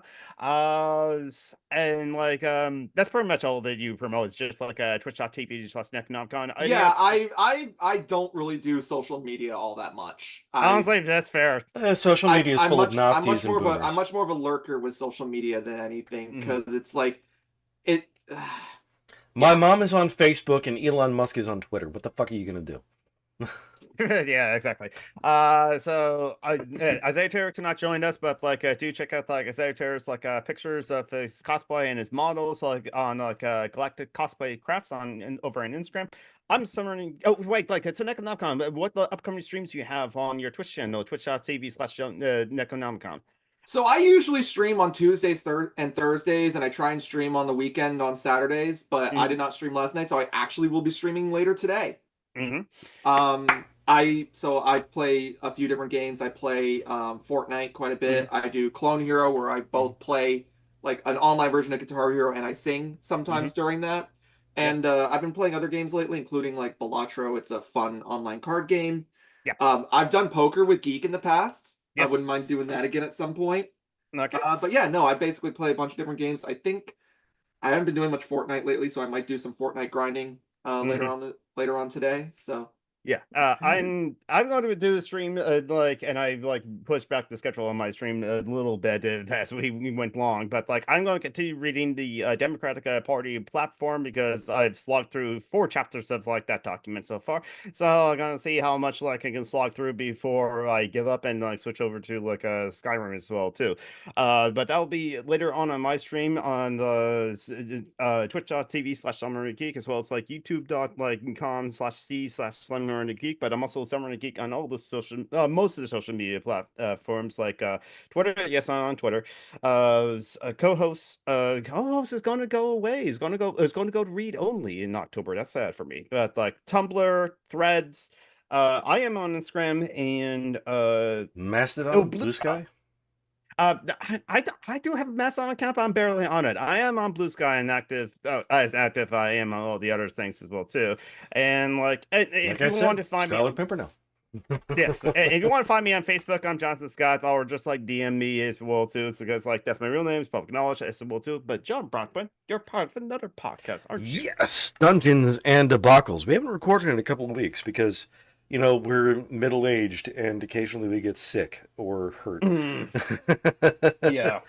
And like that's pretty much all that you promote. It's just like twitch.tv/Necronomicon. Yeah, I don't really do social media all that much. Honestly, that's fair. Social media is full of Nazis and boomers. I'm much more of a lurker with social media than anything because it's like it. My mom is on Facebook and Elon Musk is on Twitter. What the fuck are you gonna do? Yeah, exactly. So Isaiah Terror cannot join us, but like do check out like Isaiah Terror's like pictures of his cosplay and his models like on like Galactic Cosplay Crafts over on Instagram. I'm summoning. Oh wait, like it's a Necronomicon. What the upcoming streams you have on your Twitch channel, twitch.tv/Necronomicon? So I usually stream on Tuesdays and Thursdays, and I try and stream on the weekend on Saturdays. But I did not stream last night, so I actually will be streaming later today. I play a few different games. I play Fortnite quite a bit. I do Clone Hero, where I both play like an online version of Guitar Hero, and I sing sometimes during that. And I've been playing other games lately, including like Balatro. It's a fun online card game. Yeah. I've done poker with Geek in the past. Yes. I wouldn't mind doing that again at some point. Okay. But yeah, no, I basically play a bunch of different games. I think I haven't been doing much Fortnite lately, so I might do some Fortnite grinding later on today. So yeah, I'm going to do the stream and I like pushed back the schedule on my stream a little bit as we went long, but like I'm going to continue reading the Democratic Party platform because I've slogged through 4 chapters of like that document so far. So I'm gonna see how much like I can slog through before I give up and like switch over to like Skyrim as well too. But that'll be later on my stream on the twitch.tv/SummerGeek as well as like youtube.com/c/Summer Geek, but I'm also Summer Geek on all the most of the social media platforms like Twitter. Yes, I'm on Twitter. Co-host is going to go away. It's going to go to read only in October. That's sad for me. But like Tumblr, Threads. I am on Instagram and Mastodon, Blue Sky. I do have a Mastodon account, but I'm barely on it. I am on Blue Sky and active, as active I am on all the other things as well too. And like, if you want to find Scarlet Pimpernel. Yes, if you want to find me on Facebook, I'm Jonathan Scott, or just like DM me as well too, so because like that's my real name, it's public knowledge as well too. But John Brockman, you're part of another podcast, aren't you? Yes, Dungeons and Debacles. We haven't recorded in a couple of weeks because we're middle-aged and occasionally we get sick or hurt. Yeah.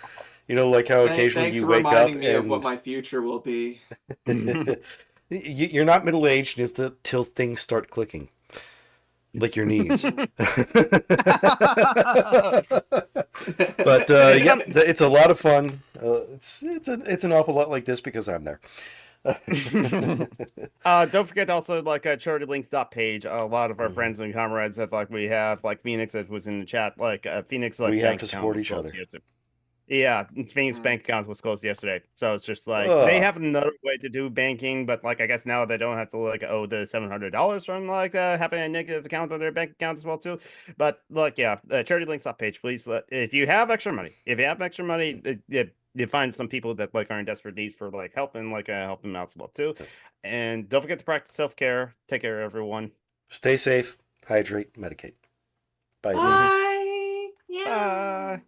Like how occasionally you wake up reminding me of what my future will be. You're not middle-aged until things start clicking. Like your knees. But it's a lot of fun. It's an awful lot like this because I'm there. Don't forget also like charitylinks.page. A lot of our friends and comrades that like we have like Phoenix that was in the chat. Like Phoenix, like we have to support each other. Yeah, Phoenix bank accounts was closed yesterday, so it's just like they have another way to do banking, but like I guess now they don't have to like owe the $700 from like having a negative account on their bank account as well too. But like charitylinks.page, please. If you have extra money, you find some people that like are in desperate need for like help and like help them out as well too. And don't forget to practice self-care. Take care, everyone. Stay safe, hydrate, medicate. Bye. Bye. Bye.